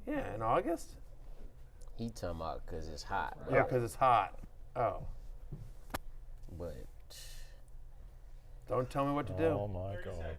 Yeah, in August. He talking about because it's hot. Yeah, because it's hot. Oh. But don't tell me what to do. Oh my God.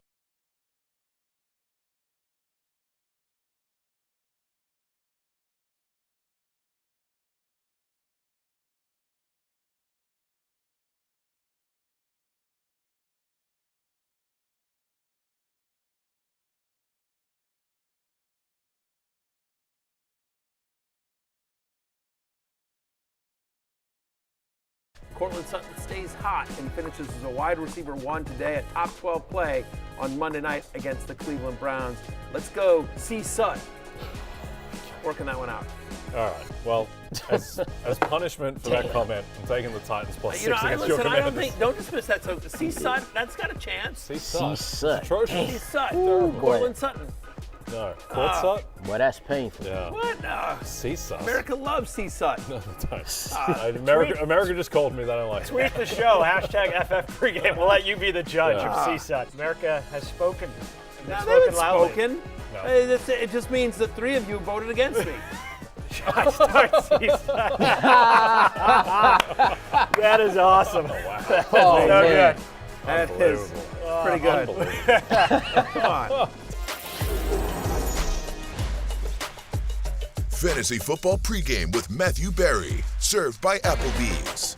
Cortland Sutton stays hot and finishes as a wide receiver 1 today at top 12 play on Monday night against the Cleveland Browns. Let's go see Sut. Working that one out. All right. Well, as punishment for that comment, I'm taking the Titans plus 6 against your Commanders. Don't dismiss that. So see Sut, that's got a chance. See Sut. See Sut. Cortland Sutton. No. Court Sut? Well, that's painful. Yeah. What? See Sut. America loves see Sut. No, don't. America just called me. That I don't like. Tweet the show, #FF Pregame. We'll let you be the judge of CSUT. America has spoken. They haven't loudly. spoken. No. It just means that 3 of you voted against me. That is awesome. Oh, wow. So man. good. That is pretty good. Come on. Fantasy Football Pregame with Matthew Berry, served by Applebee's.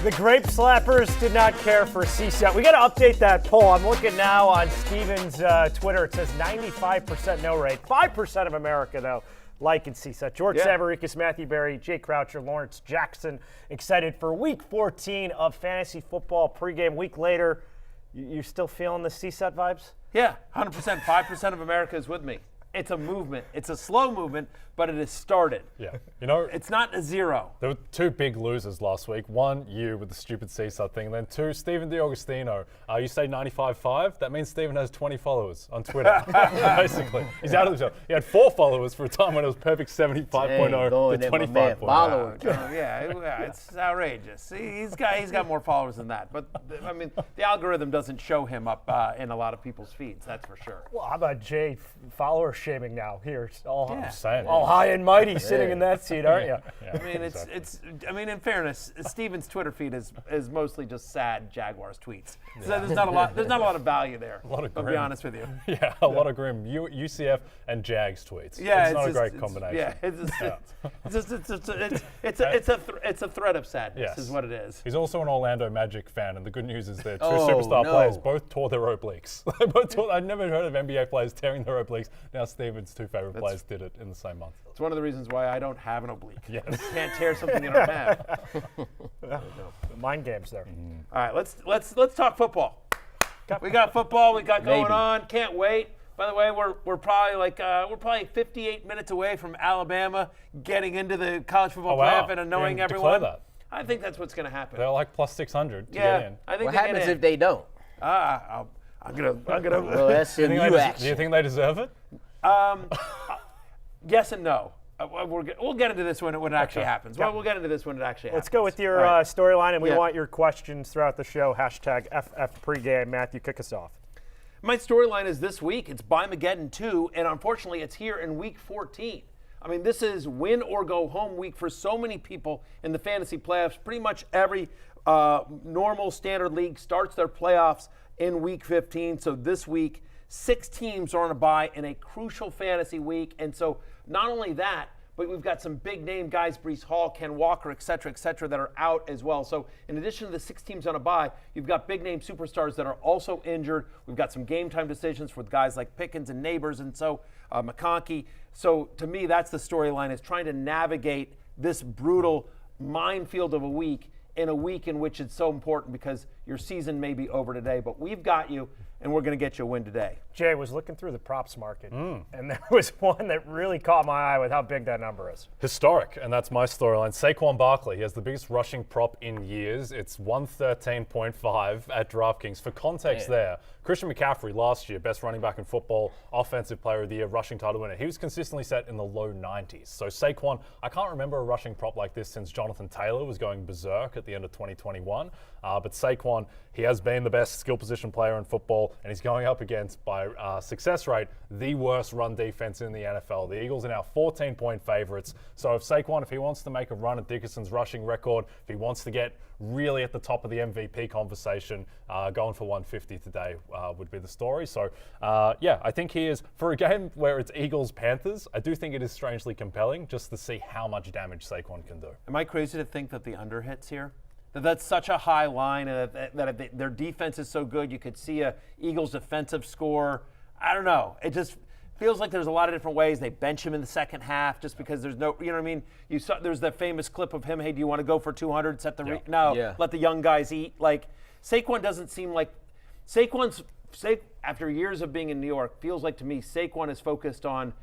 The Grape Slappers did not care for CSUT. We got to update that poll. I'm looking now on Steven's Twitter. It says 95% no rate. 5% of America, though, liking CSUT. George Savaricas, Matthew Berry, Jay Croucher, Lawrence Jackson. Excited for Week 14 of Fantasy Football Pregame. Week later, you're still feeling the CSUT vibes? Yeah, 100%. 5% of America is with me. It's a movement. It's a slow movement, but it has started. Yeah. It's not a 0. There were 2 big losers last week. One, you with the stupid CSUT thing, and then 2, Stephen DiAugustino. You say 95.5? That means Stephen has 20 followers on Twitter, basically. He's out of the job. He had 4 followers for a time when it was perfect 75.0 to 25.0. Yeah, it's outrageous. See, he's got more followers than that. But, I mean, the algorithm doesn't show him up in a lot of people's feeds, that's for sure. Well, how about Jay follower shaming now here? All high and mighty sitting in that seat, aren't you? I mean, it's. I mean, in fairness, Steven's Twitter feed is mostly just sad Jaguars tweets. So there's not a lot of value there. A lot of grim. I'll be honest with you. Yeah, a lot of grim UCF and Jags tweets. Yeah, it's not a great combination. It's a thread of sadness, is what it is. He's also an Orlando Magic fan, and the good news is their 2 superstar players both tore their obliques. I'd never heard of NBA players tearing their obliques. Now Steven's 2 favorite players did it in the same month. It's one of the reasons why I don't have an oblique. Yes. You can't tear something you don't have. Mind games there. All right, let's talk football. We got football. We got going on. Can't wait. By the way, we're probably 58 minutes away from Alabama getting into the college football playoff and knowing everyone. That. I think that's what's going to happen. They're like plus 600 to get in. I think what happens if they don't? I'm gonna. Well, that's do you think they deserve it? Yes and no. We'll get into this when it actually happens. Well, we'll get into this when it actually happens. Let's go with your storyline, and we want your questions throughout the show. #FF Pregame. Matthew, kick us off. My storyline is this week. It's Bimageddon 2, and unfortunately, it's here in Week 14. I mean, this is win or go home week for so many people in the fantasy playoffs. Pretty much every normal standard league starts their playoffs in Week 15. So this week, 6 teams are on a bye in a crucial fantasy week. And so not only that, but we've got some big name guys, Breece Hall, Ken Walker, et cetera, that are out as well. So in addition to the 6 teams on a bye, you've got big name superstars that are also injured. We've got some game time decisions with guys like Pickens and Neighbors, and so McConkey. So to me, that's the storyline, is trying to navigate this brutal minefield of a week in a week in which it's so important because your season may be over today, but we've got you, and we're going to get you a win today. Jay was looking through the props market, and there was one that really caught my eye with how big that number is. Historic, and that's my storyline. Saquon Barkley, he has the biggest rushing prop in years. It's 113.5 at DraftKings. For context there, Christian McCaffrey last year, best running back in football, offensive player of the year, rushing title winner. He was consistently set in the low 90s. So Saquon, I can't remember a rushing prop like this since Jonathan Taylor was going berserk at the end of 2021. But Saquon, he has been the best skill position player in football, and he's going up against, by success rate, the worst run defense in the NFL. The Eagles are now 14-point favorites. So if Saquon, if he wants to make a run at Dickerson's rushing record, if he wants to get really at the top of the MVP conversation, going for 150 today would be the story. So, I think he is, for a game where it's Eagles-Panthers, I do think it is strangely compelling just to see how much damage Saquon can do. Am I crazy to think that the under hits here? That's such a high line, and that their defense is so good. You could see a Eagles defensive score. I don't know. It just feels like there's a lot of different ways. They bench him in the second half just because there's no, you know what I mean? You saw there's that famous clip of him. Hey, do you want to go for 200? Set the let the young guys eat. Like Saquon doesn't seem like after years of being in New York, feels like to me Saquon is focused on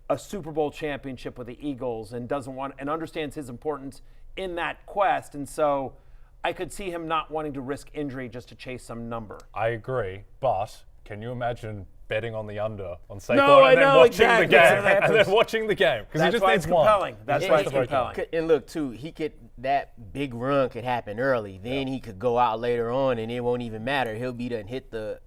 a Super Bowl championship with the Eagles and doesn't want and understands his importance in that quest, and so I could see him not wanting to risk injury just to chase some number. I agree, but can you imagine betting on the under on Saquon and then watching the game? Because he just needs compelling. one. That's why it's compelling. And look, too, that big run could happen early. Then he could go out later on, and it won't even matter. He'll be done hit the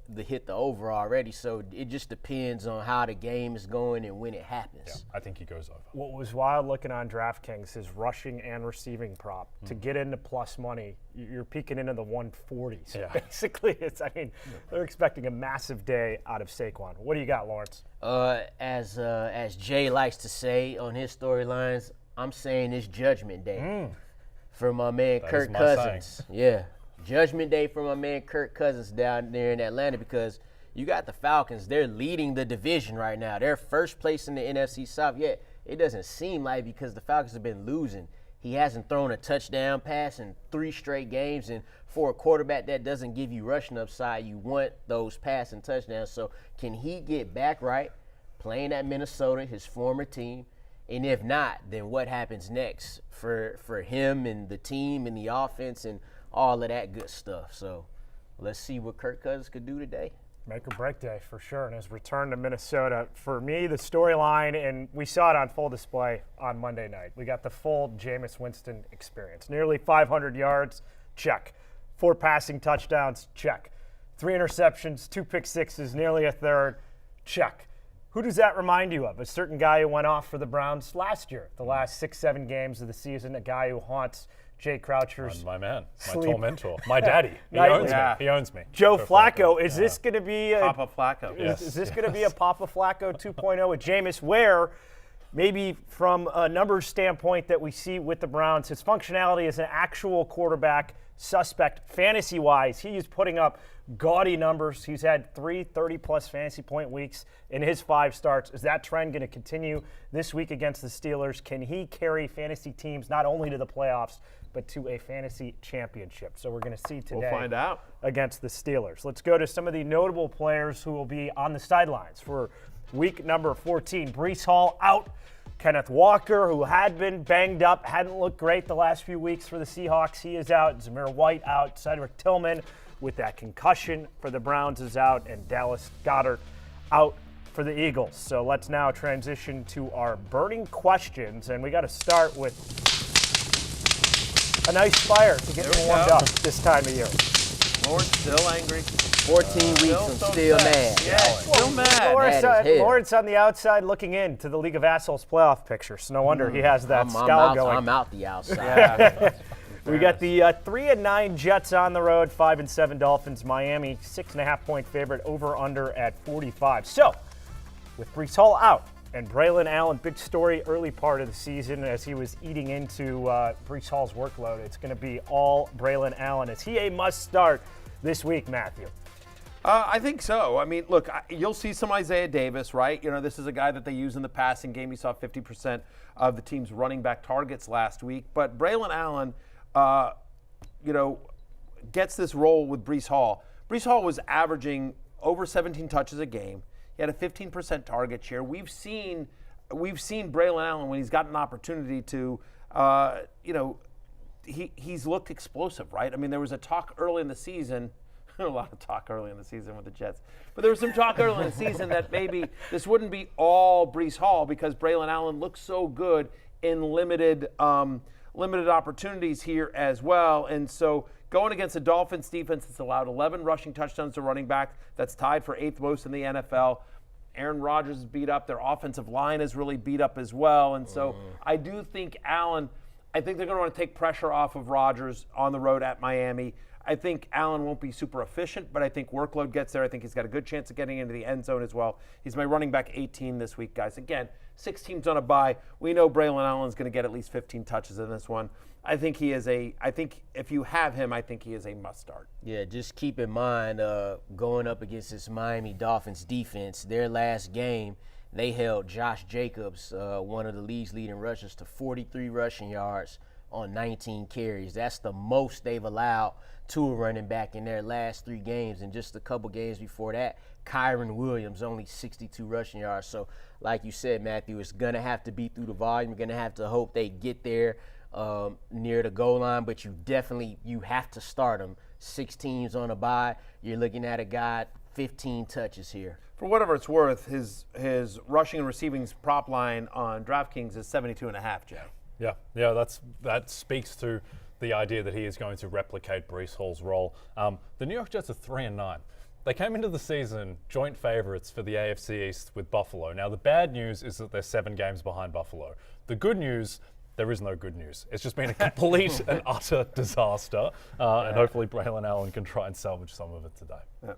over already. So it just depends on how the game is going and when it happens. Yeah, I think he goes over. What was wild looking on DraftKings is rushing and receiving prop. To get into plus money, you're peeking into the 140s. Yeah. Basically, they're expecting a massive day out of Saquon. What do you got, Lawrence? As Jay likes to say on his storylines, I'm saying it's Judgment Day for my man Kirk Cousins. Yeah, Judgment Day for my man Kirk Cousins down there in Atlanta, because you got the Falcons. They're leading the division right now. They're first place in the NFC South. Yet it doesn't seem like, because the Falcons have been losing. He hasn't thrown a touchdown pass in 3 straight games, and for a quarterback that doesn't give you rushing upside, you want those passing touchdowns. So can he get back right, playing at Minnesota, his former team? And if not, then what happens next for him and the team and the offense and all of that good stuff? So let's see what Kirk Cousins could do today. Make or break day for sure. And his return to Minnesota, for me, the storyline, and we saw it on full display on Monday night. We got the full Jameis Winston experience. Nearly 500 yards, check. 4 passing touchdowns, check. 3 interceptions, 2 pick sixes, nearly a third, check. Who does that remind you of? A certain guy who went off for the Browns last year, the last 6-7 games of the season, a guy who haunts Jay Croucher's my man, my sleep. tormentor, my daddy. He owns me. Joe Flacco, is this going to be a Papa Flacco? Is this going to be a Papa Flacco 2.0 with Jameis, where maybe from a numbers standpoint that we see with the Browns, his functionality as an actual quarterback suspect fantasy-wise, he is putting up gaudy numbers. He's had 3 30-plus fantasy point weeks in his 5 starts. Is that trend going to continue this week against the Steelers? Can he carry fantasy teams not only to the playoffs, but to a fantasy championship? So we're going to see today. We'll find out. Against the Steelers. Let's go to some of the notable players who will be on the sidelines for week number 14. Breece Hall out. Kenneth Walker, who had been banged up, hadn't looked great the last few weeks for the Seahawks. He is out. Zamir White out. Cedric Tillman with that concussion for the Browns is out. And Dallas Goedert out for the Eagles. So let's now transition to our burning questions. And we got to start with a nice fire to get me warmed up this time of year. Lawrence still angry. 14 weeks, I'm still mad. Yeah, still mad. Lawrence on the outside looking in to the League of Assholes playoff picture. So no wonder he has that scowl going. I'm out the outside. Yeah. We got the 3-9 Jets on the road, 5-7 Dolphins. Miami, 6.5-point favorite, over under at 45. So, with Breece Hall out and Braylon Allen, big story early part of the season as he was eating into Breece Hall's workload. It's going to be all Braylon Allen. Is he a must start this week, Matthew? I think so. I mean, look, you'll see some Isaiah Davis, right? You know, this is a guy that they use in the passing game. He saw 50% of the team's running back targets last week. But Braylon Allen, gets this role with Breece Hall. Breece Hall was averaging over 17 touches a game. He had a 15% target share. We've seen Braylon Allen when he's got an opportunity to, he's looked explosive, right? I mean, there was a talk early in the season. A lot of talk early in the season with the Jets. But there was some talk early in the season that maybe this wouldn't be all Breece Hall because Braylon Allen looks so good in limited limited opportunities here as well. And so going against the Dolphins defense that's allowed 11 rushing touchdowns to running back, that's tied for 8th most in the NFL. Aaron Rodgers is beat up. Their offensive line is really beat up as well. And so I do think Allen, I think they're going to want to take pressure off of Rodgers on the road at Miami. I think Allen won't be super efficient, but I think workload gets there. I think he's got a good chance of getting into the end zone as well. He's my running back 18 this week, guys. Again, 6 teams on a bye. We know Braylon Allen's going to get at least 15 touches in this one. I think if you have him, I think he is a must start. Yeah, just keep in mind going up against this Miami Dolphins defense, their last game, they held Josh Jacobs, one of the league's leading rushers, to 43 rushing yards on 19 carries. That's the most they've allowed to a running back in their last 3 games. And just a couple games before that, Kyron Williams, only 62 rushing yards. So like you said, Matthew, it's going to have to be through the volume. You're going to have to hope they get there near the goal line, but you have to start him. 6 teams on a bye. You're looking at a guy 15 touches here. For whatever it's worth, his rushing and receiving prop line on DraftKings is 72.5, Jay. Yeah, that speaks to the idea that he is going to replicate Breece Hall's role. The New York Jets are 3-9. They came into the season joint favorites for the AFC East with Buffalo. Now, the bad news is that they're 7 games behind Buffalo. The good news, there is no good news. It's just been a complete and utter disaster, and hopefully Braylon Allen can try and salvage some of it today. Yeah.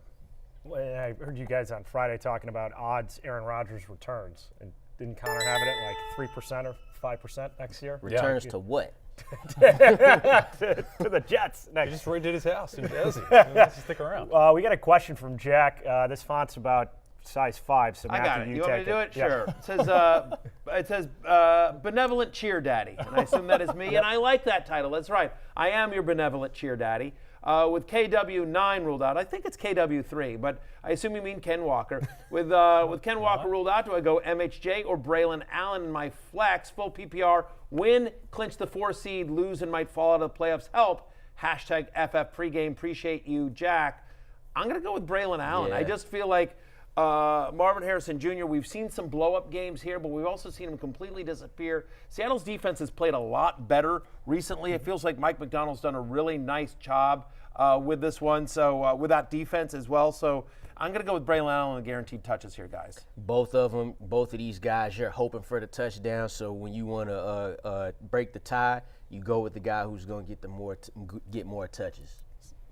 I heard you guys on Friday talking about odds Aaron Rodgers returns. And didn't Connor have it at like 3% or 5% next year? Returns to what? to the Jets next. He just redid his house in Jersey. He wants to stick around. We got a question from Jack. This font's about size 5, so I got it. Matthew, You want me to take do it? Yeah. Sure. It says benevolent cheer daddy, and I assume that is me, and I like that title. That's right. I am your benevolent cheer daddy. With KW9 ruled out, I think it's KW3, but I assume you mean Ken Walker. With Ken Walker ruled out, do I go MHJ or Braylon Allen in my flex? Full PPR, win, clinch the 4 seed, lose and might fall out of the playoffs. Help. Hashtag FF pregame. Appreciate you, Jack. I'm going to go with Braylon Allen. Yeah. I just feel like Marvin Harrison Jr., we've seen some blow-up games here, but we've also seen him completely disappear. Seattle's defense has played a lot better recently. It feels like Mike McDonald's done a really nice job with this one, so with that defense as well. So I'm going to go with Braylon Allen and guaranteed touches here, guys. Both of these guys, you're hoping for the touchdown. So when you want to break the tie, you go with the guy who's going to get more touches.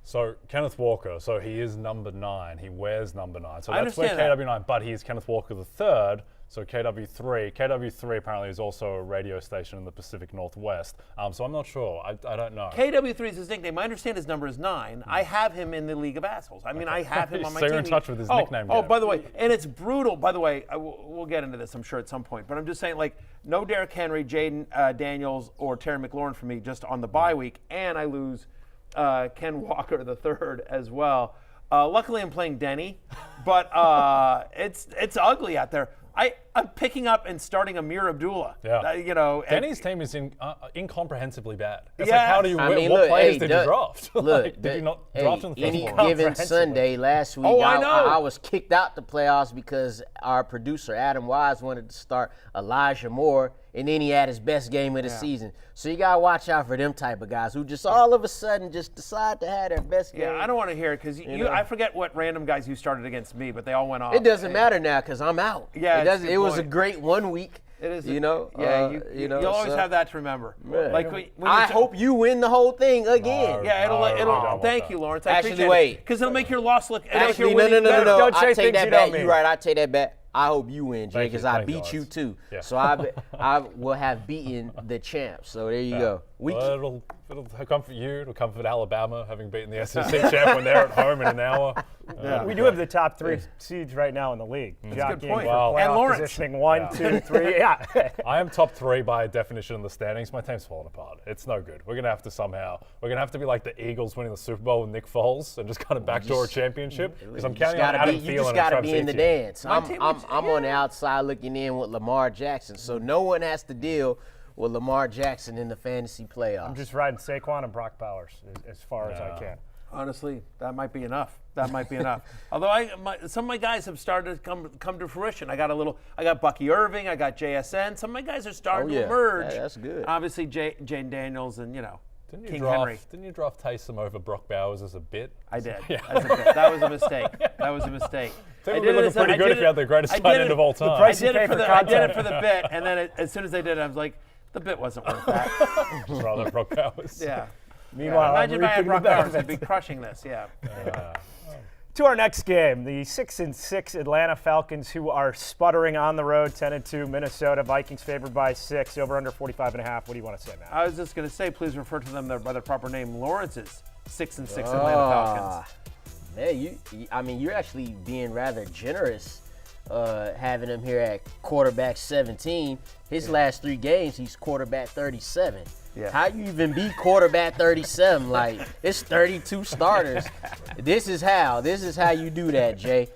So Kenneth Walker, so he is number 9. He wears number 9. So I that's where understand KW9, but he is Kenneth Walker the third. So KW3. KW3 apparently is also a radio station in the Pacific Northwest. So I'm not sure. I don't know. KW3 is his nickname. I understand his number is 9. I have him in the League of Assholes. I mean, I have him on my So team. you're in touch with his nickname Oh, game. by the way, and it's brutal. By the way, we'll get into this, I'm sure, at some point. But I'm just saying, like, no Derrick Henry, Jaden Daniels, or Terry McLaurin for me just on the bye week, and I lose Ken Walker the third as well. Luckily, I'm playing Denny, but it's ugly out there. I'm picking up and starting Amir Abdullah. Yeah. Denny's team is incomprehensibly bad. It's Yeah. like, how do you win? What look, players did you draft? Look, did you not draft in the first any one? given Sunday last week, Oh, I know. I was kicked out the playoffs because our producer Adam Wise wanted to start Elijah Moore, and then he had his best game of the season. So you gotta watch out for them type of guys who just all of a sudden just decide to have their best game. Yeah, I don't want to hear it because I forget what random guys you started against me, but they all went off. It doesn't matter now because I'm out. Yeah, it it's a doesn't. good It was a point. great 1 week. It is. Yeah, you'll always have that to remember. Yeah. Like when I hope you win the whole thing again. No. Yeah, it'll. I don't want Thank that. you, Lawrence. I Actually, appreciate wait. because it'll make your loss look. Actually, no. Don't I say take things that you back. don't mean. You're right. I take that back. I hope you win, Jay, Thank you. because I Thank you, beat you guys. too. Yeah. So I will have beaten the champ. So there you go. Well, it'll comfort you. It'll comfort Alabama, having beaten the SEC champ when they're at home in an hour. We do have the top 3 seeds right now in the league. a good point. Wow. For And playoff Lawrence. positioning 1, 2, 3. Yeah. I am top 3 by definition in the standings. My team's falling apart. It's no good. We're gonna have to be like the Eagles winning the Super Bowl with Nick Foles and just kind of backdoor a championship. Because I'm counting on Adam Thielen You just and got to Travis be in the Etienne. dance. I'm on the outside looking in with Lamar Jackson. So no one has to deal with Lamar Jackson in the fantasy playoffs. I'm just riding Saquon and Brock Bowers as far as I can. Honestly, that might be enough. That might be enough. Although some of my guys have started to come to fruition. I got Bucky Irving. I got JSN. Some of my guys are starting to emerge. Yeah, that's good. Obviously, Jane Daniels and King draft, Henry. Didn't you draft Taysom over Brock Bowers as a bit? I did. As a bit. That was a mistake. That was a mistake. It would be looking pretty good if you had the greatest tight end of all time. I did it for the bit, and then as soon as I did it, I was like, the bit wasn't worth that. Rather Brock Bowers. Yeah. Meanwhile, imagine if I had Brock Bowers, I'd be crushing this. Yeah. To our next game, the 6-6 Atlanta Falcons, who are sputtering on the road, 10-2. Minnesota Vikings favored by 6, over under 45.5. What do you want to say, Matt? I was just going to say, please refer to them by their proper name. Lawrence's 6-6 Atlanta Falcons. Man, you're actually being rather generous having him here at quarterback 17. His last 3 games, he's quarterback 37. Yeah. How you even be quarterback 37? Like, it's 32 starters. This is how you do that, Jay.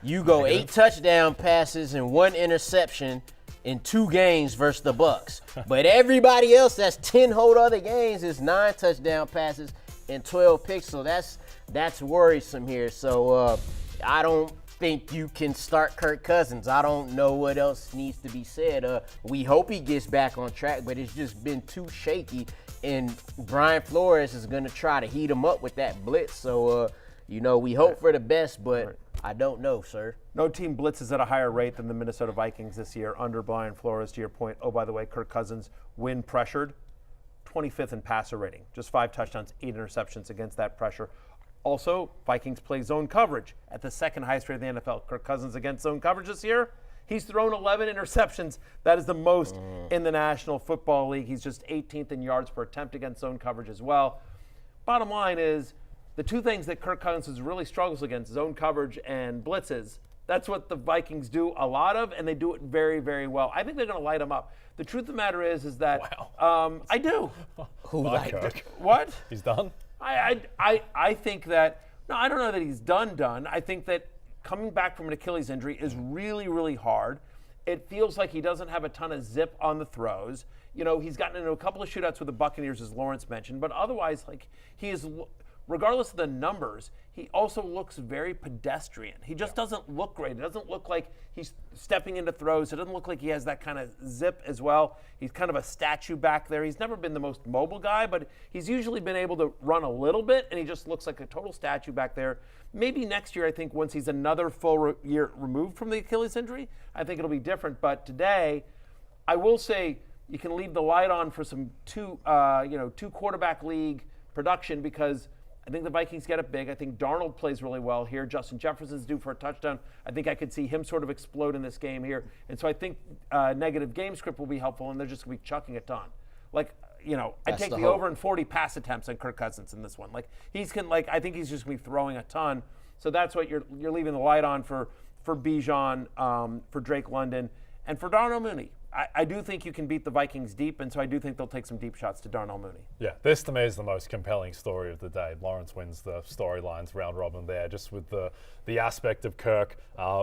You go 8 touchdown passes and 1 interception in 2 games versus the Bucs. But everybody else that's 10 whole other games is 9 touchdown passes and 12 picks. So that's worrisome here. So I don't think you can start Kirk Cousins. I don't know what else needs to be said. We hope he gets back on track, but it's just been too shaky. And Brian Flores is going to try to heat him up with that blitz. So, we hope for the best, but I don't know, sir. No team blitzes at a higher rate than the Minnesota Vikings this year under Brian Flores, to your point. Oh, by the way, Kirk Cousins, when pressured, 25th in passer rating. Just 5 touchdowns, 8 interceptions against that pressure. Also, Vikings play zone coverage at the 2nd highest rate in the NFL. Kirk Cousins against zone coverage this year, he's thrown 11 interceptions. That is the most in the National Football League. He's just 18th in yards per attempt against zone coverage as well. Bottom line is, the 2 things that Kirk Cousins really struggles against, zone coverage and blitzes, that's what the Vikings do a lot of, and they do it very, very well. I think they're going to light him up. The truth of the matter is that I do. Who liked it? What? He's done? I think that, no, I don't know that he's done. I think that coming back from an Achilles injury is really, really hard. It feels like he doesn't have a ton of zip on the throws. He's gotten into a couple of shootouts with the Buccaneers, as Lawrence mentioned, but otherwise, he is, regardless of the numbers, he also looks very pedestrian. He just doesn't look great. It doesn't look like he's stepping into throws. It doesn't look like he has that kind of zip as well. He's kind of a statue back there. He's never been the most mobile guy, but he's usually been able to run a little bit, and he just looks like a total statue back there. Maybe next year, I think, once he's another full year removed from the Achilles injury, I think it'll be different. But today, I will say you can leave the light on for some 2 quarterback league production, because I think the Vikings get it big. I think Darnold plays really well here. Justin Jefferson's due for a touchdown. I think I could see him sort of explode in this game here. And so I think negative game script will be helpful, and they're just going to be chucking a ton. I'd take the over in 40 pass attempts on Kirk Cousins in this one. I think he's just going to be throwing a ton. So that's what you're leaving the light on for Bijan, for Drake London, and for Darnell Mooney. I do think you can beat the Vikings deep, and so I do think they'll take some deep shots to Darnell Mooney. Yeah, this to me is the most compelling story of the day. Lawrence wins the storylines round robin there, just with the aspect of Kirk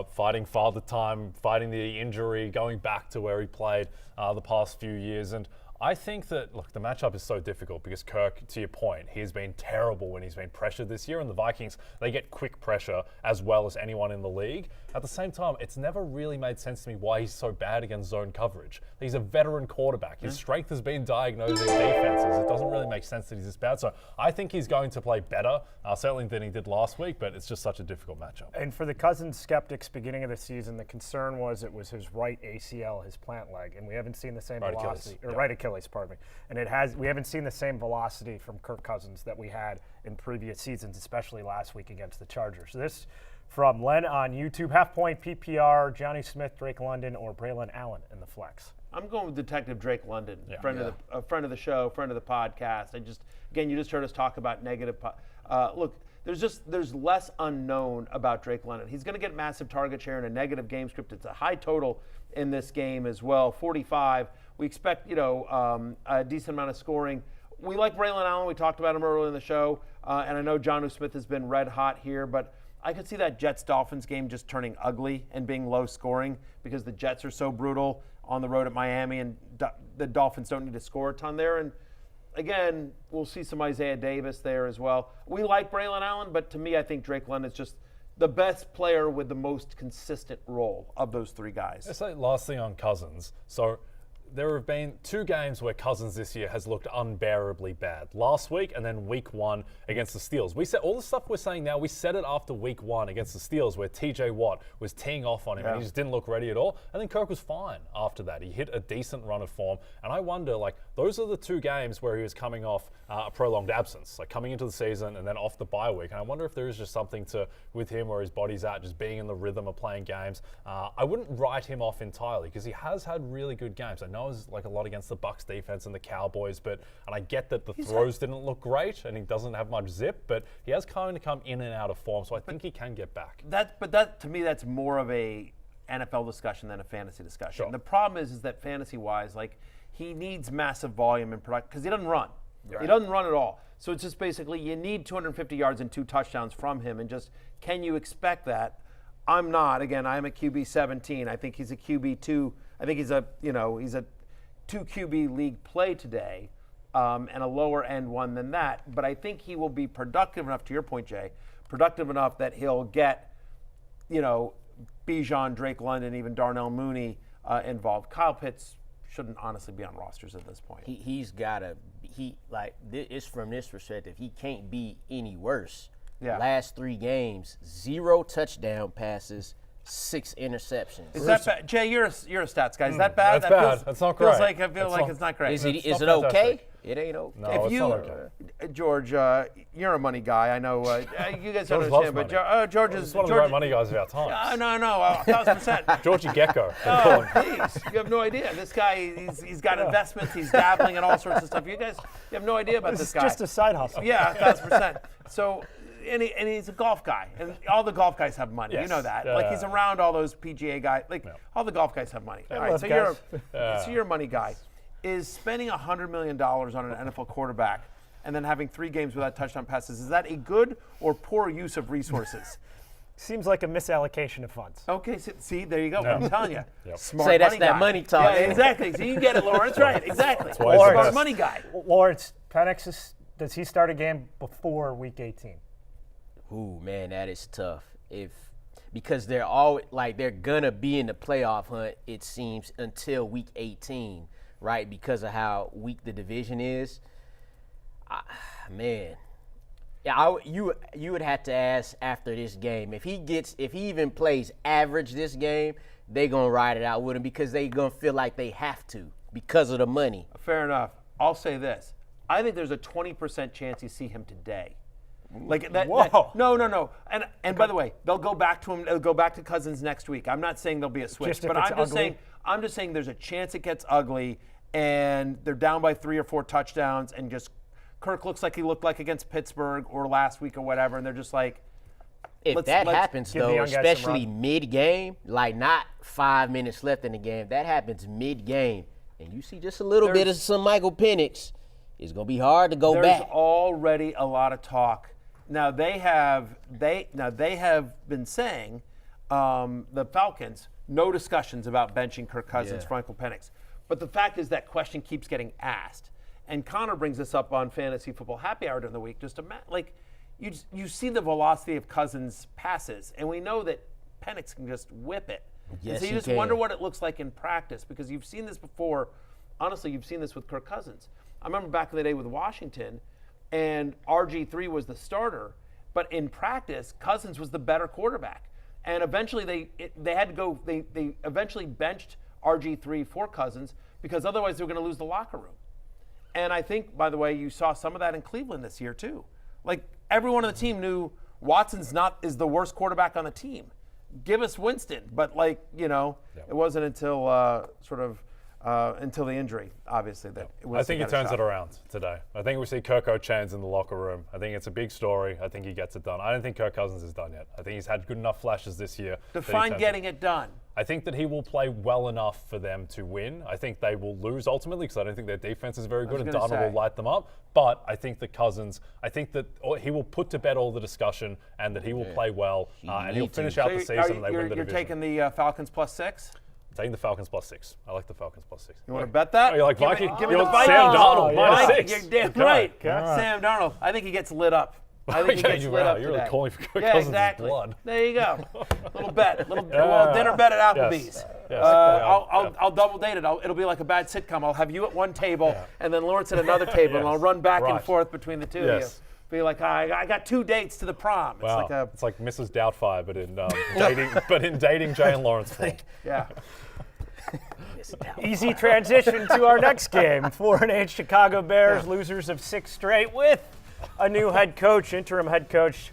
fighting father time, fighting the injury, going back to where he played the past few years. And I think that, look, the matchup is so difficult because Kirk, to your point, he has been terrible when he's been pressured this year, and the Vikings, they get quick pressure as well as anyone in the league. At the same time, it's never really made sense to me why he's so bad against zone coverage. He's a veteran quarterback. His strength has been diagnosing defenses. It doesn't really make sense that he's this bad. So I think he's going to play better, certainly than he did last week, but it's just such a difficult matchup. And for the Cousins skeptics beginning of the season, the concern was it was his right ACL, his plant leg, and we haven't seen the same velocity. Right Achilles, pardon me. And we haven't seen the same velocity from Kirk Cousins that we had in previous seasons, especially last week against the Chargers. So this from Len on YouTube, half point PPR, Johnny Smith, Drake London, or Braylon Allen in the flex. I'm going with Detective Drake London, friend of the show, friend of the podcast. You just heard us talk about negative. Look, there's less unknown about Drake London. He's going to get massive target share in a negative game script. It's a high total in this game as well, 45. We expect a decent amount of scoring. We like Braylon Allen. We talked about him earlier in the show, and I know Jonnu Smith has been red hot here, but I could see that Jets-Dolphins game just turning ugly and being low scoring because the Jets are so brutal on the road at Miami, and the Dolphins don't need to score a ton there. And again, we'll see some Isaiah Davis there as well. We like Braylon Allen, but to me, I think Drake London is just the best player with the most consistent role of those three guys. Let's say last thing on Cousins. So there have been 2 games where Cousins this year has looked unbearably bad. Last week and then week 1 against the Steelers. We said all the stuff we're saying now, we said it after week 1 against the Steelers where TJ Watt was teeing off on him and he just didn't look ready at all. And then Kirk was fine after that. He hit a decent run of form. And I wonder, like, those are the 2 games where he was coming off a prolonged absence, like coming into the season and then off the bye week. And I wonder if there is just something to with him where his body's at, just being in the rhythm of playing games. I wouldn't write him off entirely because he has had really good games. I know it's like a lot against the Bucs defense and the Cowboys, and I get that the throws didn't look great and he doesn't have much zip, but he has kind of come in and out of form, so I think he can get back. That to me, that's more of a NFL discussion than a fantasy discussion. Sure. The problem is that fantasy-wise, like, he needs massive volume in production because he doesn't run. Right. He doesn't run at all. So it's just basically you need 250 yards and 2 touchdowns from him, and just can you expect that? I'm not. Again, I'm a QB 17. I think he's a QB 2. I think he's a 2 QB league play today, and a lower end one than that. But I think he will be productive enough, to your point, Jay, productive enough that he'll get, Bijan, Drake London, even Darnell Mooney involved. Kyle Pitts shouldn't honestly be on rosters at this point. He's got to. It's from this perspective. He can't be any worse. Yeah. Last 3 games, 0 touchdown passes, 6 interceptions. Is that bad? Jay, you're a stats guy. Is that bad? That's bad. That's not great. I feel like it's not great. Is it not okay? fantastic. It ain't okay. No, it's not okay. George, you're a money guy. I know you guys don't George understand, loves but George is He's one of the right money guys of our times. No, 1,000%. Georgie Gecko. Oh, please. You have no idea. This guy, he's got investments. He's dabbling in all sorts of stuff. You have no idea about this guy. It's just a side hustle. Yeah, 1,000%. So, and he's a golf guy. And all the golf guys have money. Yes. You know that. Yeah. Like, he's around all those PGA guys. Like, all the golf guys have money. All right, so you're a money guy. Is spending $100 million on an NFL quarterback and then having 3 games without touchdown passes, is that a good or poor use of resources? Seems like a misallocation of funds. Okay, see, there you go. I'm telling you. Yep. Smart Say that's money that guy. money talk. Yeah, exactly. So you get it, Lawrence. Right, exactly. why he's the Smart best. money guy. Lawrence, Penix, does he start a game before Week 18? Ooh, man, that is tough. Because they're always they're gonna be in the playoff hunt, it seems, until Week 18, right? Because of how weak the division is. Man, yeah, you would have to ask after this game if he even plays average this game, they gonna ride it out with him because they gonna feel like they have to because of the money. Fair enough. I'll say this. I think there's a 20% chance you see him today. Like that. Whoa. No. And by the way, they'll go back to him. They'll go back to Cousins next week. I'm not saying there'll be a switch, Just if but it's I'm just saying there's a chance it gets ugly, and they're down by 3 or 4 touchdowns, and just Kirk looks like he looked like against Pittsburgh or last week or whatever, and they're just like. If that happens, give the though, young guys some especially run. mid-game, like not 5 minutes left in the game, that happens mid-game, and you see just a little bit of some Michael Penix, it's going to be hard to go back. There's already a lot of talk. Now they have been saying, the Falcons, no discussions about benching Kirk Cousins for Michael Penix. But the fact is that question keeps getting asked. And Connor brings this up on Fantasy Football Happy Hour during the week. You see the velocity of Cousins' passes, and we know that Penix can just whip it. Yes, so you he just can. wonder what it looks like in practice, because you've seen this before. Honestly, you've seen this with Kirk Cousins. I remember back in the day with Washington, and RG3 was the starter, but in practice, Cousins was the better quarterback. And eventually they had to go. They eventually benched RG3 for Cousins because otherwise they were going to lose the locker room. And I think, by the way, you saw some of that in Cleveland this year too. Like, everyone on the team knew Watson's is the worst quarterback on the team. Give us Winston, but it wasn't until until the injury, obviously, that it was. I think he turns it around today. I think we see Kirko Chains in the locker room. I think it's a big story. I think he gets it done. I don't think Kirk Cousins is done yet. I think he's had good enough flashes this year. Define getting it done. I think that he will play well enough for them to win. I think they will lose ultimately because I don't think their defense is very good and Darnold will light them up. But I think that he will put to bed all the discussion and that he will play well and he'll finish out the season and they win the division. You're taking the Falcons +6? Taking the Falcons +6. I like the Falcons +6. You want to bet that? Oh, you like Give me- Vikings? Give me You the like Vikings. Sam Darnold, Mike, -6. You're damn Okay. right. Yeah. Sam Darnold. I think he gets lit up. I think he Okay, gets lit up you're today. really calling for Kirk Yeah, Cousins' exactly. blood. There you go. Little bet. Little Yeah. dinner bet at Applebee's. Yes. Yes. I'll double date it. It'll be like a bad sitcom. I'll have you at one table and then Lawrence at another table, and I'll run back and Right. forth between the two of Yes. you. Be like, I got 2 dates to the prom. It's Wow. like It's like Mrs. Doubtfire, but in dating Jay and Lawrence form. yeah. Easy transition to our next game. 4-8 Chicago Bears, losers of 6 straight with a new head coach, interim head coach,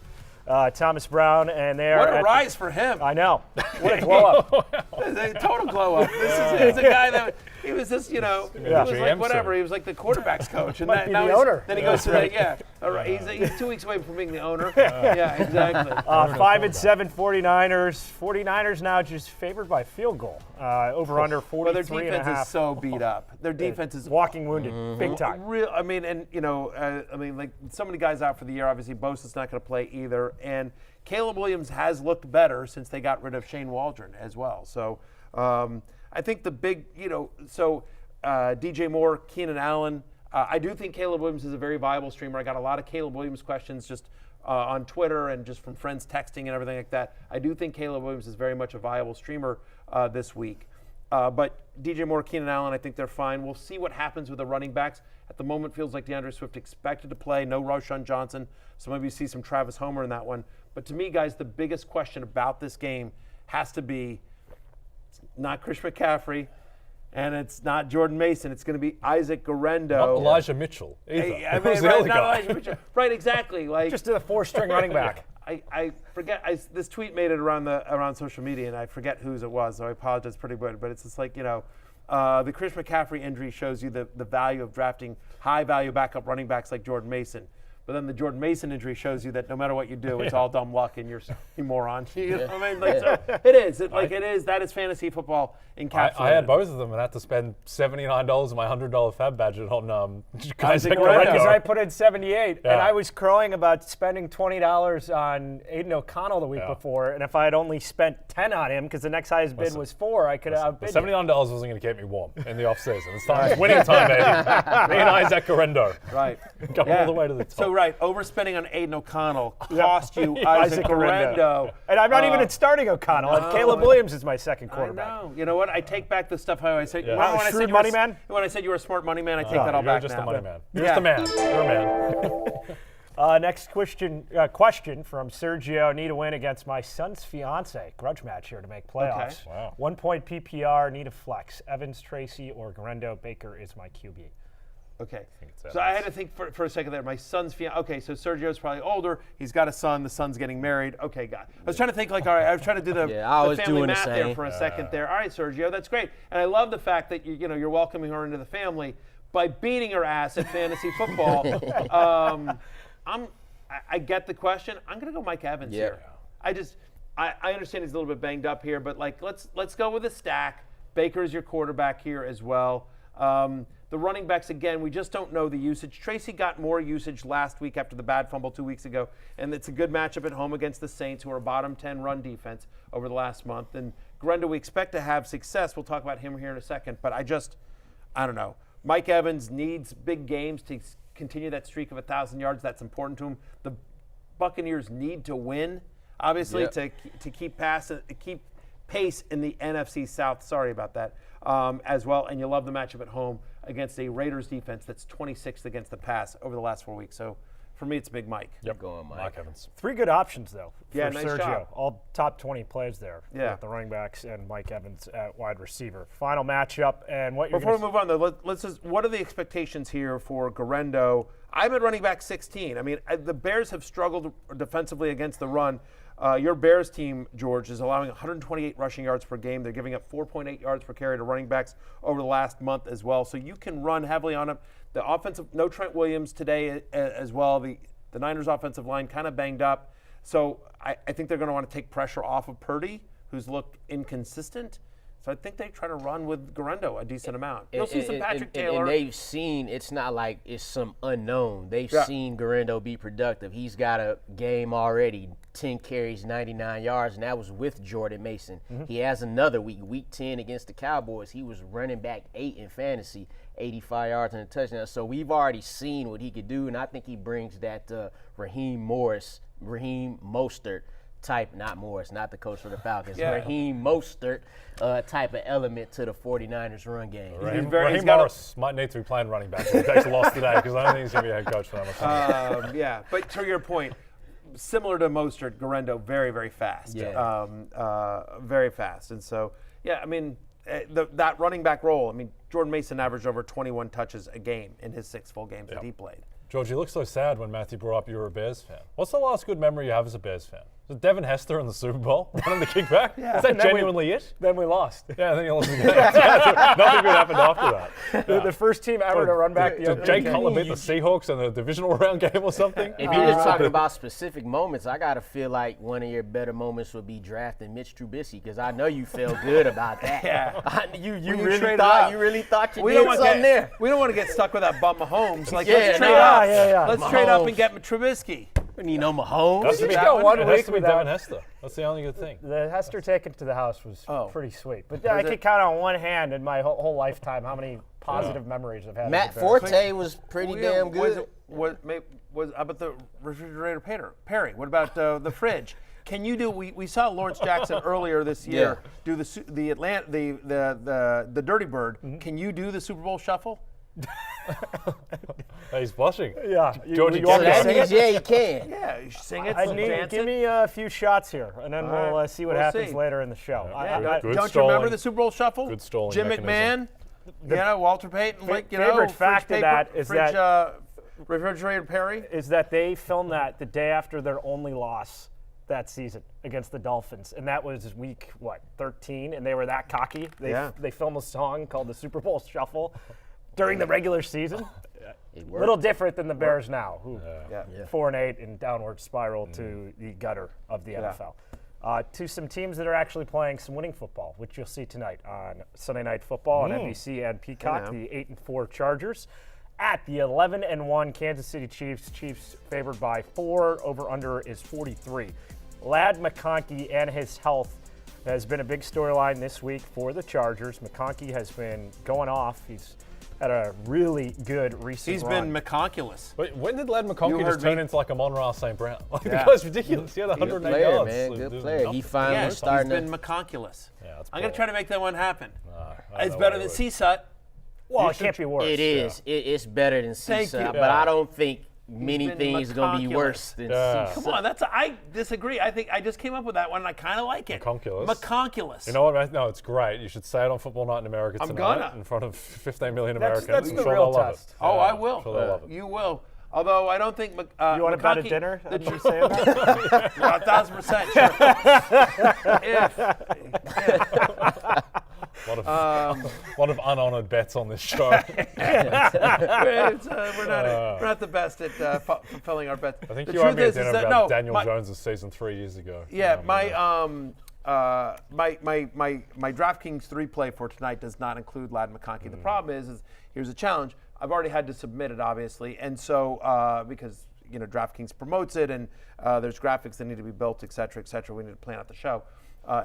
Thomas Brown, and they are What a at rise for him. I know. What a glow up. It's a total glow up. This is a guy that he was just, he was like GM whatever. soon. He was like the quarterback's coach, and Might be now the owner. then he goes to the All right, he's 2 weeks away from being the owner. Yeah, exactly. 5-7 49ers. 49ers now just favored by field goal. Over under Well, their 43 and a defense half. is so beat up. Their defense is Walking wounded, big time. real. I mean, and like so many guys out for the year. Obviously, Bosa's not going to play either, and Caleb Williams has looked better since they got rid of Shane Waldron as well. So I think the big, DJ Moore, Keenan Allen. I do think Caleb Williams is a very viable streamer. I got a lot of Caleb Williams questions just on Twitter and just from friends texting and everything like that. I do think Caleb Williams is very much a viable streamer this week. But DJ Moore, Keenan Allen, I think they're fine. We'll see what happens with the running backs. At the moment, feels like DeAndre Swift expected to play. No Roshan Johnson, so maybe you see some Travis Homer in that one. But to me, guys, the biggest question about this game has to be not Chris McCaffrey, and it's not Jordan Mason. It's going to be Isaac Guerendo. Not Elijah Mitchell either. I mean, Who's the right, other not guy? Elijah Mitchell. Right, exactly. Like Just to the 4-string running back. I forget. This tweet made it around social media, and I forget whose it was. So I apologize. Pretty good, but it's just like the Chris McCaffrey injury shows you the value of drafting high value backup running backs like Jordan Mason. But then the Jordan Mason injury shows you that no matter what you do, it's all dumb luck, and you're you moron. You know what I mean? Like, so it is. It is. That is fantasy football encapsulated. I had both of them and had to spend $79 of my $100 fab budget on Isaac Guerendo. Guerendo. Because I put in 78, Yeah. and I was crowing about spending $20 on Aiden O'Connell the week Yeah. before, and if I had only spent 10 on him, because the next highest bid was 4, I could have outbid you. $79 wasn't going to keep me warm in the off-season. It's time. It's winning time, baby. Me and Isaac Guerendo. Right. Go all the way to the top. So overspending on Aiden O'Connell cost you Isaac Guerendo. And I'm not even starting O'Connell. Caleb Williams is my second I know. know. You know what? I take back the stuff I said. Yeah. Remember Wow, when I shrewd said you money were, man? When I said you were a smart money man, I take that all you're back just now. a money man. You're Yeah. just a man. You're a man. Next question from Sergio. Need a win against my son's fiance. Grudge match here to make playoffs. Okay. Wow. 1 point PPR, need a flex. Evans, Tracy, or Guerendo. Baker is my QB. Okay. it's So I had to think for a second there. My son's fiance. Okay, so Sergio's probably older. He's got a son. The son's getting married. Okay, got it. I was trying to think all right, I was trying to do Yeah, I the was family doing the math there same. for a second there. All right, Sergio, that's great. And I love the fact that you're welcoming her into the family by beating her ass at fantasy football. I get the question. I'm going to go Mike Evans here. I understand he's a little bit banged up here, but let's go with a stack. Baker's your quarterback here as well. The running backs, again, we just don't know the usage. Tracy got more usage last week after the bad fumble 2 weeks ago, and it's a good matchup at home against the Saints, who are a bottom 10 run defense over the last month. And Guerendo, we expect to have success. We'll talk about him here in a second, but I don't know. Mike Evans needs big games to continue that streak of 1,000 yards. That's important to him. The Buccaneers need to win, obviously, to keep pace in the NFC South. Sorry about that, as well. And you love the matchup at home against a Raiders defense that's 26th against the pass over the last 4 weeks. So for me, it's Big Mike. Yep. Going, Mike. Mike Evans. 3 good options, though, for Yeah, nice Sergio. job. All top 20 plays there. Yeah. With the running backs and Mike Evans at wide receiver. Final matchup, and what you're Before we gonna move on, though, let's just, what are the expectations here for Guerendo? I'm at running back 16. I mean, the Bears have struggled defensively against the run. Your Bears team, George, is allowing 128 rushing yards per game. They're giving up 4.8 yards per carry to running backs over the last month as well. So you can run heavily on them. The offensive, no Trent Williams today as well. The Niners' offensive line kind of banged up. So I think they're going to want to take pressure off of Purdy, who's looked inconsistent. So I think they try to run with Guerrero a decent amount. You'll see some Patrick Taylor. And they've seen, it's not like it's some unknown. They've seen Guerrero be productive. He's got a game already, 10 carries, 99 yards, and that was with Jordan Mason. He has another week 10 against the Cowboys. He was running back 8 in fantasy, 85 yards and a touchdown. So we've already seen what he could do, and I think he brings that Raheem Mostert type, not Morris, not the coach for the Falcons, Raheem Mostert type of element to the 49ers run game. Raheem Morris might need to be playing running back if he takes a loss today, because I don't think he's going to be a head coach for them. Yeah, but to your point, similar to Mostert, Guerrero very, very fast. Very fast. And so, I mean, that running back role, I mean, Jordan Mason averaged over 21 touches a game in his 6 full games that he played. George, you look so sad when Matthew brought up you were a Bears fan. What's the last good memory you have as a Bears fan? Was it Devin Hester in the Super Bowl running the kickback? Is that genuinely it? Then we lost. Yeah, I think you lost again. Nothing good happened after that. The first team ever to run back the other. Did Jake Cutler beat the Seahawks in the divisional round game or something? If you're just talking about specific moments, I got to feel like one of your better moments would be drafting Mitch Trubisky, because I know you felt good about that. You really thought you did something there. We don't want to get stuck with that bum Mahomes. Like, let's trade up. Let's Mahomes. Trade up and get Trubisky. We need no Mahomes. It has to be Devin Hester. That's the only good thing. The Hester taken to the house was pretty sweet. But I could count on one hand in my whole lifetime how many positive memories I've had. Matt Forte was pretty damn good. How about the refrigerator Perry? What about the fridge? Can you do? We saw Lawrence Jackson earlier this year do the Dirty Bird. Can you do the Super Bowl shuffle? He's blushing. Yeah, George, you want me to sing it? Yeah, you can. Yeah, you sing it. Give me a few shots here, and then we'll see what happens later in the show. Don't you remember the Super Bowl shuffle? Good stalling Jim mechanism. McMahon, Walter Payton, favorite fact of that is that refrigerator Perry is that they filmed that the day after their only loss that season against the Dolphins, and that was week 13, and they were that cocky. They filmed a song called the Super Bowl Shuffle during the regular season. A little different than the Bears now, who 4-8 and downward spiral to the gutter of the NFL. To some teams that are actually playing some winning football, which you'll see tonight on Sunday Night Football on NBC and Peacock. The 8-4 Chargers at the 11-1 Kansas City Chiefs. Chiefs favored by 4. Over/under is 43. Ladd McConkey and his health has been a big storyline this week for the Chargers. McConkey has been going off. He's had a really good recent He's run. been McConculous. Wait, when did Ladd McConkey just turn into like a Monroe St. Brown? Like, the guy's ridiculous. He had 108 yards. Man, good player. He finally started. He's been McConculous. Yeah, I'm going to try to make that one happen. It's better than CSUT. Well, it can't be worse. It is. It's better than CSUT, but I don't think many things are going to be worse than CSUT. Come on, I disagree. I think I just came up with that one, and I kind of like it. McConculous. You know what, man? No, it's great. You should say it on Football Night in America tonight in front of 15 million Americans. That's the real test. Oh, I will. Sure they'll love it. You will. Although I don't think you want to bet at dinner? Did you say that? 1,000%. Sure. A lot of unhonored bets on this show. We're not the best at fulfilling our bets. I think you owe me a dinner about Daniel Jones' season 3 years ago. Yeah, my DraftKings 3 play for tonight does not include Ladd McConkey. The problem is here's a challenge. I've already had to submit it, obviously, and so because DraftKings promotes it, and there's graphics that need to be built, et cetera, we need to plan out the show.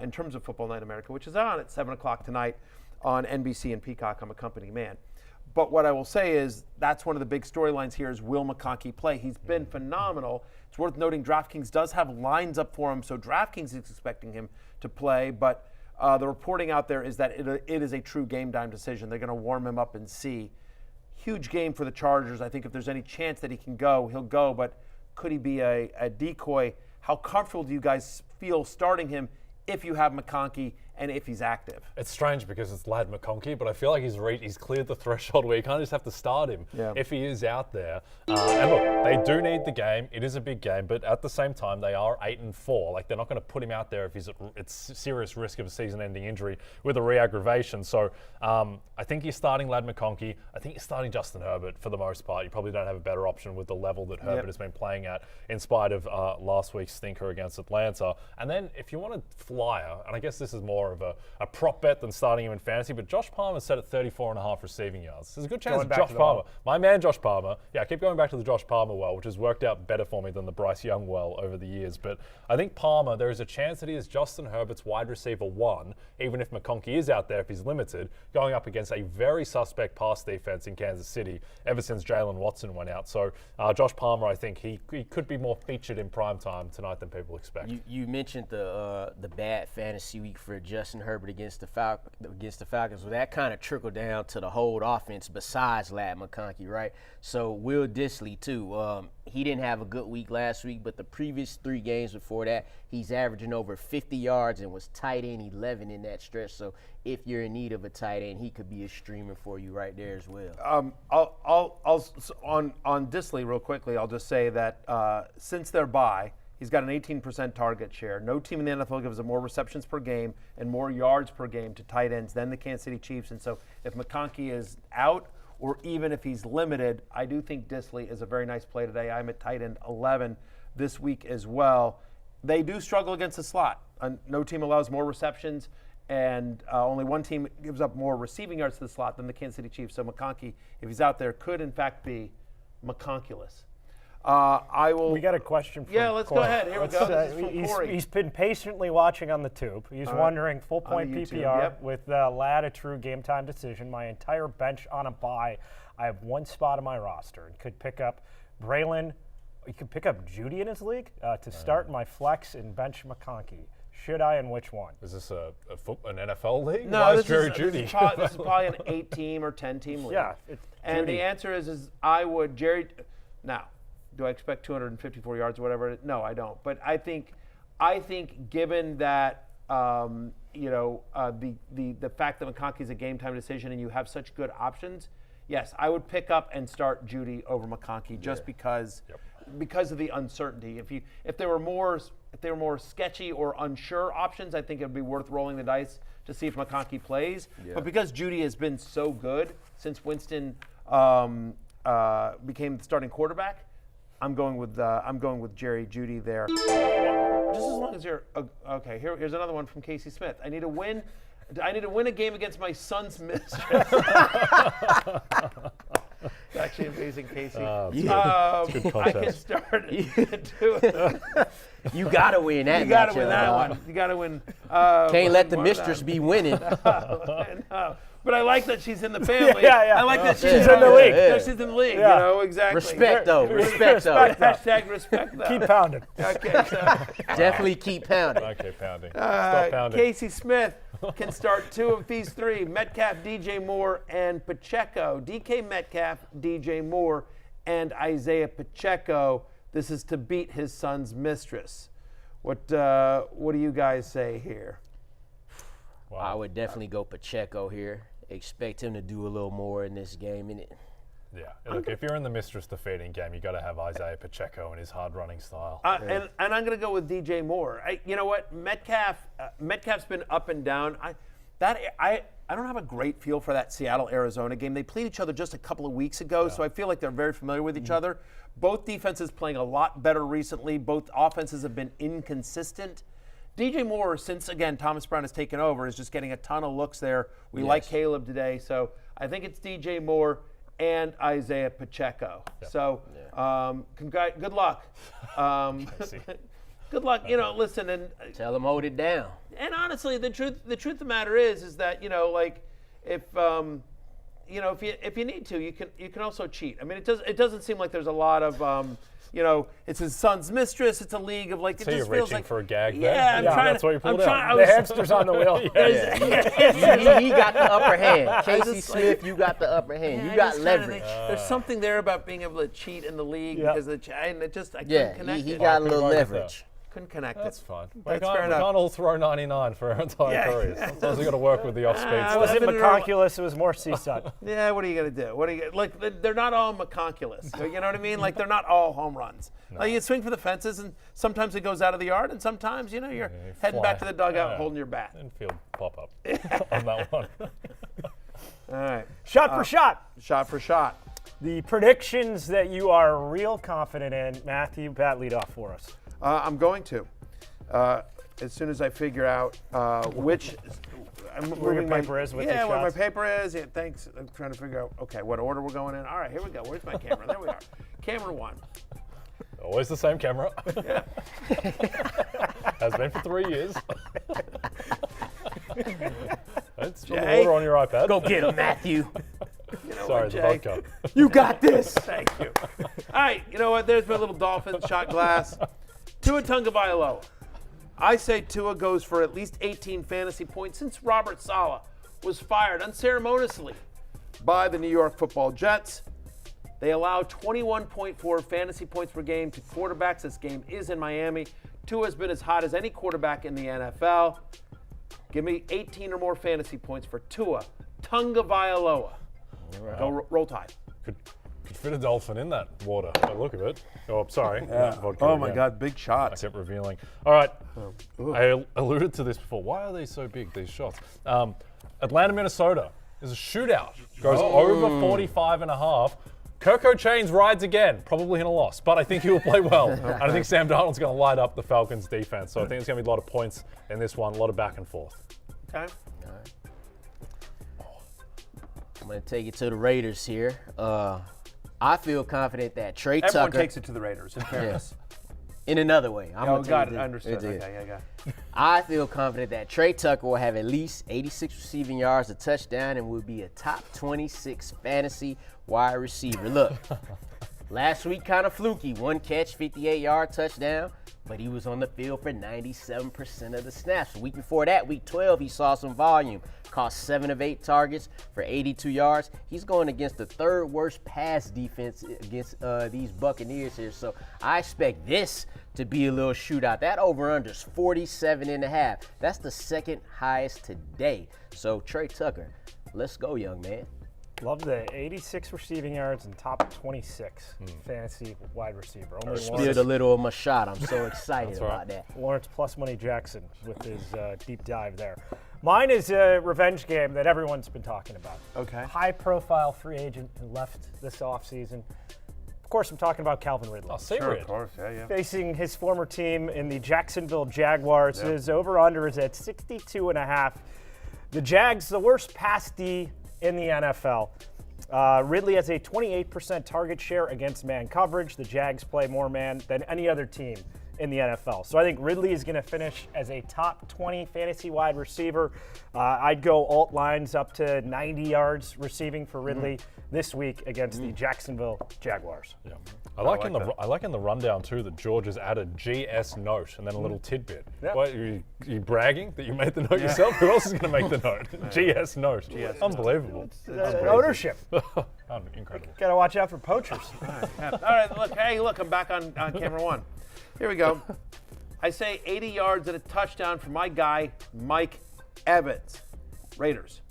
In terms of Football Night in America, which is on at 7 o'clock tonight on NBC and Peacock. I'm a company man. But what I will say is that's one of the big storylines here is will McConkey play? He's been phenomenal. It's worth noting DraftKings does have lines up for him, so DraftKings is expecting him to play. But the reporting out there is that it is a true game time decision. They're going to warm him up and see. Huge game for the Chargers. I think if there's any chance that he can go, he'll go. But could he be a decoy? How comfortable do you guys feel starting him if you have McConkey and if he's active? It's strange because it's Ladd McConkey, but I feel like he's cleared the threshold where you can't just have to start him if he is out there. And look, they do need the game. It is a big game, but at the same time, they are 8-4. Like, they're not going to put him out there if he's at serious risk of a season-ending injury with a re-aggravation. So I think you're starting Ladd McConkey. I think you're starting Justin Herbert for the most part. You probably don't have a better option with the level that Herbert has been playing at in spite of last week's stinker against Atlanta. And then if you want a flyer, and I guess this is more more of a prop bet than starting him in fantasy, but Josh Palmer set at 34.5 receiving yards. There's a good chance that Josh Palmer, my man Josh Palmer, I keep going back to the Josh Palmer well, which has worked out better for me than the Bryce Young well over the years, but I think Palmer, there is a chance that he is Justin Herbert's wide receiver 1, even if McConkey is out there, if he's limited, going up against a very suspect pass defense in Kansas City ever since Jalen Watson went out. So Josh Palmer, I think he could be more featured in primetime tonight than people expect. You mentioned the bad fantasy week for Justin Herbert against the Falcons. Well, that kind of trickled down to the whole offense besides Ladd McConkey, right? So Will Dissly, too. He didn't have a good week last week, but the previous 3 games before that, he's averaging over 50 yards and was tight end 11 in that stretch. So if you're in need of a tight end, he could be a streamer for you right there as well. On Dissly real quickly, I'll just say that since their bye, he's got an 18% target share. No team in the NFL gives him more receptions per game and more yards per game to tight ends than the Kansas City Chiefs. And so if McConkey is out, or even if he's limited, I do think Dissly is a very nice play today. I'm at tight end 11 this week as well. They do struggle against the slot. No team allows more receptions, and only one team gives up more receiving yards to the slot than the Kansas City Chiefs. So McConkey, if he's out there, could in fact be McConkulous. We got a question from let's Corey. go ahead. Here we go. This is from Corey. He's been patiently watching on the tube. He's wondering, full point PPR with Ladd a true game time decision. My entire bench on a bye. I have one spot on my roster and could pick up Braylon. You could pick up Judy in his league to start my flex and bench McConkey. Should I, and which one? Is this an NFL league? No, Why this is Jerry is Judy? This is probably an 8-team or 10-team league. Yeah. And Judy. the answer is I would, Jerry. Now, do I expect 254 yards or whatever? No, I don't. But I think given that the fact that McConkey's a game time decision and you have such good options, yes, I would pick up and start Judy over McConkey just because of the uncertainty. If there were more sketchy or unsure options, I think it would be worth rolling the dice to see if McConkey plays. Yeah. But because Judy has been so good since Winston became the starting quarterback, I'm going with Jerry Judy there. Just as long as you're okay. Here's another one from Casey Smith. I need to win a game against my son's mistress. It's actually amazing, Casey. I can start doing. You gotta win that. You gotta win that one. You gotta win. Can't let the mistress be winning. No. But I like that she's in the family. Yeah. I like that she's in the league. Yeah. She's in the league. Yeah. You know exactly. Respect though. Hashtag respect though. Keep pounding. Okay. So, Definitely keep pounding. Okay, pounding. Stop pounding. Casey Smith can start 2 of these 3: Metcalf, DJ Moore, and Pacheco. DK Metcalf, DJ Moore, and Isaiah Pacheco. This is to beat his son's mistress. What do you guys say here? Wow. I would definitely go Pacheco here. Expect him to do a little more in this game. Yeah, look, if you're in the mistress defeating game, you got to have Isaiah Pacheco and his hard running style. And I'm going to go with DJ Moore. You know what, Metcalf's been up and down. I don't have a great feel for that Seattle-Arizona game. They played each other just a couple of weeks ago, so I feel like they're very familiar with each other. Both defenses playing a lot better recently. Both offenses have been inconsistent. DJ Moore, since, again, Thomas Brown has taken over, is just getting a ton of looks there. We like Caleb today, so I think it's DJ Moore and Isaiah Pacheco. Yep. So good luck. Good luck. Listen, and tell them hold it down. And honestly, the truth of the matter is that if you need to, you can also cheat. I mean, it doesn't seem like there's a lot of it's his son's mistress. It's a league of it so just you're feels reaching like for a gag yeah, there? I'm Yeah, trying. that's what you pulled out. The hamster's on the wheel. He got the upper hand. Casey Smith, you got the upper hand. You got leverage. There's something there about being able to cheat in the league because I couldn't connect he it. got a little leverage. Couldn't connect That's it. fine. That's we fair enough. can't all throw 99 for our entire careers. Sometimes we got to work with the off-speed It stuff. wasn't McConkulous, it was more CSUT. Yeah, what are you going to do? They're not all McConkulous. You know what I mean? They're not all home runs. No. You swing for the fences, and sometimes it goes out of the yard, and sometimes, you're heading back to the dugout holding your bat. Infield pop-up on that one. All right. Shot for shot. Shot for shot. The predictions that you are real confident in, Matthew, Pat, lead off for us. I'm going to. as soon as I figure out which. I'm Where your moving my paper is with yeah, your where my shots. paper is. Yeah, thanks. I'm trying to figure out. Okay, what order we're going in. All right, here we go. Where's my camera? There we are. Camera 1. Always the same camera. Yeah. Has been for 3 years. It's from the Jay? water on your iPad. Go get him, Matthew. You know Sorry, what, the Jay? vodka. You got this. Thank you. All right, you know what? There's my little dolphin shot glass. Tua Tagovailoa. I say Tua goes for at least 18 fantasy points since Robert Saleh was fired unceremoniously by the New York Football Jets. They allow 21.4 fantasy points per game to quarterbacks. This game is in Miami. Tua has been as hot as any quarterback in the NFL. Give me 18 or more fantasy points for Tua Tagovailoa. Go Roll Tide. Could fit a dolphin in that water by the look of it. Oh, I'm sorry. Vodka Oh my again. God, big I shots. kept revealing. All right. I alluded to this before. Why are they so big, these shots? Atlanta, Minnesota is a shootout. Goes over 45.5. Kirko Chains rides again, probably in a loss, but I think he will play well. And I think Sam Darnold's going to light up the Falcons' defense. So I think there's going to be a lot of points in this one, a lot of back and forth. Okay. I'm going to take it to the Raiders here. I feel confident that Trey Everyone Tucker, takes it to the Raiders, in fairness. in another way, I'm Oh, gonna take got it it. to- Understood. it- Okay, yeah. I feel confident that Trey Tucker will have at least 86 receiving yards, a touchdown, and will be a top 26 fantasy wide receiver. Look, last week kind of fluky. 1 catch, 58-yard touchdown, but he was on the field for 97% of the snaps. The week before that, week 12, he saw some volume. Caught 7 of 8 targets for 82 yards. He's going against the 3rd worst pass defense against these Buccaneers here. So I expect this to be a little shootout. That over-under is 47.5. That's the 2nd highest today. So Trey Tucker, let's go, young man. Love the 86 receiving yards and top 26 fantasy wide receiver. Only Spilled a little of my shot. I'm so excited That's right. about that. Lawrence Plus Money Jackson with his deep dive there. Mine is a revenge game that everyone's been talking about. Okay. High-profile free agent who left this offseason. Of course, I'm talking about Calvin Ridley. I'll say Sure, it. of course. Yeah. Facing his former team in the Jacksonville Jaguars. His over-under is at 62.5. The Jags, the worst pass D in the NFL. Ridley has a 28% target share against man coverage. The Jags play more man than any other team in the NFL. So I think Ridley is going to finish as a top 20 fantasy wide receiver. I'd go alt lines up to 90 yards receiving for Ridley this week against the Jacksonville Jaguars. Yeah. I like in the rundown too that George has added GS note and then a little tidbit. Yeah. What, you bragging that you made the note yourself? Who else is going to make the note? GS note. Unbelievable. Ownership. Incredible. Got to watch out for poachers. All right, look, I'm back on camera 1. Here we go. I say 80 yards and a touchdown for my guy, Mike Evans. Raiders.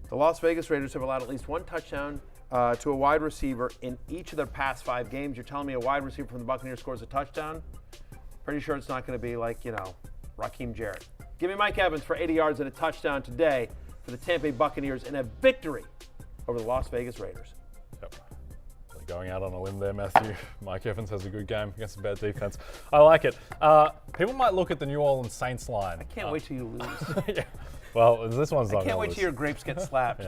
The Las Vegas Raiders have allowed at least 1 touchdown to a wide receiver in each of their past 5 games. You're telling me a wide receiver from the Buccaneers scores a touchdown? Pretty sure it's not going to be like, Raheem Jarrett. Give me Mike Evans for 80 yards and a touchdown today for the Tampa Bay Buccaneers in a victory over the Las Vegas Raiders. Yep. Really going out on a limb there, Matthew. Mike Evans has a good game against a bad defense. I like it. People might look at the New Orleans Saints line. I can't wait till you lose. Yeah. Well, this one's not I can't gonna wait lose. till your grapes get slapped.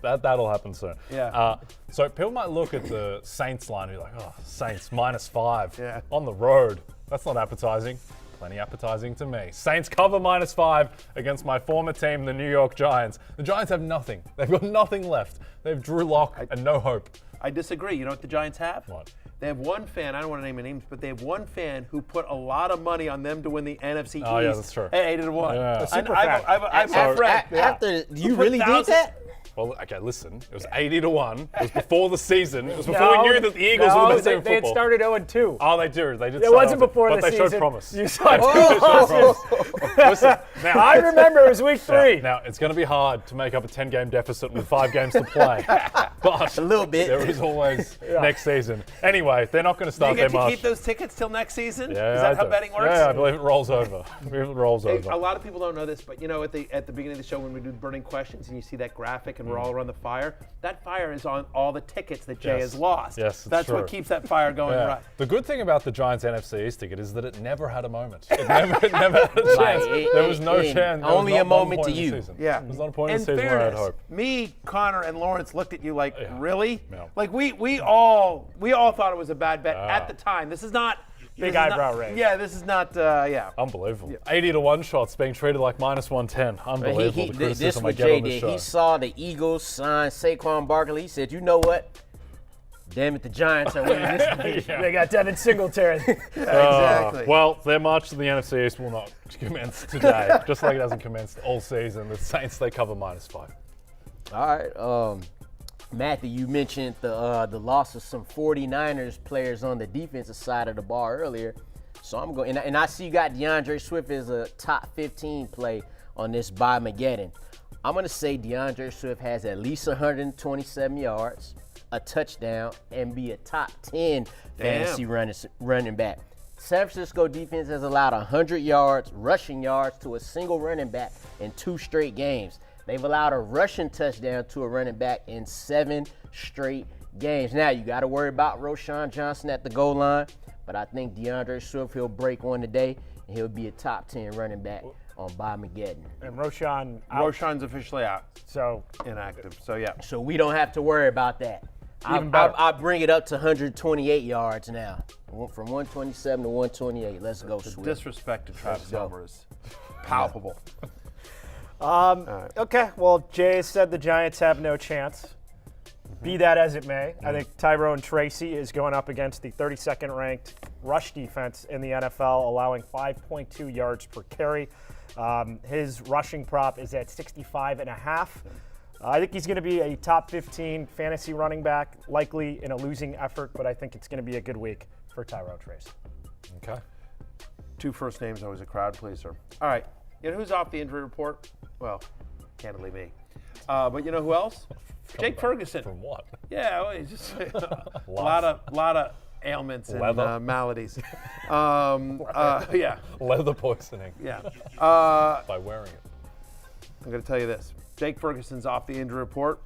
That'll happen soon. Yeah. So people might look at the Saints line and be like, oh, Saints -5 Yeah. on the road. That's not appetizing. Plenty appetizing to me. Saints cover -5 against my former team, the New York Giants. The Giants have nothing. They've got nothing left. They have Drew Lock and no hope. I disagree. You know what the Giants have? What? They have one fan, I don't want to name any names, but they have one fan who put a lot of money on them to win the NFC East. Oh, yeah, that's true. At 8-1. Yeah. A super I've read. After you put really did thousands- that? Well, okay, listen. It was 80-1. It was before the season. It was before we knew that the Eagles were the best team in they had football. started 0-2. Oh, they do. They did. It start wasn't off, before but the they season. showed promise. You saw two losses. Listen, now, I remember it was week 3. Now, it's going to be hard to make up a 10-game deficit with 5 games to play. But A little bit. there is always next season. Anyway, they're not going to Do start you their get to march. keep those tickets till next season? Yeah, Is that I how do. betting works? Yeah, I believe it rolls over. A lot of people don't know this, but at the beginning of the show when we do the burning questions and you see that graphic and we're all around the fire, that fire is on all the tickets that Jay has lost. Yes, that's true. what keeps that fire going right. The good thing about the Giants NFC East ticket is that it never had a moment. It never had a chance. There was no chance. There only was a not one moment point to in the you. season. Yeah. There was not a point in In the season where I had fairness, hope. me, Connor, and Lawrence looked at you like, really? Yeah. Like we all thought it was a bad bet at the time. This is not Big this is eyebrow not- raise. Yeah, this is not. Yeah. Unbelievable. 80-1 shots being treated like minus 110. Unbelievable. The This criticism I what get Jay on the did. show. He saw the Eagles sign Saquon Barkley. He said, you know what? Damn it, the Giants are winning this division. They got Devin Singletary. Exactly. Well, their march to the NFC East will not commence today, just like it hasn't commenced all season. The Saints, they cover -5. All right. Matthew, you mentioned the loss of some 49ers players on the defensive side of the ball earlier. So I'm going, and I see you got DeAndre Swift as a top 15 play on this Mageddon. I'm going to say DeAndre Swift has at least 127 yards, a touchdown, and be a top 10 fantasy running back. San Francisco defense has allowed 100 yards, rushing yards to a single running back in 2 straight games. They've allowed a rushing touchdown to a running back in 7 straight games. Now, you got to worry about Roschon Johnson at the goal line, but I think DeAndre Swift, he'll break one today, and he'll be a top 10 running back on Mageddon. And Roschon out. Roshan's officially out, So inactive. So yeah. So we don't have to worry about that. Even better. I'll bring it up to 128 yards now. From 127 to 128. Let's go, Swift. Disrespect to Travis go. Homer is palpable. Okay, well, Jay said the Giants have no chance. Be that as it may, I think Tyrone Tracy is going up against the 32nd ranked rush defense in the NFL, allowing 5.2 yards per carry. His rushing prop is at 65.5. I think he's going to be a top 15 fantasy running back, likely in a losing effort, but I think it's going to be a good week for Tyrone Tracy. Okay. 2 first names, always a crowd pleaser. All right. You know who's off the injury report? Well, candidly me. But you know who else? Jake Ferguson. From what? Yeah, well, he's just a lot of ailments and Leather. maladies. Yeah, Leather poisoning yeah. by wearing it. I'm going to tell you this. Jake Ferguson's off the injury report.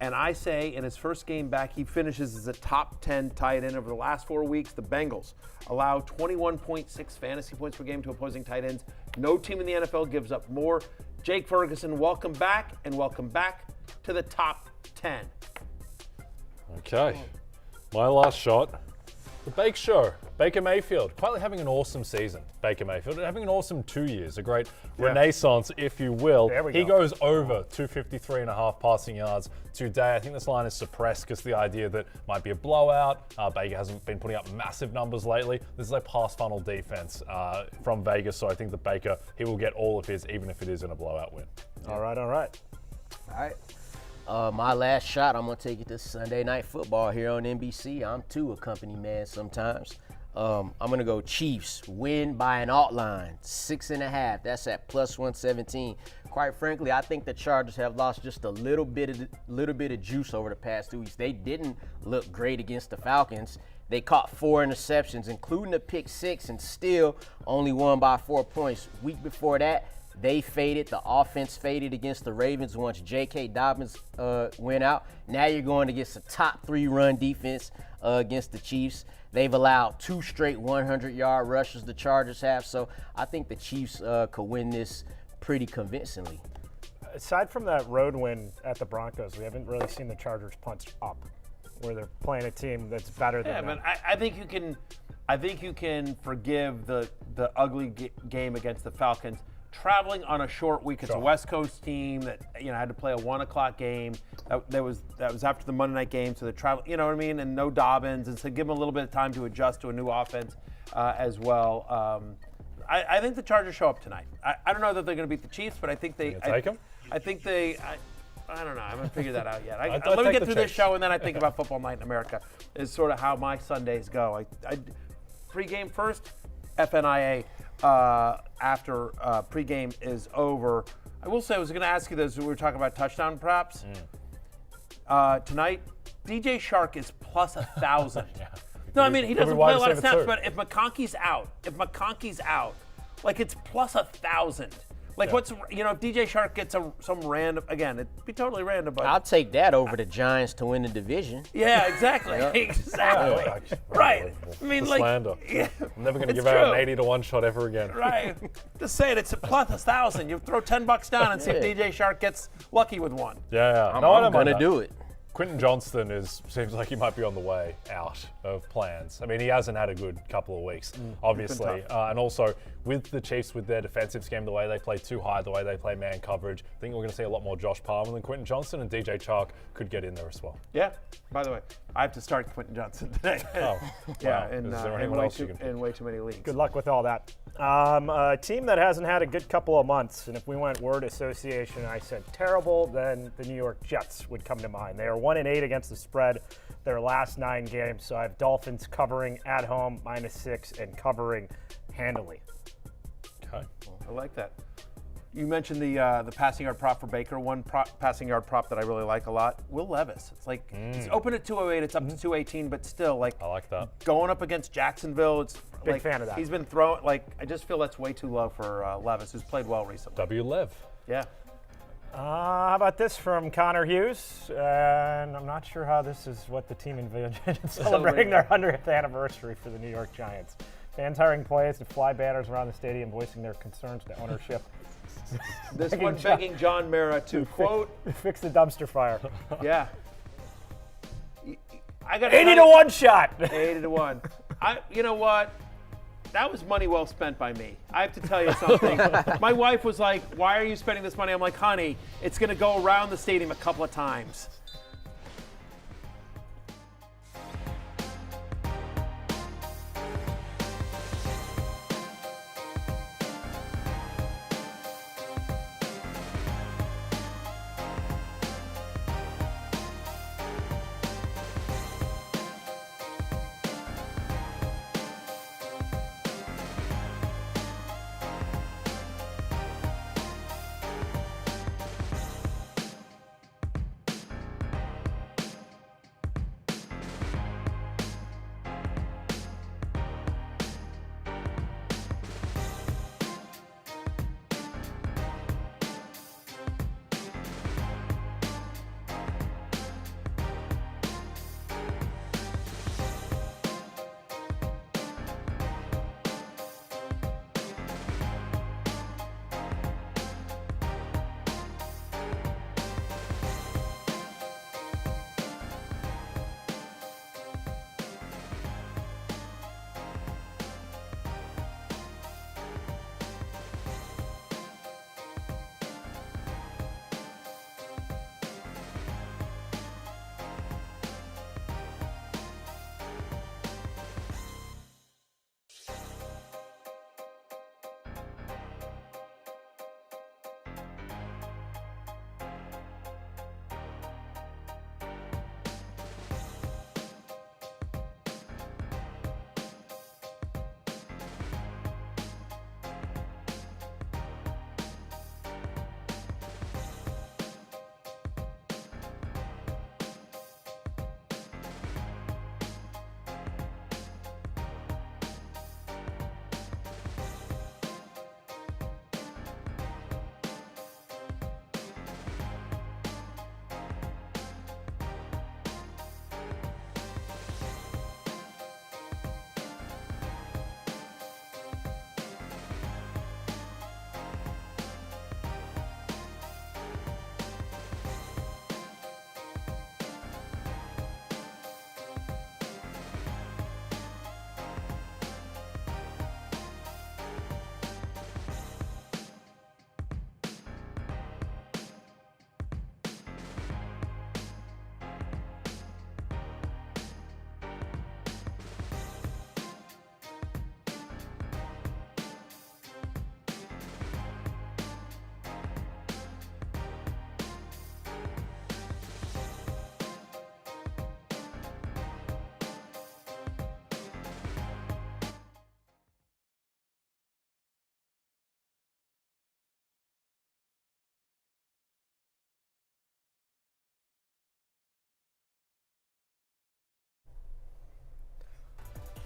And I say in his first game back, he finishes as a top 10 tight end. Over the last 4 weeks, the Bengals allow 21.6 fantasy points per game to opposing tight ends. No team in the NFL gives up more. Jake Ferguson, welcome back, and welcome back to the top 10. Okay. My last shot. The Bake Show. Baker Mayfield. Quietly having an awesome season. Baker Mayfield. Having an awesome 2 years. A great renaissance, if you will. There we He go. goes over 253.5 passing yards today. I think this line is suppressed because the idea that might be a blowout. Baker hasn't been putting up massive numbers lately. This is a pass funnel defense from Vegas, so I think that Baker, he will get all of his, even if it is in a blowout win. All right. All right. My last shot, I'm going to take it to Sunday Night Football here on NBC. I'm too a company man sometimes. I'm going to go Chiefs, win by an alt line, 6.5. That's at +117. Quite frankly, I think the Chargers have lost just a little bit of juice over the past 2 weeks. They didn't look great against the Falcons. They caught 4 interceptions, including a pick 6, and still only won by 4 points. Week before that, they faded. The offense faded against the Ravens once J.K. Dobbins went out. Now you're going against a top 3 run defense against the Chiefs. They've allowed 2 straight 100-yard rushes, the Chargers have. So I think the Chiefs could win this pretty convincingly. Aside from that road win at the Broncos, we haven't really seen the Chargers punch up, where they're playing a team that's better than them. Yeah, but I think you can. I think you can forgive the ugly game against the Falcons. Traveling on a short week, it's a West Coast team that had to play a 1:00 game. That was after the Monday night game, so they're traveling. You know what I mean? And no Dobbins, and so give them a little bit of time to adjust to a new offense as well. I think the Chargers show up tonight. I don't know that they're going to beat the Chiefs, but I think they. Take them? I think they. I don't know. I haven't figured that out yet. I'd Let me take get the through this Chiefs. show, and then I think about Football Night in America. Is sort of how my Sundays go. Pregame first, FNIA after pregame is over. I will say I was going to ask you this. We were talking about touchdown props. tonight, DJ Shark is plus 1,000. No, I mean, he doesn't Could be play wide a lot of receiver snaps, too. but if McConkey's out, like it's plus 1,000. Like what's, if DJ Shark gets some random, again, it'd be totally random, but. I'll take that over the Giants to win the division. Yeah, exactly. Exactly. Right. I mean, The like. slander. Yeah, I'm never going to it's give out true. an 80 to 1 shot ever again. Right. Just saying, it's a plus 1,000. You throw $10 down and see if DJ Shark gets lucky with one. Yeah. I'm No, I don't mind going to that. do it. Quentin Johnston seems like he might be on the way out of plans. I mean, he hasn't had a good couple of weeks, obviously. And also, with the Chiefs, with their defensive scheme, the way they play too high, the way they play man coverage, I think we're going to see a lot more Josh Palmer than Quentin Johnston, and DJ Chark could get in there as well. Yeah. By the way, I have to start Quentin Johnson today. Oh, Yeah, wow. in, Is there in, anyone way else you too, can pick? in way too many leagues. Good luck with all that. A team that hasn't had a good couple of months, and if we went word association and I said terrible, then the New York Jets would come to mind. They are 1-8 against the spread their last 9 games, so I have Dolphins covering at home -6 and covering handily. Okay. I like that. You mentioned the passing yard prop for Baker. One passing yard prop that I really like a lot, Will Levis. It's like it's open at 208, it's up to 218, but still, like I like that. going up against Jacksonville, it's Big fan of that. He's been throwing I just feel that's way too low for Levis, who's played well recently. W. Lev. Yeah. How about this from Connor Hughes? And I'm not sure how this is what the team envisioned celebrating their 100th anniversary for the New York Giants. Fans hiring players to fly banners around the stadium voicing their concerns to ownership. This one begging John Mara to quote, Fix the dumpster fire. yeah. I got 80 to 1 shot. 80 to 1. You know what? That was money well spent by me. I have to tell you something. My wife was like, "Why are you spending this money?" I'm like, "Honey, it's going to go around the stadium a couple of times."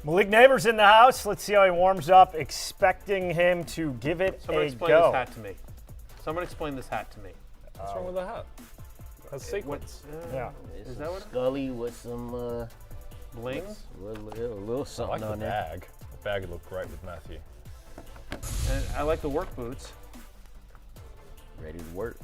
Malik Neighbors in the house. Let's see how he warms up. Expecting him to give it Someone a explain go. this hat to me. Someone explain this hat to me. What's wrong with the hat? Has sequins. Yeah. Is that what? Scully with some Bling? a little I something like the on there. bag. The bag would look great with Matthew. And I like the work boots. Ready to work.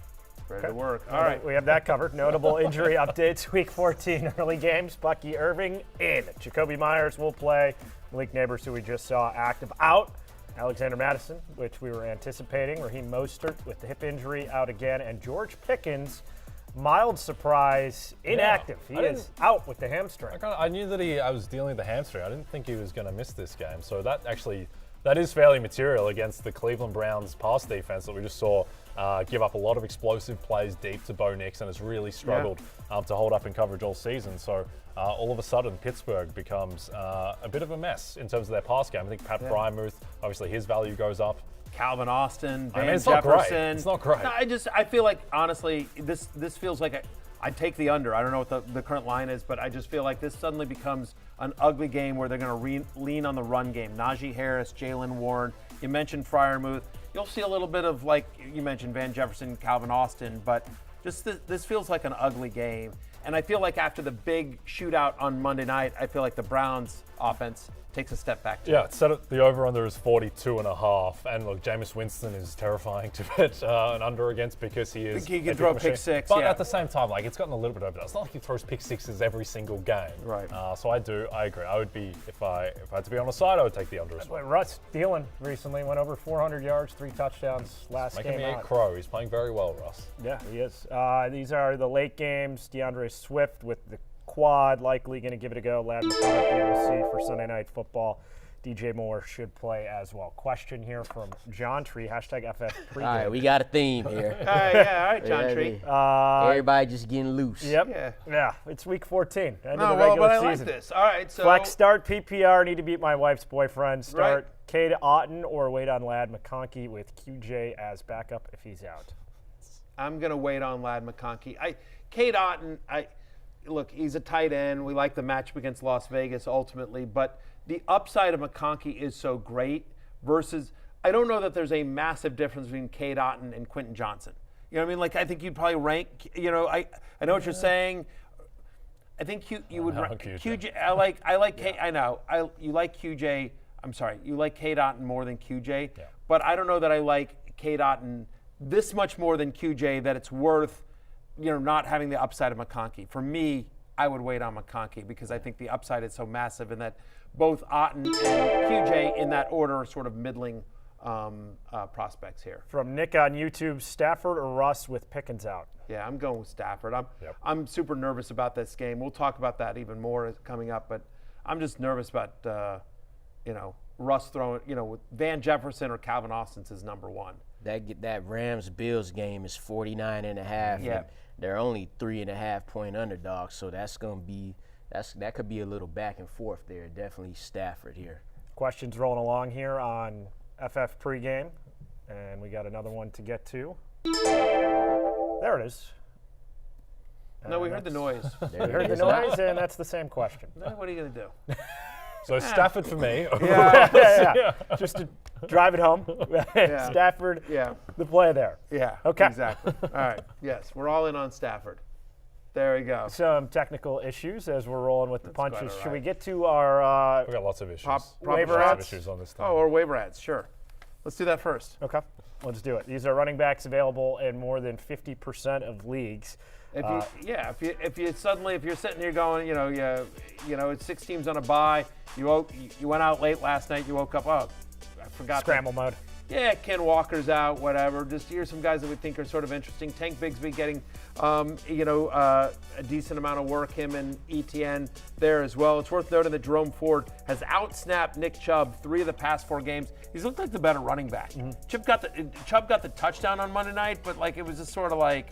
Ready to work. All right. We have that covered. Notable injury updates. Week 14 early games. Bucky Irving in. Jacoby Myers will play. Malik Neighbors, who we just saw active, out. Alexander Madison, which we were anticipating. Raheem Mostert with the hip injury out again. And George Pickens, mild surprise, inactive. He is out with the hamstring. I knew that I was dealing with the hamstring. I didn't think he was going to miss this game. So that is fairly material against the Cleveland Browns pass defense that we just saw give up a lot of explosive plays deep to Bo Nix and has really struggled to hold up in coverage all season. So all of a sudden, Pittsburgh becomes a bit of a mess in terms of their pass game. I think Pat Frymuth, obviously his value goes up. Calvin Austin, Van it's not Jefferson. great. It's not great. No, I feel like, honestly, this feels like I'd take the under. I don't know what the current line is, but I just feel like this suddenly becomes an ugly game where they're going to lean on the run game. Najee Harris, Jalen Warren. You mentioned Fryermuth. You'll see a little bit of, like you mentioned, Van Jefferson, Calvin Austin, but just this feels like an ugly game. And I feel like after the big shootout on Monday night, I feel like the Browns offense takes a step back. Yeah, the over-under is 42.5, and look, Jameis Winston is terrifying to bet an under against because he is. He can throw pick six, but at the same time, like it's gotten a little bit overdone. It's not like he throws pick sixes every single game. Right. So I agree. I would be if I had to be on the side, I would take the under as well. Russ Thielen recently went over 400 yards, 3 touchdowns last Making game me out. a crow. He's playing very well, Russ. Yeah, he is. These are the late games. DeAndre Swift with the quad, likely going to give it a go. Lad McConkey, we'll see for Sunday Night Football. DJ Moore should play as well. Question here from John Tree, #FF Pregame. All right, we got a theme here. All right, John Tree. Everybody just getting loose. Yep. Yeah, it's week 14. End of the No, regular but I season. like this. All right, so Flex start PPR, need to beat my wife's boyfriend. Start Right. Cade Otton or wait on Lad McConkey with QJ as backup if he's out. I'm going to wait on Lad McConkey. Cade Otton, look, he's a tight end. We like the matchup against Las Vegas ultimately, but the upside of McConkey is so great versus I don't know that there's a massive difference between Cade Otton and Quentin Johnson. You know what I mean? Like I think you'd probably rank, I know what you're saying. I think you would rank QJ. I like Cade, I know. You like QJ. I'm sorry. You like Cade Otton more than QJ, but I don't know that I like Cade Otton this much more than QJ that it's worth not having the upside of McConkey. For me, I would wait on McConkey because I think the upside is so massive and that both Otton and QJ in that order are sort of middling prospects here. From Nick on YouTube, Stafford or Russ with Pickens out? Yeah, I'm going with Stafford. I'm super nervous about this game. We'll talk about that even more coming up, but I'm just nervous about Russ throwing, with Van Jefferson or Calvin Austin's his number one. That Rams-Bills game is 49.5. Yeah. And they're only 3.5 point underdogs, so that could be a little back and forth there. Definitely Stafford here. Questions rolling along here on FF Pregame, and we got another one to get to. There it is. No, we heard the noise. We heard the noise, and that's the same question. What are you going to do? So Stafford for me. Yeah. Just to drive it home. Stafford, the play there. Yeah, okay. Exactly. All right, yes, we're all in on Stafford. There we go. Some technical issues as we're rolling with the punches. quite all Should we right. get to our We've got lots of issues. waiver Lots of ads? issues on this thing. Oh, or waiver ads, sure. Let's do that first. Okay, let's do it. These are running backs available in more than 50% of leagues. If you're sitting here going, it's 6 teams on a bye. You went out late last night. You woke up. Oh, I forgot. Scramble mode. Yeah, Ken Walker's out. Whatever. Just here's some guys that we think are sort of interesting. Tank Bigsby getting, a decent amount of work. Him and ETN there as well. It's worth noting that Jerome Ford has outsnapped Nick Chubb 3 of the past 4 games. He's looked like the better running back. Chubb got the touchdown on Monday night, but it was just sort of like,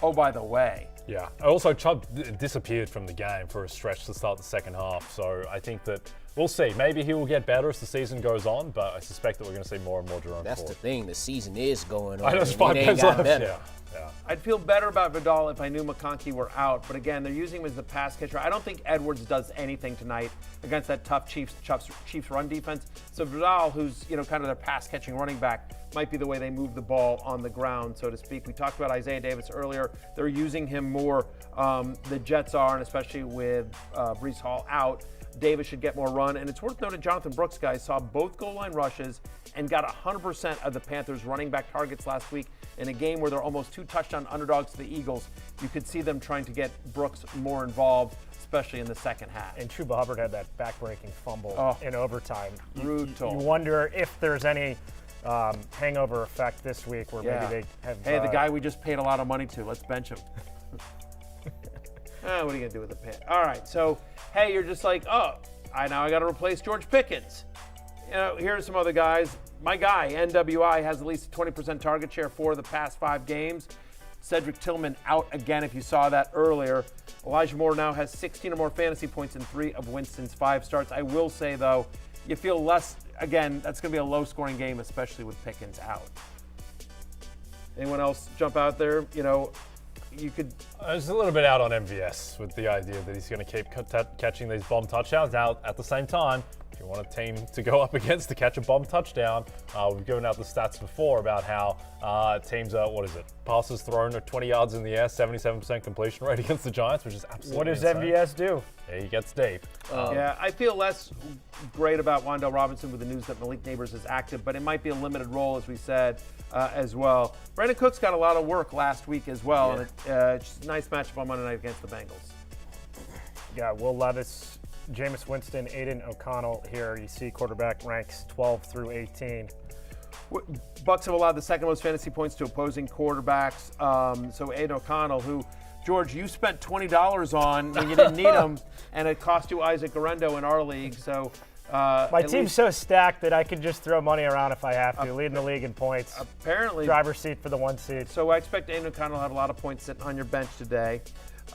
oh, by the way. Yeah. Also, Chubb disappeared from the game for a stretch to start the second half. So I think that we'll see. Maybe he will get better as the season goes on, but I suspect that we're going to see more and more Jerome That's Ford. the thing. The season is going on. I know it's and 5 it ain't games got left. better. Yeah. I'd feel better about Vidal if I knew McConkey were out, but again, they're using him as the pass catcher. I don't think Edwards does anything tonight against that tough Chiefs run defense. So Vidal, who's kind of their pass catching running back, might be the way they move the ball on the ground, so to speak. We talked about Isaiah Davis earlier. They're using him more. The Jets are, and especially with Breece Hall out, Davis should get more run. And it's worth noting Jonathan Brooks, guys, saw both goal line rushes and got 100% of the Panthers running back targets last week in a game where they're almost 2 touchdown underdogs to the Eagles. You could see them trying to get Brooks more involved, especially in the second half. And Chuba Hubbard had that back-breaking fumble in overtime. Brutal. You wonder if there's any hangover effect this week where maybe they have. Hey, the guy we just paid a lot of money to, let's bench him. What are you going to do with the pin? All right, so, hey, you're just like, now I got to replace George Pickens. Here's some other guys. My guy, NWI, has at least a 20% target share for the past 5 games. Cedric Tillman out again, if you saw that earlier. Elijah Moore now has 16 or more fantasy points in 3 of Winston's 5 starts. I will say, though, you feel less, again, that's going to be a low-scoring game, especially with Pickens out. Anyone else jump out there? You could. I was a little bit out on MVS with the idea that he's going to keep catching these bomb touchdowns. Now, at the same time, if you want a team to go up against to catch a bomb touchdown, we've given out the stats before about how teams are, passes thrown at 20 yards in the air, 77% completion rate against the Giants, which is absolutely What does insane. MVS do? Yeah, he gets deep. Yeah, I feel less great about Wan'Dale Robinson with the news that Malik Neighbors is active, but it might be a limited role, as we said, as well. Brandon Cooks got a lot of work last week as well, and it's a nice matchup on Monday night against the Bengals. Yeah, Will Levis, Jameis Winston, Aiden O'Connell here. You see quarterback ranks 12 through 18. Bucks have allowed the second most fantasy points to opposing quarterbacks. So Aiden O'Connell, who, George, you spent $20 on when you didn't need him, and it cost you Isaac Guerrero in our league. So my team's so stacked that I can just throw money around if I have to. Leading the league in points. Apparently. Driver's seat for the 1 seed. So I expect Aiden O'Connell to have a lot of points sitting on your bench today.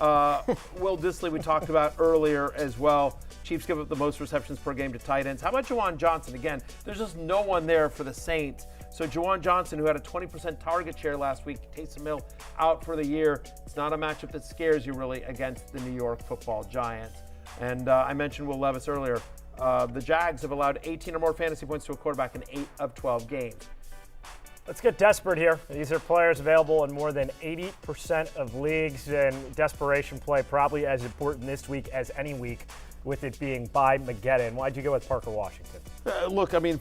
Will Dissly, we talked about earlier as well. Chiefs give up the most receptions per game to tight ends. How about Juwan Johnson? Again, there's just no one there for the Saints. So Juwan Johnson, who had a 20% target share last week, Taysom Hill out for the year. It's not a matchup that scares you really against the New York Football Giants. And I mentioned Will Levis earlier. The Jags have allowed 18 or more fantasy points to a quarterback in 8 of 12 games. Let's get desperate here. These are players available in more than 80% of leagues, and desperation play probably as important this week as any week, with it being by Mageddon. Why'd you go with Parker Washington? Look, I mean,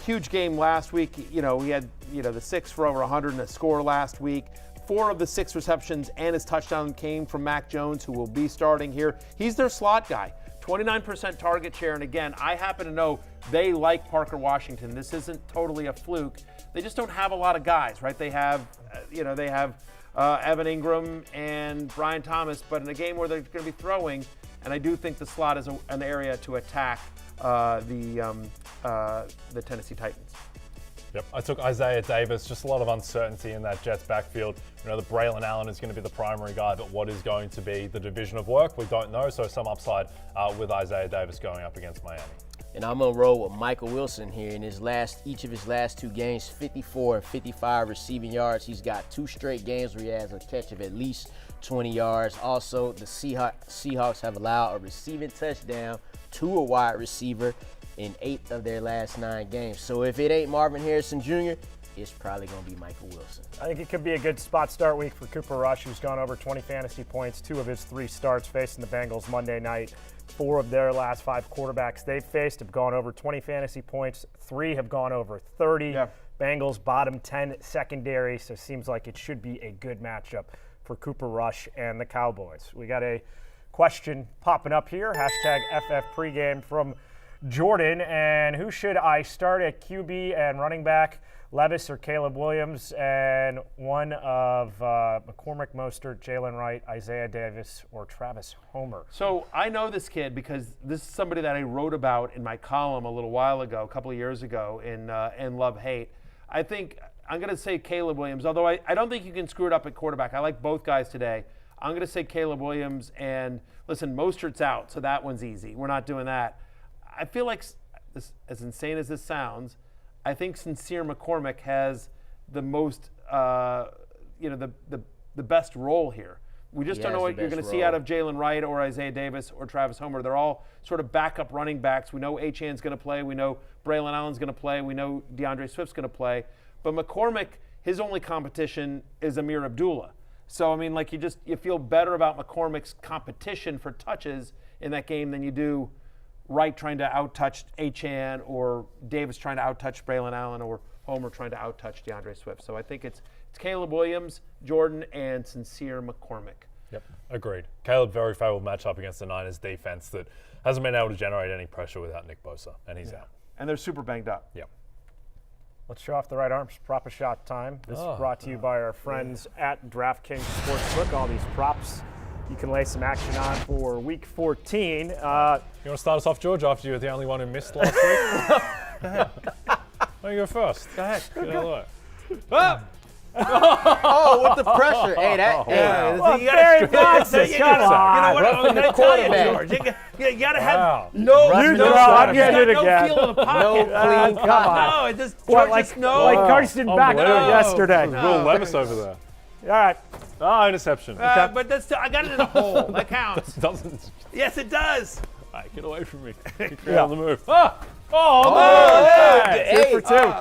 huge game last week. He had, the 6 for over 100 and a score last week. 4 of the 6 receptions and his touchdown came from Mac Jones, who will be starting here. He's their slot guy. 29% target share, and again, I happen to know they like Parker Washington. This isn't totally a fluke. They just don't have a lot of guys, right? They have, Evan Ingram and Brian Thomas, but in a game where they're going to be throwing, and I do think the slot is an area to attack the Tennessee Titans. Yep, I took Isaiah Davis. Just a lot of uncertainty in that Jets backfield. We know that Braylon Allen is going to be the primary guy, but what is going to be the division of work, we don't know. So some upside with Isaiah Davis going up against Miami. And I'm going to roll with Michael Wilson here. In each of his last 2 games, 54 and 55 receiving yards. He's got 2 straight games where he has a catch of at least 20 yards. Also, the Seahawks have allowed a receiving touchdown to a wide receiver in 8 of their last 9 games. So if it ain't Marvin Harrison Jr., it's probably going to be Michael Wilson. I think it could be a good spot start week for Cooper Rush, who's gone over 20 fantasy points, 2 of his 3 starts facing the Bengals Monday night. 4 of their last 5 quarterbacks they've faced have gone over 20 fantasy points. 3 have gone over 30. Yeah. Bengals bottom 10 secondary, so it seems like it should be a good matchup for Cooper Rush and the Cowboys. We got a question popping up here, #FF Pregame from Jordan. And who should I start at QB and running back? Levis or Caleb Williams, and one of McCormick Mostert, Jalen Wright, Isaiah Davis, or Travis Homer. So I know this kid because this is somebody that I wrote about in my column a little while ago, a couple of years ago in Love Hate. I think I'm going to say Caleb Williams, although I don't think you can screw it up at quarterback. I like both guys today. I'm going to say Caleb Williams, and listen, Mostert's out, so that one's easy. We're not doing that. I feel like, this, as insane as this sounds, I think Sincere McCormick has the most, the best role here. We just don't know what you're going to see out of Jalen Wright or Isaiah Davis or Travis Homer. They're all sort of backup running backs. We know Achane's going to play. We know Braylon Allen's going to play. We know DeAndre Swift's going to play. But McCormick, his only competition is Amir Abdullah. So, I mean, like you feel better about McCormick's competition for touches in that game than you do Wright trying to out-touch Achane or Davis trying to out-touch Braylon Allen or Homer trying to out-touch DeAndre Swift. So I think it's Caleb Williams, Jordan, and Sincere McCormick. Yep, agreed. Caleb, very favorable matchup against the Niners defense that hasn't been able to generate any pressure without Nick Bosa, and he's out. And they're super banged up. Yep. Let's show off the right arms. Prop a shot time. This is brought to you by our friends at DraftKings Sportsbook. All these props you can lay some action on for Week 14. You want to start us off, George, after you were the only one who missed last week? Go ahead. Why don't you go first? Go ahead. Get out of the way. Oh, with the pressure. Hey, that. Well, Barry Bonds, come on. You know what? I'm going to tell you, quarterback. George. You got to have Wow. I'm getting it no again. feel in the pocket. No clean come on. No, it just What, George like, just no. like Karsten back Unbelievable. yesterday. Will Levis over there. All right. Interception. But that's I got it in a hole. That counts. Doesn't. Yes, it does. All right, get away from me. Get Yeah. on the move. Two for two.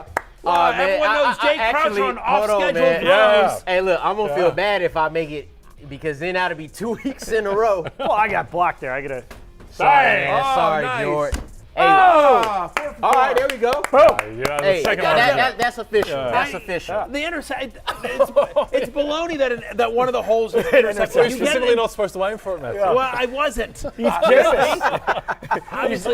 Everyone knows Jay Croucher on off-schedule throws. Yeah. Hey, look, I'm gonna feel bad if I make it because then that'll be 2 weeks in a row. Well, I got blocked there. I got to. Sorry, Oh, sorry, nice. George. Hey, Ah, 4 for all 4. right, there we go. Yeah, the Hey, second one. that's official. Yeah. That's official. The intercept. It's baloney that one of the holes is intercepted. You're You get specifically it. not supposed to aim for it, Matthew. Well, I wasn't. Obviously,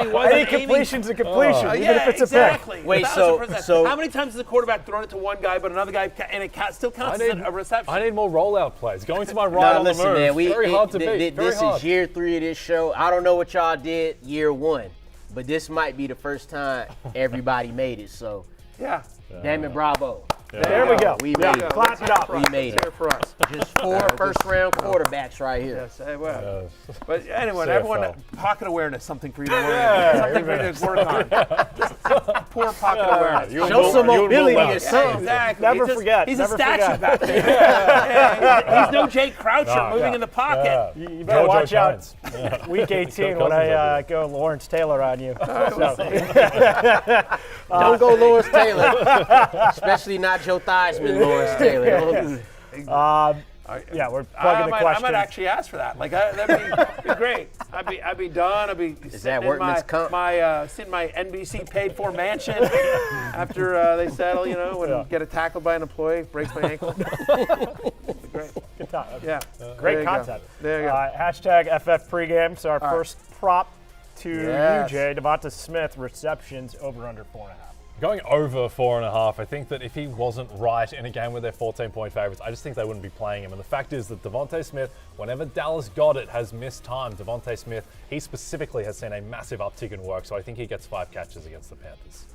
it Any wasn't aiming. completion's a completion, even Yeah, if it's a exactly. Wait, 1000%. so- how many times has the quarterback thrown it to one guy, but another guy, and it still counts as a reception? I need more rollout plays. Going to my right Now on listen, the move. man. Very hard to beat. Very This hard. is year 3 of this show. I don't know what y'all did year 1, but this might be the first time everybody made it. So, Yeah. damn it, bravo. There we go. We made it. Clap it up. We made it. Here for us. Just 4 first-round quarterbacks right here. Yes, well. But anyway, CFL. everyone, pocket awareness, something for you to work on. Something for you to work on. Just poor pocket awareness. Show some mobility or Yeah, something. exactly. Never He's forget. He's Never a statue forget. back there. Yeah, he's no Jake Croucher No, moving yeah. in the pocket. You better George watch out Hines. Week 18 when I go Lawrence Taylor on you. Don't go Lawrence Taylor, especially not Joe Theismann, Lawrence Taylor. Yeah, we're I plugging the might question. actually ask for that. Like that'd be great. I'd be done. I'd be sitting that in workman's comp? sitting in my NBC paid for mansion after they settle, and get tackled by an employee, breaks my ankle. Great. Good time. Yeah. Great There you go. content. There you go. Hashtag FF pregame. So our first prop to Yes. you, Jay. Devonta Smith, receptions over under 4.5. Going over 4.5, I think that if he wasn't right in a game where they're 14-point favorites, I just think they wouldn't be playing him. And the fact is that Devonta Smith, whenever Dallas got it, has missed time. Devonta Smith, he specifically has seen a massive uptick in work, so I think he gets 5 catches against the Panthers.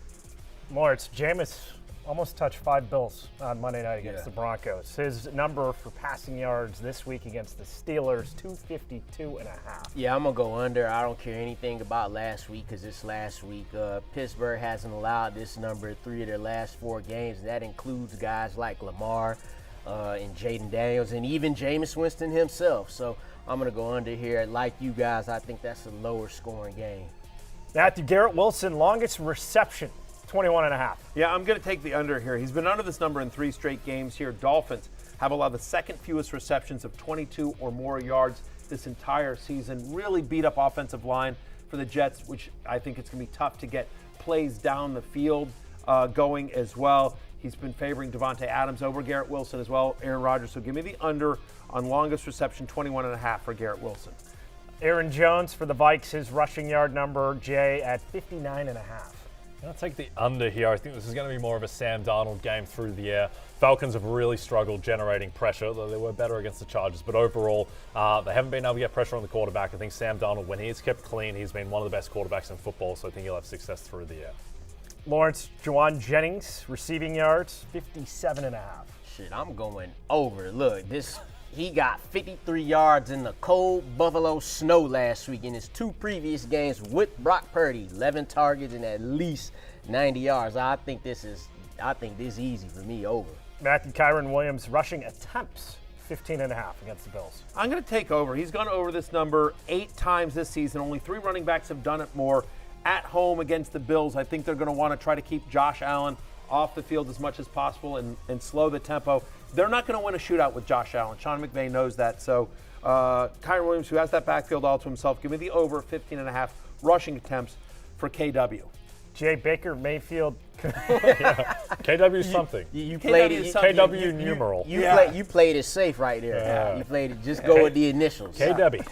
Lawrence, Jameis almost touched 5 bills on Monday night against the Broncos. His number for passing yards this week against the Steelers, 252.5. Yeah, I'm going to go under. I don't care anything about last week because it's last week. Pittsburgh hasn't allowed this number in 3 of their last 4 games, and that includes guys like Lamar and Jaden Daniels and even Jameis Winston himself. So I'm going to go under here. Like you guys, I think that's a lower scoring game. Matthew, Garrett Wilson, longest reception, 21.5. Yeah, I'm going to take the under here. He's been under this number in 3 straight games here. Dolphins have allowed the second fewest receptions of 22 or more yards this entire season. Really beat up offensive line for the Jets, which I think it's going to be tough to get plays down the field going as well. He's been favoring Devontae Adams over Garrett Wilson as well, Aaron Rodgers. So give me the under on longest reception, 21.5 for Garrett Wilson. Aaron Jones for the Vikes, his rushing yard number, Jay, at 59.5. I'll take the under here. I think this is going to be more of a Sam Darnold game through the air. Falcons have really struggled generating pressure, though they were better against the Chargers. But overall, they haven't been able to get pressure on the quarterback. I think Sam Darnold, when he's kept clean, he's been one of the best quarterbacks in football, so I think he'll have success through the air. Lawrence, Juwan Jennings, receiving yards, 57.5. Shit, I'm going over. Look, he got 53 yards in the cold Buffalo snow last week in his 2 previous games with Brock Purdy, 11 targets and at least 90 yards. I think this easy for me, over. Matthew Kyron Williams rushing attempts, 15.5 against the Bills. I'm going to take over. He's gone over this number 8 times this season. Only 3 running backs have done it more at home against the Bills. I think they're going to want to try to keep Josh Allen off the field as much as possible and slow the tempo. They're not going to win a shootout with Josh Allen. Sean McVay knows that. So Kyron Williams, who has that backfield all to himself, give me the over 15.5 rushing attempts for KW. Jay Baker Mayfield. KW something. You played it. KW numeral. You played it safe right there. Yeah. You played it. Just go with the initials. KW.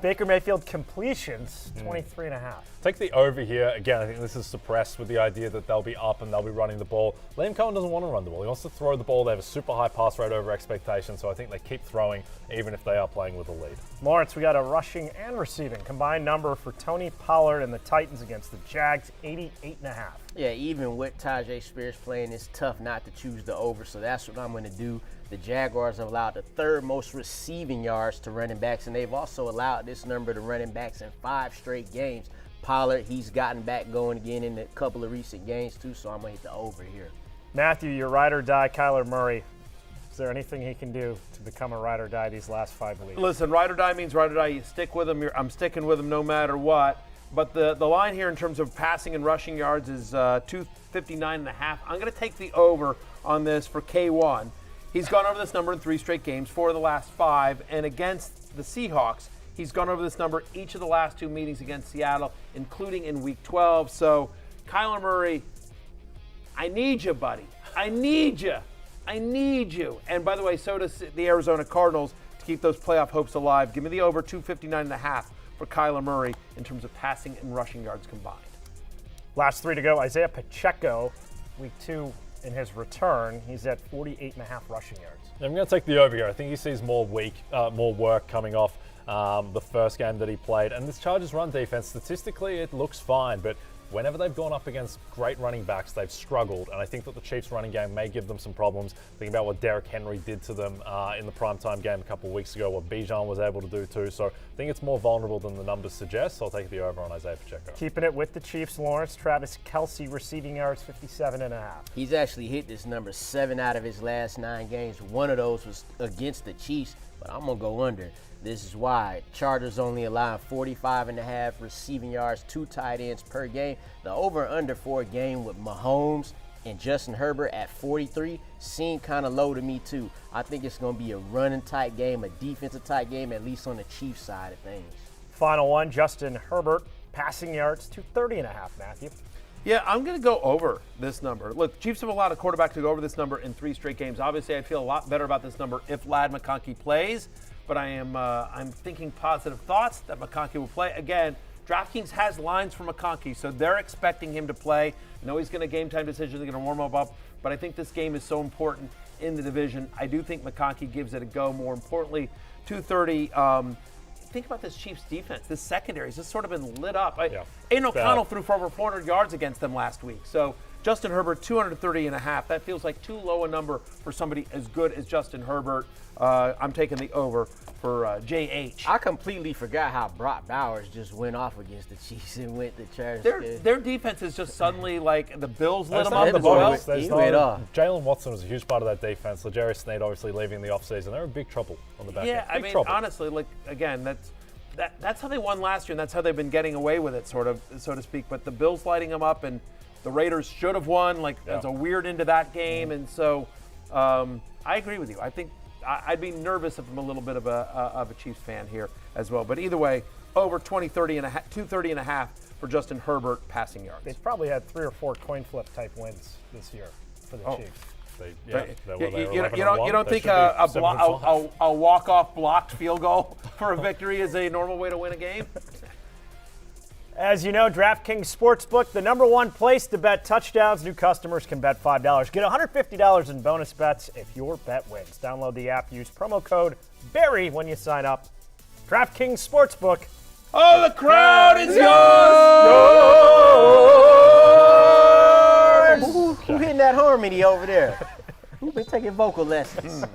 Baker Mayfield completions, 23.5. Take the over here. Again, I think this is suppressed with the idea that they'll be up and they'll be running the ball. Liam Cohen doesn't want to run the ball. He wants to throw the ball. They have a super high pass rate over expectation, so I think they keep throwing even if they are playing with a lead. Lawrence, we got a rushing and receiving combined number for Tony Pollard and the Titans against the Jags, 88.5. Yeah, even with Tajay Spears playing, it's tough not to choose the over, so that's what I'm going to do. The Jaguars have allowed the 3rd most receiving yards to running backs, and they've also allowed this number to running backs in 5 straight games. Pollard, he's gotten back going again in a couple of recent games too, so I'm going to hit the over here. Matthew, your ride or die, Kyler Murray. Is there anything he can do to become a ride or die these last 5 weeks? Listen, ride or die means ride or die. You stick with him. I'm sticking with him no matter what. But the line here in terms of passing and rushing yards is 259.5. I'm going to take the over on this for K1. He's gone over this number in 3 straight games, 4 of the last 5. And against the Seahawks, he's gone over this number each of the last 2 meetings against Seattle, including in Week 12. So, Kyler Murray, I need you, buddy. I need you. I need you. And by the way, so does the Arizona Cardinals to keep those playoff hopes alive. Give me the over 259.5 for Kyler Murray in terms of passing and rushing yards combined. Last 3 to go. Isaiah Pacheco, Week 2 in his return. He's at 48.5 rushing yards. I'm going to take the over here. I think he sees more work coming off the first game that he played. And this Chargers run defense, statistically, it looks fine. But whenever they've gone up against great running backs, they've struggled. And I think that the Chiefs running game may give them some problems. Thinking about what Derrick Henry did to them in the primetime game a couple of weeks ago, what Bijan was able to do too. So I think it's more vulnerable than the numbers suggest. So I'll take the over on Isaiah Pacheco. Keeping it with the Chiefs, Lawrence, Travis Kelce receiving yards, 57.5. He's actually hit this number 7 out of his last 9 games. One of those was against the Chiefs, but I'm going to go under. This is why Chargers only allow 45.5 receiving yards, 2 tight ends per game. The over-under for a game with Mahomes and Justin Herbert at 43 seemed kind of low to me too. I think it's going to be a running type game, a defensive type game, at least on the Chiefs side of things. Final one, Justin Herbert, passing yards, 230.5, Matthew. Yeah, I'm going to go over this number. Look, the Chiefs have allowed a quarterback to go over this number in 3 straight games. Obviously, I feel a lot better about this number if Ladd McConkey plays, but I'm thinking positive thoughts that McConkey will play. Again, DraftKings has lines for McConkey, so they're expecting him to play. I know he's going to game time decisions, they're going to warm him up, but I think this game is so important in the division. I do think McConkey gives it a go. More importantly, 230. Think about this Chiefs defense. This secondary has just sort of been lit up. Aiden O'Connell threw for over 400 yards against them last week. So Justin Herbert, 230.5. That feels like too low a number for somebody as good as Justin Herbert. I'm taking the over for JH. I completely forgot how Brock Bowers just went off against the Chiefs and went to Chargers. Their defense is just suddenly like the Bills lit them not up the as well. Bills. He went off. Jalen Watson was a huge part of that defense. L'Jarius Sneed obviously leaving the offseason. They're in big trouble on the back end. Yeah, I mean, trouble. honestly, like again, that's how they won last year, and that's how they've been getting away with it, sort of, so to speak. But the Bills lighting them up, and the Raiders should have won. There's a weird end to that game, and so I agree with you. I think I'd be nervous if I'm a little bit of a Chiefs fan here as well. But either way, over 230.5 for Justin Herbert passing yards. They've probably had 3 or 4 coin flip type wins this year for the Chiefs. You don't think a walk-off blocked field goal for a victory is a normal way to win a game? As you know, DraftKings Sportsbook, the #1 place to bet touchdowns. New customers can bet $5. Get $150 in bonus bets if your bet wins. Download the app. Use promo code BARRY when you sign up. DraftKings Sportsbook. Oh, the crowd is yours! that harmony over there? Who's been taking vocal lessons?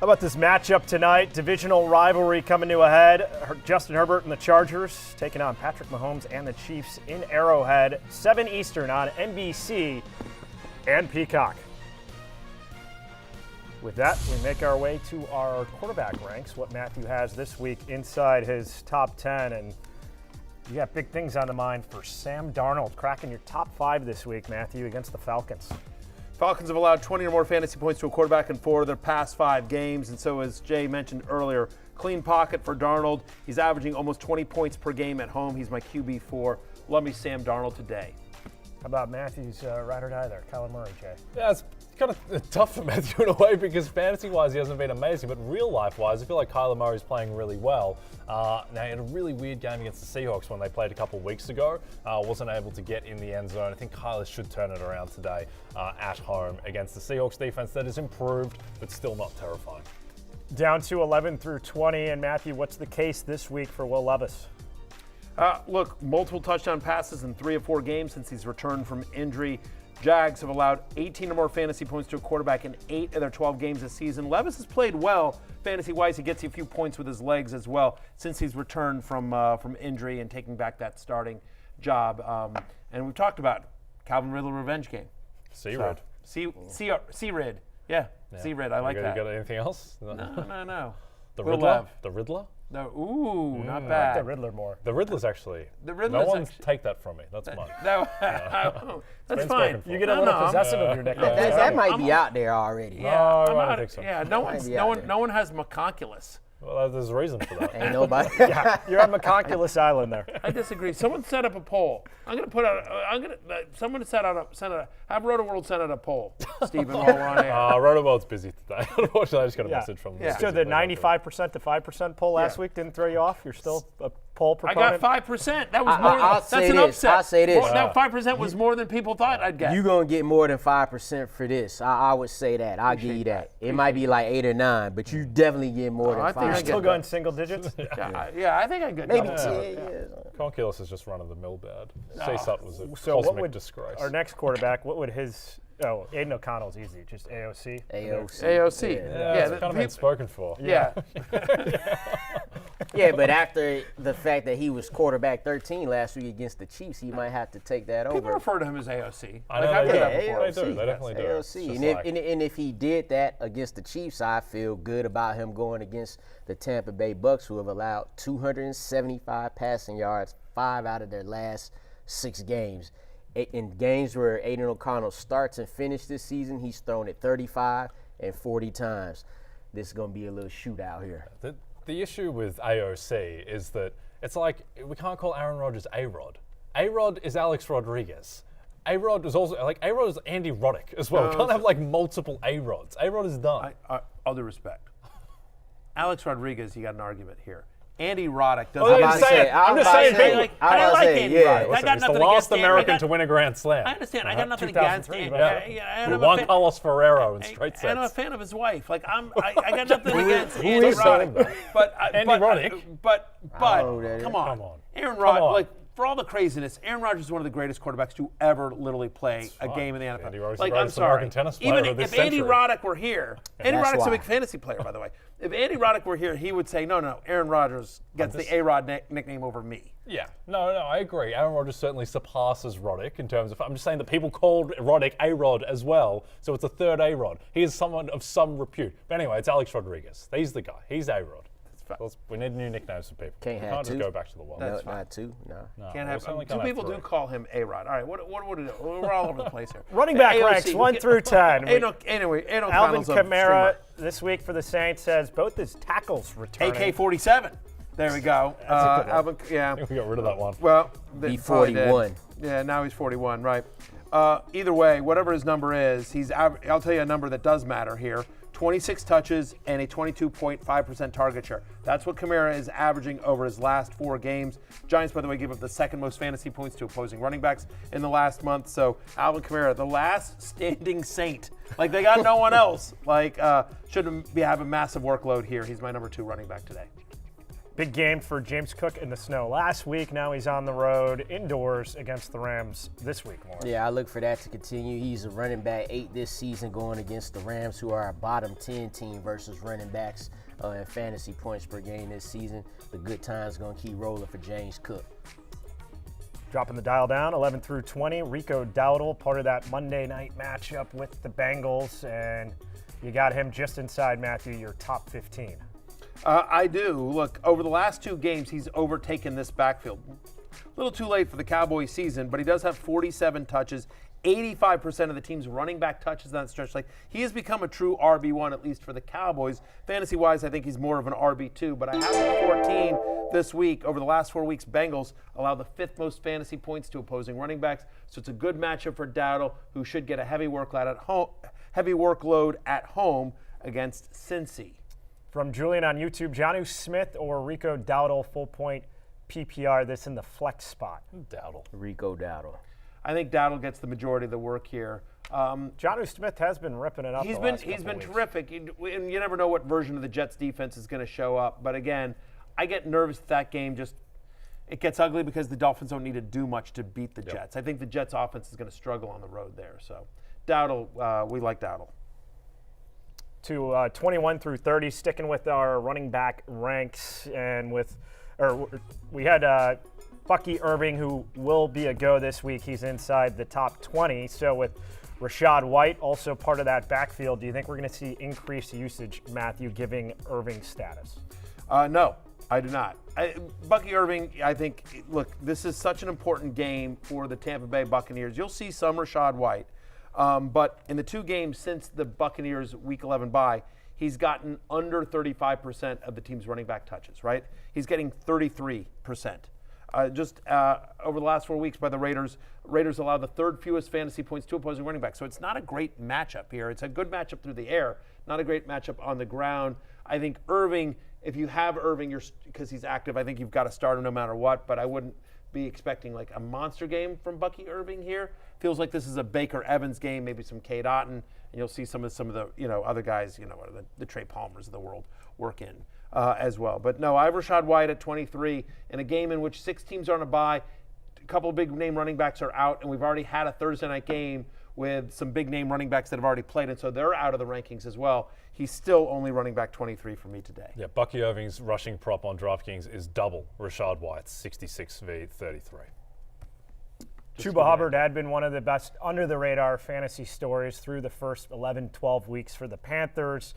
How about this matchup tonight? Divisional rivalry coming to a head. Justin Herbert and the Chargers taking on Patrick Mahomes and the Chiefs in Arrowhead. 7 Eastern on NBC and Peacock. With that, we make our way to our quarterback ranks, what Matthew has this week inside his top 10. And you got big things on the mind for Sam Darnold, cracking your top 5 this week, Matthew, against the Falcons. Falcons have allowed 20 or more fantasy points to a quarterback in 4 of their past 5 games. And so, as Jay mentioned earlier, clean pocket for Darnold. He's averaging almost 20 points per game at home. He's my QB4. Love me Sam Darnold today. How about Matthew's ride or die there, Kyler Murray, Jay? Yeah, it's kind of tough for Matthew in a way because fantasy-wise he hasn't been amazing, but real-life-wise I feel like Kyler Murray's playing really well. Now he had a really weird game against the Seahawks when they played a couple weeks ago. Wasn't able to get in the end zone. I think Kyler should turn it around today at home against the Seahawks defense that has improved, but still not terrifying. Down to 11 through 20, and Matthew, what's the case this week for Will Levis? Look, multiple touchdown passes in 3 of 4 games since he's returned from injury. Jags have allowed 18 or more fantasy points to a quarterback in 8 of their 12 games this season. Levis has played well fantasy-wise. He gets you a few points with his legs as well since he's returned from injury and taking back that starting job. And we've talked about Calvin Ridley revenge game. C-Rid. C-Rid. Yeah, C-Rid. I like that. You got anything else? No. The Will Riddler? Lev. The Riddler? No, ooh, not I bad. like the Riddler more. The Riddler's actually. The Riddler's no one actually- take that from me. That's mine. No, that's been fine. spoken for. You get a little possessive of your nickname. That might be out there already. No, I don't not- think so. Yeah, no Might be out there. one has Maconculus. Well, there's a reason for that. Ain't nobody. You're on McConculus Island there. I disagree. Someone set up a poll. I'm going to put out. Someone have Rotoworld send out a poll. Stephen, while we're on air. Rotoworld's busy today. Unfortunately, I just got a message from them. Yeah. So the 95% to 5% poll last week didn't throw you off? You're still a poll I proponent? got 5%. That was more. I'll That's say an this. upset. I'll say this. That 5% was more than people thought I'd get. You gonna get more than 5% for this. I would say that. I'll give you that. It might be like 8 or 9, but you definitely get more I than think 5%. I Still going single digits? yeah, I think I get Maybe double. 10. Conculus is just run of the mill bad. CSUT was a So what cosmic would disgrace. our next quarterback, what would his, Aiden O'Connell's easy, just AOC? AOC. yeah, it's kind of been spoken for. Yeah. Yeah, but after the fact that he was quarterback 13 last week against the Chiefs, he might have to take that People over. refer to him as AOC. I know I've they heard do. that before. They do. They definitely do. It's AOC. just And, like- and if he did that against the Chiefs, I feel good about him going against the Tampa Bay Bucks, who have allowed 275 passing yards 5 out of their last 6 games. In games where Aiden O'Connell starts and finishes this season, he's thrown it 35 and 40 times. This is going to be a little shootout here. The issue with AOC is that it's like we can't call Aaron Rodgers A-Rod. A-Rod is Alex Rodriguez. A-Rod is also A-Rod is Andy Roddick as well. We can't have multiple A-Rods. A-Rod is done. All due respect. Alex Rodriguez, you got an argument here. Andy Roddick doesn't. I'm just saying. I like Andy Roddick. Listen, I got he's the nothing last against Andy. American to win a Grand Slam. I understand. I got nothing against 2003, Andy. yeah. And Juan Carlos Ferrero in straight And I'm a sets. fan of his wife. I got nothing against who Andy is saying Roddick. that? But Andy Roddick? But know who that is. come on. Come on. Aaron Come Rodgers, on. like for all the craziness, Aaron Rodgers is one of the greatest quarterbacks to ever literally play a fine. game in the NFL. Andy Roddick's the Like, I'm greatest sorry. American tennis player Even of this if Andy century. Roddick were here, Andy That's Roddick's a why. big fantasy player, by the way. If Andy Roddick were here, he would say, no, Aaron Rodgers gets the A-Rod nickname over me. Yeah, no, I agree. Aaron Rodgers certainly surpasses Roddick in terms of. I'm just saying that people called Roddick A-Rod as well, so it's a third A-Rod. He is someone of some repute. But anyway, it's Alex Rodriguez. He's the guy. He's A-Rod. We need new nicknames for people. Can't we have can't two. just go back to the one. No, not 2. No. Can't we have certainly two can't have people do 3. call him A-Rod. All right, what would it do? We're all over the place here. Running back AOC, ranks 1 through 10. Anyway, Alvin O'Connell's a Kamara this week for the Saints has both his tackles returning. AK-47. There we go. Alvin, yeah. I think we got rid of that one. Well, Be probably did. 41. Yeah, now he's 41, right. Either way, whatever his number is, I'll tell you a number that does matter here. 26 touches and a 22.5% target share. That's what Kamara is averaging over his last 4 games. Giants, by the way, give up the second most fantasy points to opposing running backs in the last month. So Alvin Kamara, the last standing saint. Like, they got no one else. Like, should have a massive workload here. He's my number 2 running back today. Big game for James Cook in the snow last week. Now he's on the road indoors against the Rams this week. More. Yeah, I look for that to continue. He's a running back 8 this season going against the Rams, who are a bottom 10 team versus running backs in fantasy points per game this season. The good times going to keep rolling for James Cook. Dropping the dial down, 11 through 20. Rico Dowdle, part of that Monday night matchup with the Bengals, and you got him just inside, Matthew, your top 15. I do. Look, over the last 2 games, he's overtaken this backfield. A little too late for the Cowboys season, but he does have 47 touches, 85% of the team's running back touches on that stretch. Like, he has become a true RB1, at least for the Cowboys. Fantasy-wise, I think he's more of an RB2, but I have him 14 this week. Over the last 4 weeks, Bengals allow the 5th most fantasy points to opposing running backs, so it's a good matchup for Dowdle, who should get a heavy workload at home against Cincy. From Julian on YouTube, Jonnu Smith or Rico Dowdle, full point PPR, this in the flex spot. Dowdle. Rico Dowdle. I think Dowdle gets the majority of the work here. Jonnu Smith has been ripping it up. He's been terrific, and you never know what version of the Jets defense is going to show up. But again, I get nervous if that game it gets ugly because the Dolphins don't need to do much to beat the Jets. I think the Jets offense is going to struggle on the road there. So Dowdle, we like Dowdle. To 21 through 30, sticking with our running back ranks, and we had Bucky Irving, who will be a go this week. He's inside the top 20. So with Rachaad White also part of that backfield, do you think we're going to see increased usage, Matthew, giving Irving status? No, I do not. Bucky Irving, I think, look, this is such an important game for the Tampa Bay Buccaneers. You'll see some Rachaad White. But in the 2 games since the Buccaneers Week 11 bye, he's gotten under 35% of the team's running back touches, right? He's getting 33%. Just over the last 4 weeks by the Raiders allow the third fewest fantasy points to opposing running backs. So it's not a great matchup here. It's a good matchup through the air, not a great matchup on the ground. I think Irving, if you have Irving, because he's active, I think you've got to start him no matter what, but I wouldn't be expecting like a monster game from Bucky Irving here. Feels like this is a Baker Evans game, maybe some Cade Otton, and you'll see some of the other guys, the Trey Palmers of the world work in as well. But no, I have Rachaad White at 23 in a game in which 6 teams are on a bye. A couple of big name running backs are out, and we've already had a Thursday night game with some big name running backs that have already played, and so they're out of the rankings as well. He's still only running back 23 for me today. Yeah, Bucky Irving's rushing prop on DraftKings is double Rachaad White's, 66 v 33. Chuba Hubbard had been one of the best under-the-radar fantasy stories through the first 11, 12 weeks for the Panthers.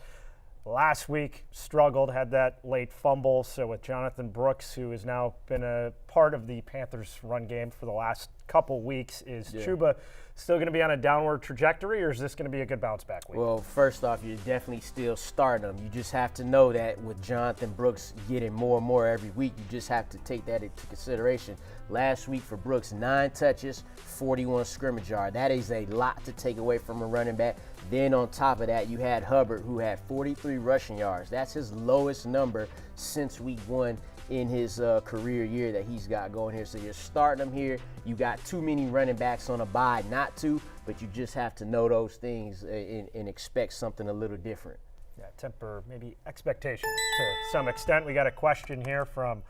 Last week, struggled, had that late fumble. So with Jonathan Brooks, who has now been a part of the Panthers' run game for the last couple weeks, is Chuba still going to be on a downward trajectory, or is this going to be a good bounce-back week? Well, first off, you're definitely still starting him. You just have to know that with Jonathan Brooks getting more and more every week, you just have to take that into consideration. Last week for Brooks, 9 touches, 41 scrimmage yards. That is a lot to take away from a running back. Then on top of that, you had Hubbard, who had 43 rushing yards. That's his lowest number since week 1 in his career year that he's got going here. So you're starting him here. You got too many running backs on a bye not to, but you just have to know those things and expect something a little different. Yeah, temper maybe expectations to some extent. We got a question here from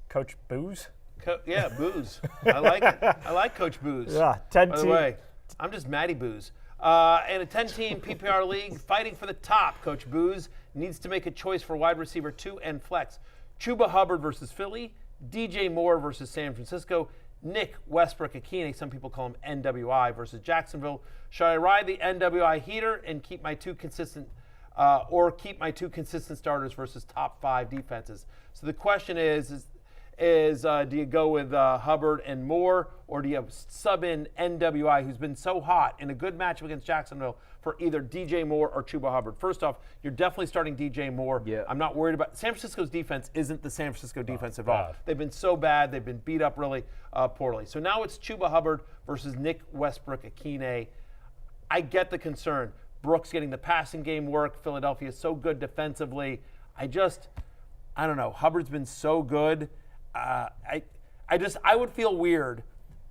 Coach Booze. Yeah, Booze. I like it. I like Coach Booze. Yeah, By the way, I'm just Matty Booze. In a 10-team PPR league, fighting for the top, Coach Booze needs to make a choice for wide receiver 2 and flex. Chuba Hubbard versus Philly, DJ Moore versus San Francisco, Nick Westbrook-Akine, some people call him NWI, versus Jacksonville. Should I ride the NWI heater and keep my two consistent starters versus top 5 defenses? So the question is do you go with Hubbard and Moore, or do you sub in NWI, who's been so hot in a good matchup against Jacksonville, for either DJ Moore or Chuba Hubbard? First off, you're definitely starting DJ Moore. Yeah. I'm not worried about San Francisco's defense. Isn't the San Francisco defense at all? They've been so bad. They've been beat up really poorly. So now it's Chuba Hubbard versus Nick Westbrook-Akine. I get the concern. Brooks getting the passing game work. Philadelphia is so good defensively. I don't know. Hubbard's been so good. I would feel weird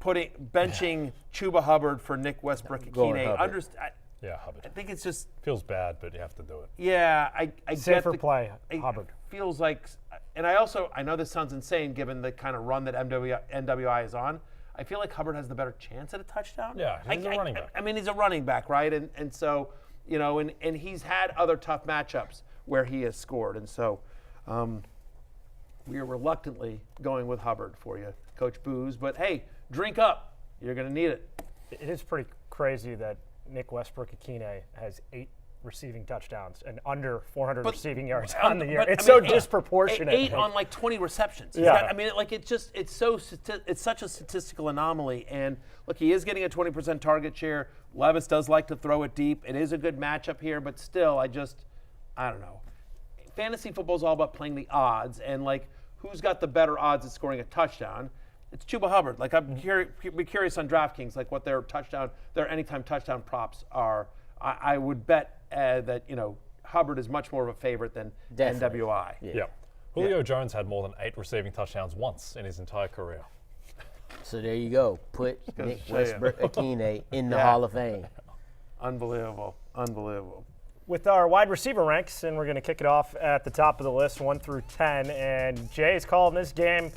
benching Chuba Hubbard for Nick Westbrook-Akine. Yeah, Hubbard. I think it's just feels bad, but you have to do it. Yeah, I safer play, Hubbard. Feels like, and I know this sounds insane given the kind of run that NWI is on. I feel like Hubbard has the better chance at a touchdown. Yeah, he's a running back. I mean, he's a running back, right? And so, and he's had other tough matchups where he has scored, and so. We are reluctantly going with Hubbard for you, Coach Booze. But hey, drink up. You're going to need it. It is pretty crazy that Nick Westbrook-Akine has 8 receiving touchdowns and under 400 receiving yards on the year. It's so disproportionate. 8 on like 20 receptions. Yeah. It's such a statistical anomaly. And look, he is getting a 20% target share. Levis does like to throw it deep. It is a good matchup here, but still, I don't know. Fantasy football is all about playing the odds, and like, who's got the better odds at scoring a touchdown? It's Chuba Hubbard. Like, be curious on DraftKings, like what their anytime touchdown props are. I would bet that Hubbard is much more of a favorite than NWI. Yeah. Julio Jones had more than 8 receiving touchdowns once in his entire career. So there you go. Put Nick Westbrook-Akine in the Hall of Fame. Unbelievable. With our wide receiver ranks, and we're going to kick it off at the top of the list, 1 through 10. And Jay's calling this game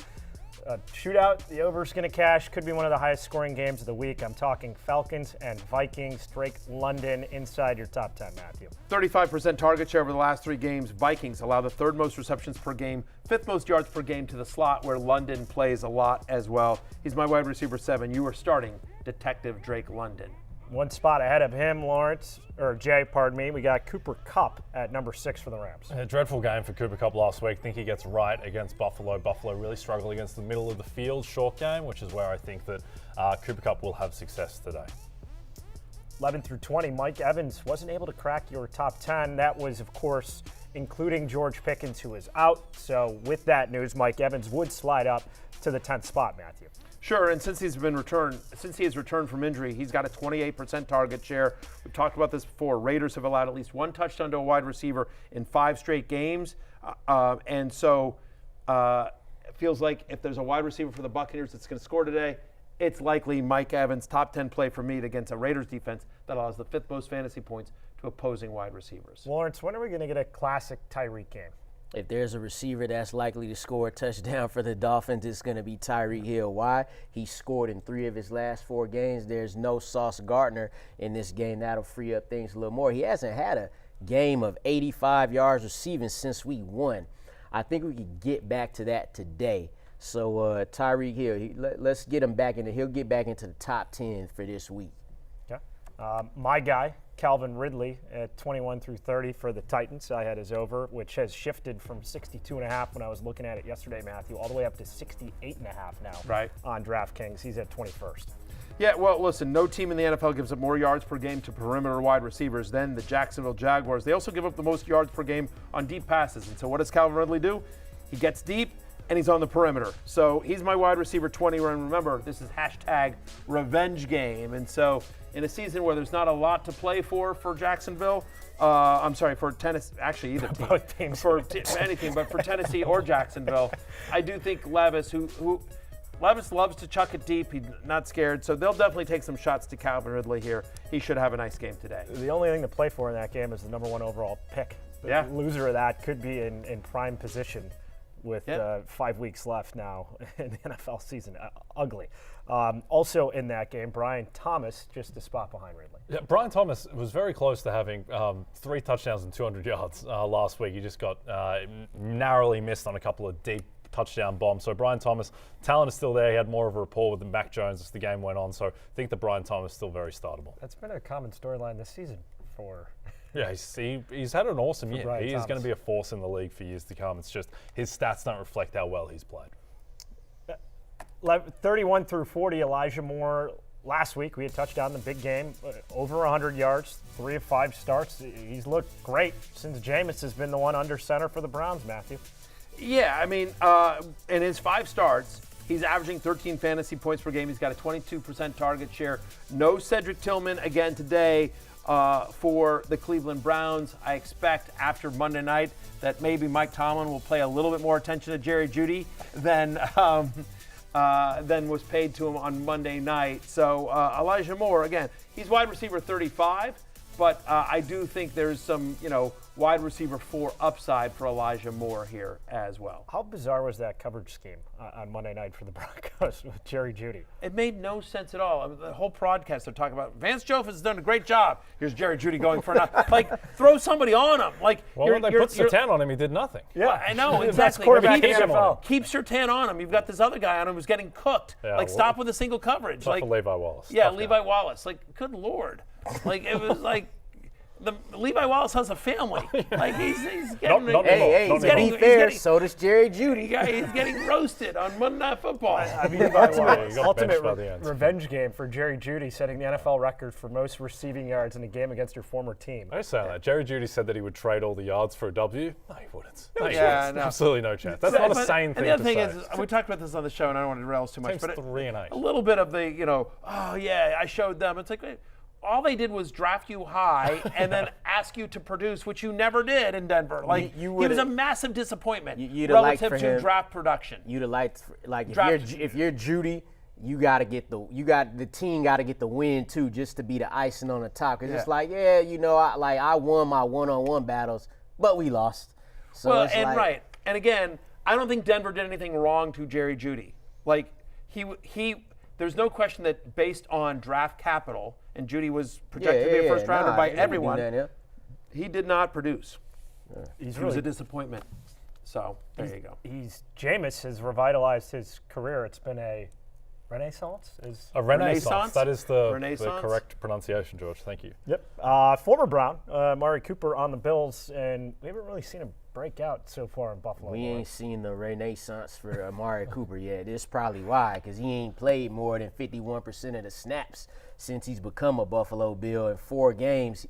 a shootout. The over's going to cash. Could be one of the highest scoring games of the week. I'm talking Falcons and Vikings. Drake London inside your top 10, Matthew. 35% target share over the last 3 games. Vikings allow the 3rd most receptions per game, 5th most yards per game to the slot, where London plays a lot as well. He's my wide receiver 7. You are starting Detective Drake London. One spot ahead of him, Jay, pardon me. We got Cooper Kupp at number 6 for the Rams. A dreadful game for Cooper Kupp last week. I think he gets right against Buffalo. Buffalo really struggled against the middle of the field short game, which is where I think that Cooper Kupp will have success today. 11 through 20, Mike Evans wasn't able to crack your top 10. That was, of course, including George Pickens, who is out. So with that news, Mike Evans would slide up to the 10th spot, Matthew. Sure, and since he has returned from injury, he's got a 28% target share. We've talked about this before. Raiders have allowed at least one touchdown to a wide receiver in 5 straight games, and so it feels like if there's a wide receiver for the Buccaneers that's going to score today, it's likely Mike Evans' top 10 play for me against a Raiders defense that allows the 5th most fantasy points to opposing wide receivers. Lawrence, when are we going to get a classic Tyreek game? If there's a receiver that's likely to score a touchdown for the Dolphins, it's going to be Tyreek Hill. Why? He scored in 3 of his last 4 games. There's no Sauce Gardner in this game. That'll free up things a little more. He hasn't had a game of 85 yards receiving since week 1. I think we could get back to that today. So Tyreek Hill, let's get him back he'll get back into the top 10 for this week. Okay. My guy, Calvin Ridley, at 21 through 30 for the Titans. I had his over, which has shifted from 62.5 when I was looking at it yesterday, Matthew, all the way up to 68.5 now on DraftKings. He's at 21st. Yeah, well, listen, no team in the NFL gives up more yards per game to perimeter wide receivers than the Jacksonville Jaguars. They also give up the most yards per game on deep passes. And so what does Calvin Ridley do? He gets deep, and he's on the perimeter. So he's my wide receiver 20. And remember, this is #revenge game. And so in a season where there's not a lot to play for Jacksonville, for Tennessee, actually either team. Both teams. For any team, but for Tennessee or Jacksonville, I do think Levis, Levis loves to chuck it deep. He's not scared. So they'll definitely take some shots to Calvin Ridley here. He should have a nice game today. The only thing to play for in that game is the number 1 overall pick. The loser of that could be in prime position with 5 weeks left now in the NFL season. Ugly. Also in that game, Brian Thomas, just a spot behind Ridley. Yeah, Brian Thomas was very close to having 3 touchdowns and 200 yards last week. He just got narrowly missed on a couple of deep touchdown bombs. So Brian Thomas, talent is still there. He had more of a rapport with Mac Jones as the game went on. So I think that Brian Thomas is still very startable. That's been a common storyline this season for... Yeah, he's had an awesome year. Brian He Thomas is going to be a force in the league for years to come. It's just his stats don't reflect how well he's played. 31 through 40, Elijah Moore. Last week, we had touchdown in the big game, over 100 yards, 3 of 5 starts. He's looked great since Jameis has been the one under center for the Browns, Matthew. Yeah, I mean, in his 5 starts, he's averaging 13 fantasy points per game. He's got a 22% target share. No Cedric Tillman again today for the Cleveland Browns. I expect after Monday night that maybe Mike Tomlin will pay a little bit more attention to Jerry Jeudy than was paid to him on Monday night. So Elijah Moore, again, he's wide receiver 35, but I do think there's some, wide receiver 4 upside for Elijah Moore here as well. How bizarre was that coverage scheme on Monday night for the Broncos with Jerry Jeudy? It made no sense at all. I mean, the whole broadcast they're talking about Vance Joseph has done a great job. Here's Jerry Jeudy going for throw somebody on him. When they put Surtain on him, he did nothing. Yeah, well, I know exactly. Keep Surtain on him. You've got this other guy on him who's getting cooked. Stop with a single coverage. For Levi Wallace. Yeah, Levi Wallace. Good Lord. It was like. Levi Wallace has a family. He's getting. He's getting so does Jerry Jeudy. He's getting roasted on Monday Night Football. I mean, ultimate revenge game for Jerry Jeudy, setting the NFL record for most receiving yards in a game against your former team. I say that. Jerry Jeudy said that he would trade all the yards for a W. No, he wouldn't. No. Absolutely no chance. That's not a sane thing to say. The other thing is, we talked about this on the show, and I don't want to derail too much, but 3-8. A little bit of the, I showed them. It's like, all they did was draft you high and then ask you to produce, which you never did in Denver. He was a massive disappointment relative to draft production. You'd have liked, if you're Jeudy, the team got to get the win too, just to be the icing on the top. Because it's I won my one-on-one battles, but we lost. So and again, I don't think Denver did anything wrong to Jerry Jeudy. There's no question that based on draft capital, and Jeudy was projected to be a first rounder by everyone, he did not produce. He was a disappointment. So there you go. Jameis has revitalized his career. It's been a renaissance. A renaissance. That is the correct pronunciation, George. Thank you. Yep. Former Brown, Amari Cooper on the Bills, and we haven't really seen a break out so far in Buffalo. We ain't seen the renaissance for Amari Cooper yet. This is probably why, because he ain't played more than 51% of the snaps since he's become a Buffalo Bill. In 4 games,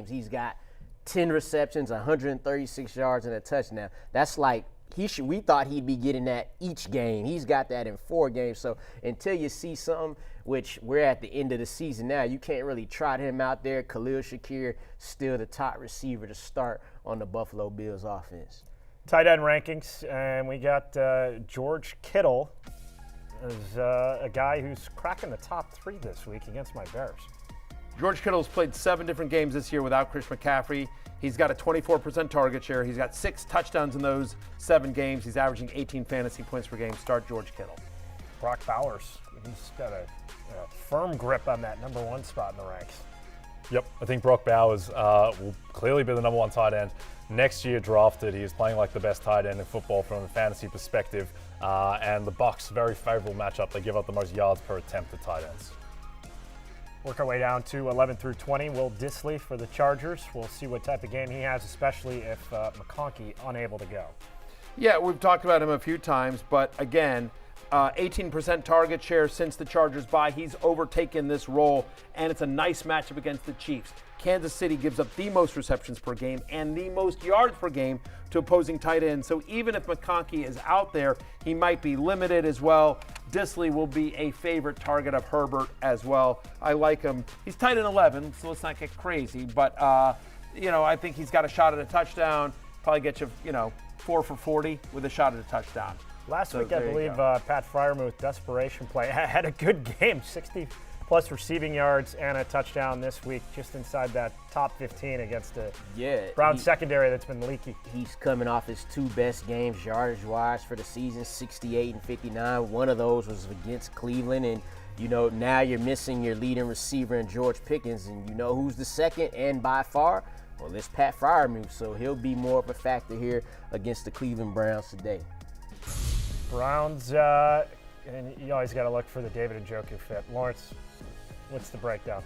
he's got 10 receptions, 136 yards, and a touchdown. That's like we thought he'd be getting that each game. He's got that in 4 games. So until you see something, which we're at the end of the season now, you can't really trot him out there. Khalil Shakir still the top receiver to start on the Buffalo Bills offense. Tight end rankings, and we got George Kittle as a guy who's cracking the top 3 this week against my Bears. George Kittle's played 7 different games this year without Chris McCaffrey. He's got a 24% target share. He's got 6 touchdowns in those 7 games. He's averaging 18 fantasy points per game. Start George Kittle. Brock Bowers, he's got a firm grip on that number 1 spot in the ranks. Yep, I think Brock Bowers will clearly be the number 1 tight end. Next year drafted, he is playing like the best tight end in football from a fantasy perspective. And the Bucs, very favorable matchup. They give up the most yards per attempt to tight ends. Work our way down to 11 through 20. Will Dissly for the Chargers. We'll see what type of game he has, especially if McConkey unable to go. Yeah, we've talked about him a few times, but again, 18% target share since the Chargers bye. He's overtaken this role, and it's a nice matchup against the Chiefs. Kansas City gives up the most receptions per game and the most yards per game to opposing tight ends. So even if McConkey is out there, he might be limited as well. Dissly will be a favorite target of Herbert as well. I like him. He's tight end 11, so let's not get crazy. But, I think he's got a shot at a touchdown. Probably get you, 4 for 40 with a shot at a touchdown. Last week, I believe Pat Freiermuth, desperation play, had a good game, 60-plus receiving yards and a touchdown this week, just inside that top 15 against the Brown secondary that's been leaky. He's coming off his 2 best games yardage-wise for the season, 68 and 59. One of those was against Cleveland, and now you're missing your leading receiver in George Pickens, and you know who's the second, and by far, well, it's Pat Freiermuth, so he'll be more of a factor here against the Cleveland Browns today. Browns, and you always got to look for the David Njoku fit. Lawrence, what's the breakdown?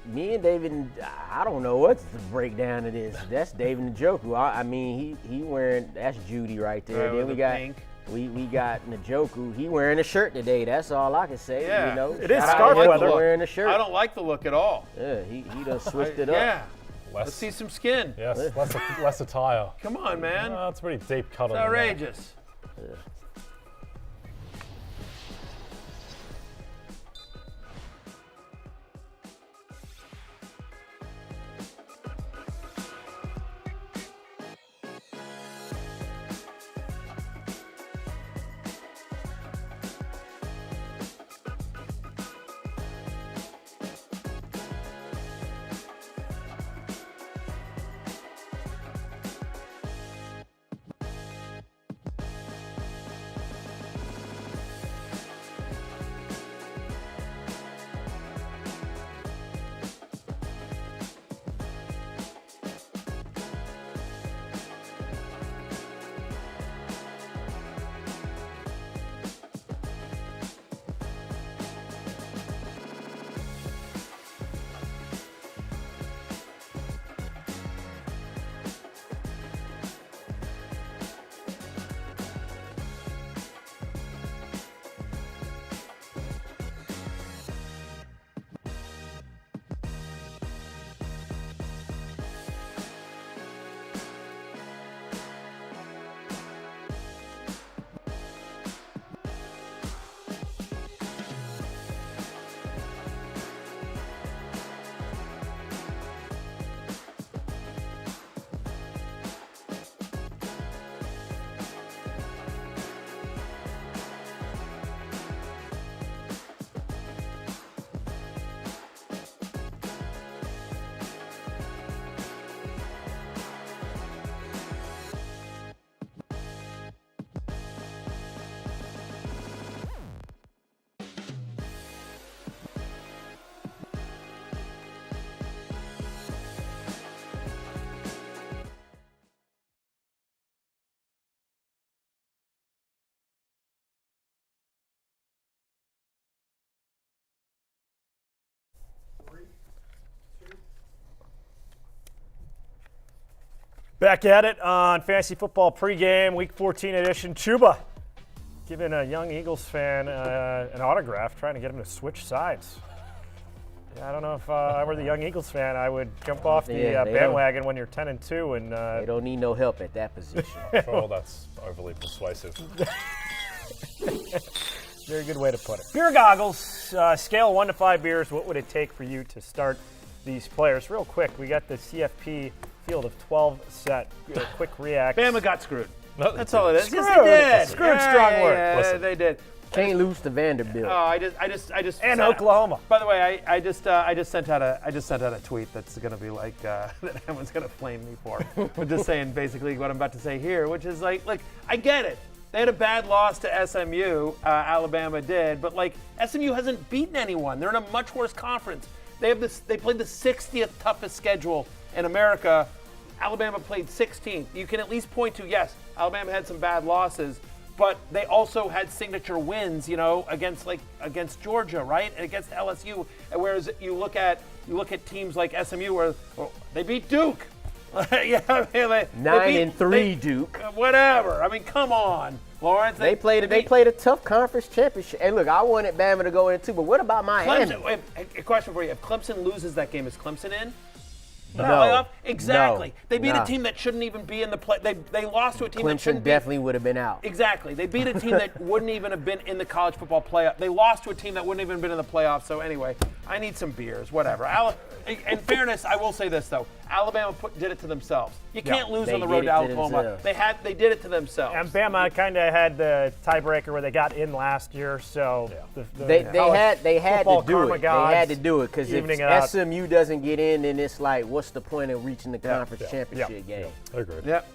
Me and David, I don't know what's the breakdown of this. That's David Njoku. I mean, he wearing, that's Judy right there. Right, then we got pink. we got Njoku. He wearing a shirt today. That's all I can say. Yeah. It is Shout scarf out to weather. him wearing a shirt. I don't like the look at all. Yeah, he done switched it up. Yeah. Less, Let's see some skin. Yes, less attire. Come on, man. It's a pretty deep cut It's on the neck. outrageous. Yeah. Back at it on Fantasy Football Pregame, Week 14 edition. Chuba giving a young Eagles fan an autograph, trying to get him to switch sides. Yeah, I don't know if I were the young Eagles fan, I would jump off the bandwagon when you're 10-2. And they don't need no help at that position. Oh, that's overly persuasive. Very good way to put it. Beer goggles, scale of 1 to 5 beers. What would it take for you to start these players? Real quick, we got the CFP field of 12 set. Quick react. Bama got screwed. No, That's all it is. Screwed. Yes, they did. Screwed, strong word. Yeah, Listen. they did. Can't lose to Vanderbilt. Oh, I just. And Oklahoma. By the way, I just sent out a tweet that's going to be like that everyone's going to flame me for. But just saying basically what I'm about to say here, which is like, look, I get it. They had a bad loss to SMU. Alabama did, but like SMU hasn't beaten anyone. They're in a much worse conference. They played the 60th toughest schedule in America. Alabama played 16th. You can at least point to, yes, Alabama had some bad losses, but they also had signature wins, against Georgia, right? And against LSU. Whereas you look at teams like SMU where they beat Duke. Yeah, I mean, 9-3 Duke. Whatever. I mean, come on, Lawrence. They played a tough conference championship. Hey, look, I wanted Bama to go in too, but what about Miami? Clemson, a question for you: if Clemson loses that game, is Clemson in? No. Playoff? Exactly. No. They beat Nah. a team that shouldn't even be in the play. They lost to a team that Clemson shouldn't definitely would have been out. Exactly. They beat a team that wouldn't even have been in the college football playoff. They lost to a team that wouldn't even been in the playoffs. So anyway, I need some beers. Whatever. In fairness, I will say this though: Alabama did it to themselves. You can't lose They on the road did to it to Oklahoma. themselves. They did it to themselves. And Bama kind of had the tiebreaker where they got in last year, so They had football to do karma it. gods They had to do it because if evening it out. SMU doesn't get in, then it's like, what's the point of reaching the conference championship game? I agree. Yep.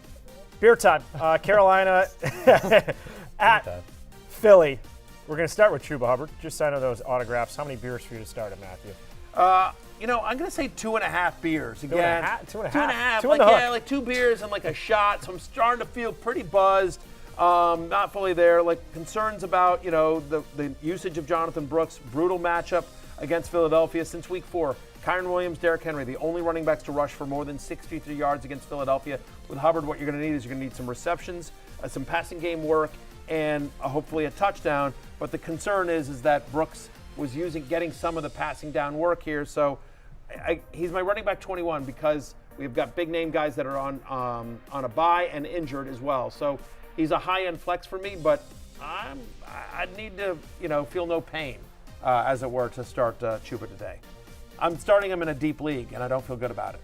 Beer time. Carolina at Philly. We're going to start with Chuba Hubbard. Just sign of those autographs. How many beers for you to start at, Matthew? I'm going to say 2.5 beers again. 2.5? 2.5. Two on the hook. Like 2 beers and like a shot. So I'm starting to feel pretty buzzed. Not fully there. Like concerns about the usage of Jonathan Brooks. Brutal matchup against Philadelphia since week 4. Kyron Williams, Derrick Henry, the only running backs to rush for more than 63 yards against Philadelphia. With Hubbard, what you're going to need is you're going to need some receptions, some passing game work, and hopefully a touchdown. But the concern is that Brooks was getting some of the passing down work here. So he's my running back 21 because we've got big name guys that are on a bye and injured as well. So he's a high end flex for me, but I'd need to feel no pain, as it were, to start Chuba today. I'm starting him in a deep league, and I don't feel good about it.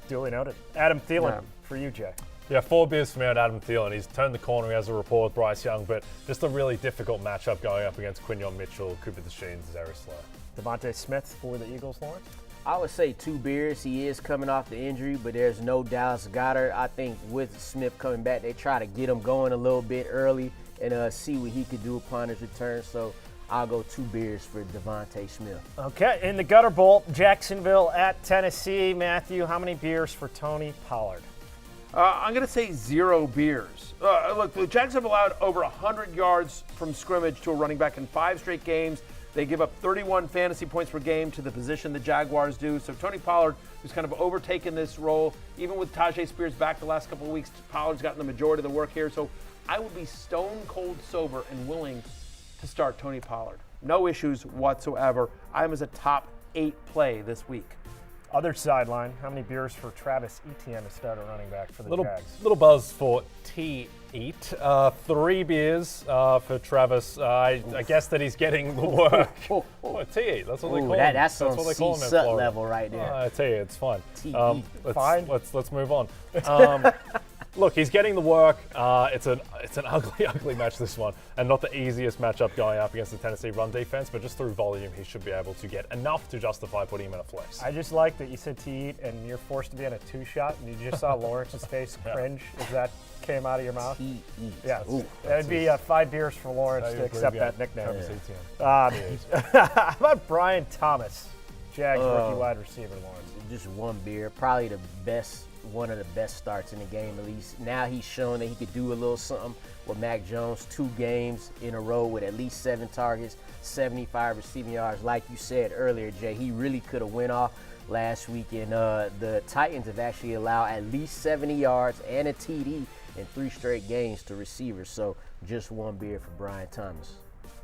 Duly noted. Adam Thielen for you, Jay. Yeah, 4 beers for me on Adam Thielen. He's turned the corner. He has a rapport with Bryce Young, but just a really difficult matchup going up against Quinyon Mitchell, Cooper DeSheen, Darius Slay. Devontae Smith for the Eagles, Lawrence. I would say 2 beers. He is coming off the injury, but there's no Dallas Goedert. I think with Smith coming back, they try to get him going a little bit early and see what he could do upon his return. So I'll go 2 beers for Devontae Smith. Okay, in the Gutter Bowl, Jacksonville at Tennessee. Matthew, how many beers for Tony Pollard? I'm going to say 0 beers. Look, the Jags have allowed over 100 yards from scrimmage to a running back in 5 straight games. They give up 31 fantasy points per game to the position the Jaguars do. So Tony Pollard, who's kind of overtaken this role, even with Tajay Spears back the last couple of weeks, Pollard's gotten the majority of the work here. So I would be stone cold sober and willing to start Tony Pollard. No issues whatsoever. I'm as a top 8 play this week. Other sideline, how many beers for Travis Etienne to start a running back for the Jags? Little buzz for T-Eat. 3 beers for Travis. I guess that he's getting the work. T-Eat, that's what they call him. That's what on they call him in C-Sut Florida. level right there. T-Eat, it's fine. T-Eat. Fine. Let's move on. Look, he's getting the work. It's an ugly match, this one, and not the easiest matchup going up against the Tennessee run defense, but just through volume, he should be able to get enough to justify putting him in a flex. I just like that you said to eat and you're forced to be on a 2-shot, and you just saw Lawrence's face cringe as that came out of your mouth. T-Eat. Yeah, Ooh. that'd be 5 beers for Lawrence to accept that nickname. Yeah. How about Brian Thomas, Jags rookie wide receiver, Lawrence? Just 1 beer, probably one of the best starts in the game. At least now he's shown that he could do a little something with Mac Jones. 2 games in a row with at least 7 targets, 75 receiving yards. Like you said earlier, Jay, he really could have went off last week, and the Titans have actually allowed at least 70 yards and a TD in 3 straight games to receivers. So just 1 beer for Brian Thomas.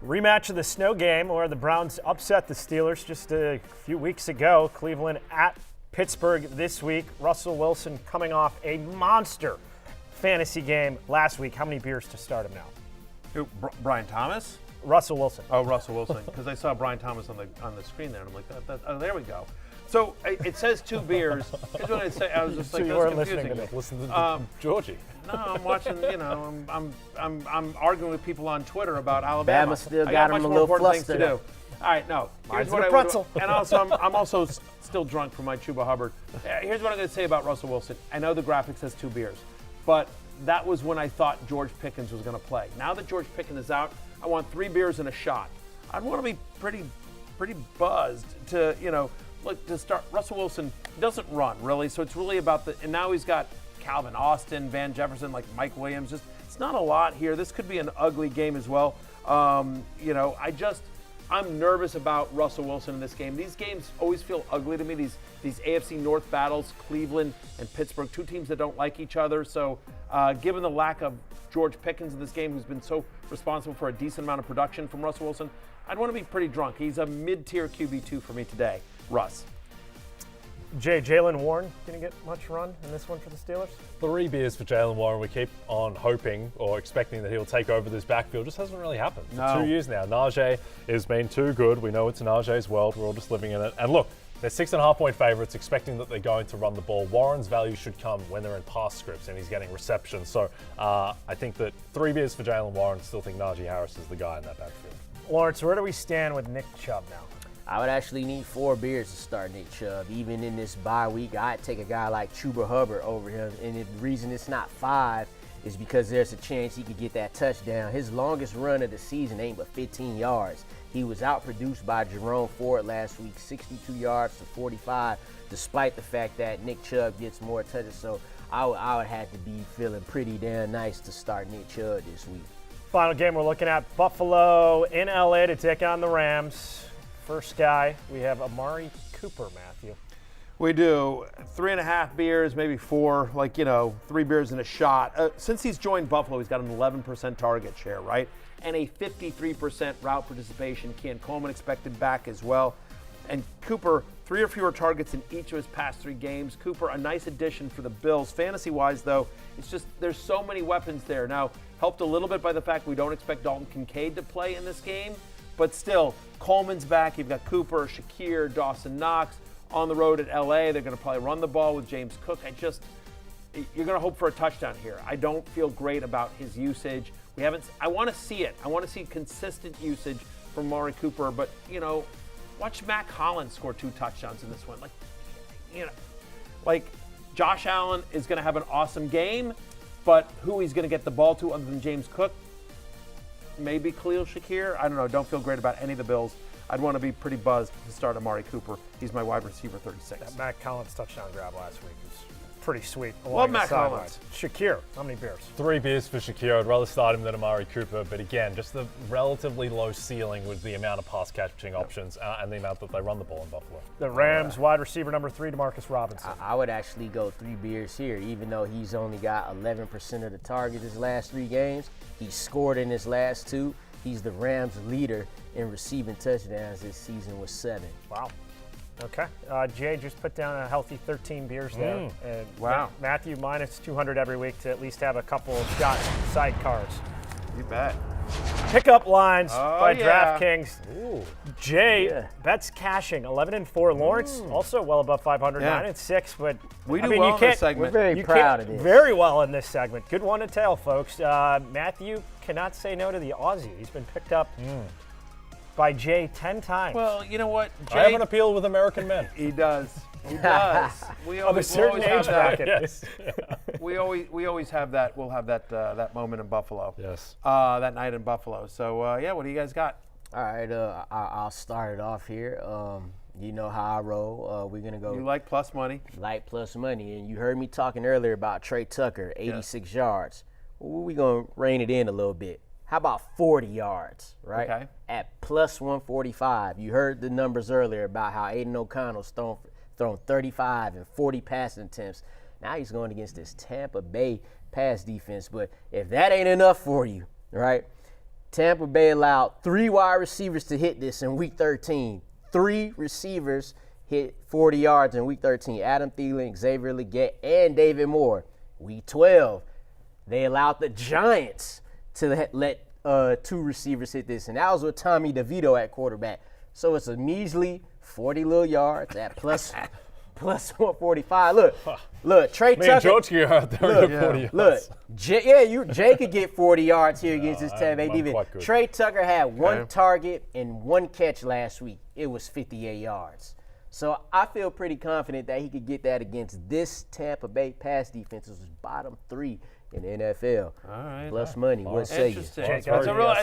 Rematch of the snow game where the Browns upset the Steelers just a few weeks ago. Cleveland at Pittsburgh this week. Russell Wilson coming off a monster fantasy game last week. How many beers to start him now? Who, Brian Thomas? Russell Wilson. Oh, Russell Wilson, because I saw Brian Thomas on the screen there, and I'm like, oh, there we go. So it says 2 beers. Here's what I say. I was just So like, you that's weren't confusing listening to me. me. Listen to Georgie. No, I'm watching. I'm arguing with people on Twitter about Alabama. Bama still I got much him a more little important things to flustered. do. All right, no. Here's Mine's what a I pretzel. would, and also I'm also still drunk from my Chuba Hubbard. Here's what I'm going to say about Russell Wilson. I know the graphic says 2 beers, but that was when I thought George Pickens was going to play. Now that George Pickens is out, I want 3 beers and a shot. I'd want to be pretty buzzed to look to start. Russell Wilson doesn't run really, so it's really about and now he's got Calvin Austin, Van Jefferson, like Mike Williams. Just it's not a lot here. This could be an ugly game as well. I'm nervous about Russell Wilson in this game. These games always feel ugly to me. These AFC North battles, Cleveland and Pittsburgh, 2 teams that don't like each other. So given the lack of George Pickens in this game, who's been so responsible for a decent amount of production from Russell Wilson, I'd want to be pretty drunk. He's a mid-tier QB2 for me today. Russ. Jaylen Warren going to get much run in this one for the Steelers? 3 beers for Jaylen Warren. We keep on hoping or expecting that he'll take over this backfield. Just hasn't really happened for 2 years now. Najee has been too good. We know it's Najee's world. We're all just living in it. And look, they're 6.5-point favorites, expecting that they're going to run the ball. Warren's value should come when they're in pass scripts and he's getting receptions. So I think that 3 beers for Jaylen Warren. Still think Najee Harris is the guy in that backfield. Lawrence, where do we stand with Nick Chubb now? I would actually need 4 beers to start Nick Chubb. Even in this bye week, I'd take a guy like Chuba Hubbard over him. And the reason it's not 5 is because there's a chance he could get that touchdown. His longest run of the season ain't but 15 yards. He was outproduced by Jerome Ford last week, 62 yards to 45, despite the fact that Nick Chubb gets more touches. So I would have to be feeling pretty damn nice to start Nick Chubb this week. Final game we're looking at, Buffalo in LA to take on the Rams. First guy, we have Amari Cooper, Matthew. We do 3.5 beers, maybe 4, 3 beers and a shot. Since he's joined Buffalo, he's got an 11% target share, right? And a 53% route participation. Ken Coleman expected back as well. And Cooper, 3 or fewer targets in each of his past 3 games. Cooper, a nice addition for the Bills. Fantasy-wise, though, it's just there's so many weapons there. Now, helped a little bit by the fact we don't expect Dalton Kincaid to play in this game. But still, Coleman's back. You've got Cooper, Shakir, Dawson Knox on the road at LA. They're going to probably run the ball with James Cook. You're going to hope for a touchdown here. I don't feel great about his usage. I want to see it. I want to see consistent usage from Amari Cooper. But, watch Matt Collins score 2 touchdowns in this one. Josh Allen is going to have an awesome game, but who he's going to get the ball to other than James Cook? Maybe Khalil Shakir. I don't know. Don't feel great about any of the Bills. I'd want to be pretty buzzed to start Amari Cooper. He's my wide receiver 36. That Matt Collins touchdown grab last week was pretty sweet. Love Matt Collins. Shakir, how many beers? 3 beers for Shakir. I'd rather start him than Amari Cooper. But again, just the relatively low ceiling with the amount of pass catching options and the amount that they run the ball in Buffalo. The Rams wide receiver number 3, Demarcus Robinson. I would actually go 3 beers here, even though he's only got 11% of the target his last 3 games. He scored in his last 2. He's the Rams' leader in receiving touchdowns this season with 7. Wow. Okay. Jay just put down a healthy 13 beers there. And wow. Matthew minus 200 every week to at least have a couple of shot sidecars. You bet. Pickup lines by yeah. DraftKings. Ooh. Jay, bets cashing 11-4. Lawrence also well above 500, 9-6. But we do I mean, well you in can't, this segment. We're very you proud can't, of this. Very well in this segment. Good one to tell, folks. Matthew cannot say no to the Aussie. He's been picked up by Jay 10 times. Well, you know what, Jay? I have an appeal with American men. He does. He does. We of a always, certain have age that. bracket. Yes. We always have that. We'll have that moment in Buffalo. Yes. That night in Buffalo. So what do you guys got? All right, I'll start it off here. You know how I roll. We're going to go You like plus money? light plus money. And you heard me talking earlier about Trey Tucker, 86 yards. Well, we're going to rein it in a little bit. How about 40 yards, right? Okay. At plus 145. You heard the numbers earlier about how Aiden O'Connell's thrown for thrown 35 and 40 passing attempts. Now he's going against this Tampa Bay pass defense. But if that ain't enough for you, right? Tampa Bay allowed 3 wide receivers to hit this in Week 13. 3 receivers hit 40 yards in Week 13. Adam Thielen, Xavier Legette, and David Moore. Week 12, they allowed the Giants to let 2 receivers hit this, and that was with Tommy DeVito at quarterback. So it's a measly 40 little yards at plus 145. Look, Trey Tucker. Me and George here out there with 40 yards. Look, Jay could get 40 yards here against this Tampa Bay defense. Trey Tucker had 1 target and 1 catch last week. It was 58 yards. So I feel pretty confident that he could get that against this Tampa Bay pass defense, which is bottom 3 in the NFL. All right. Plus money. What say you? Interesting. It's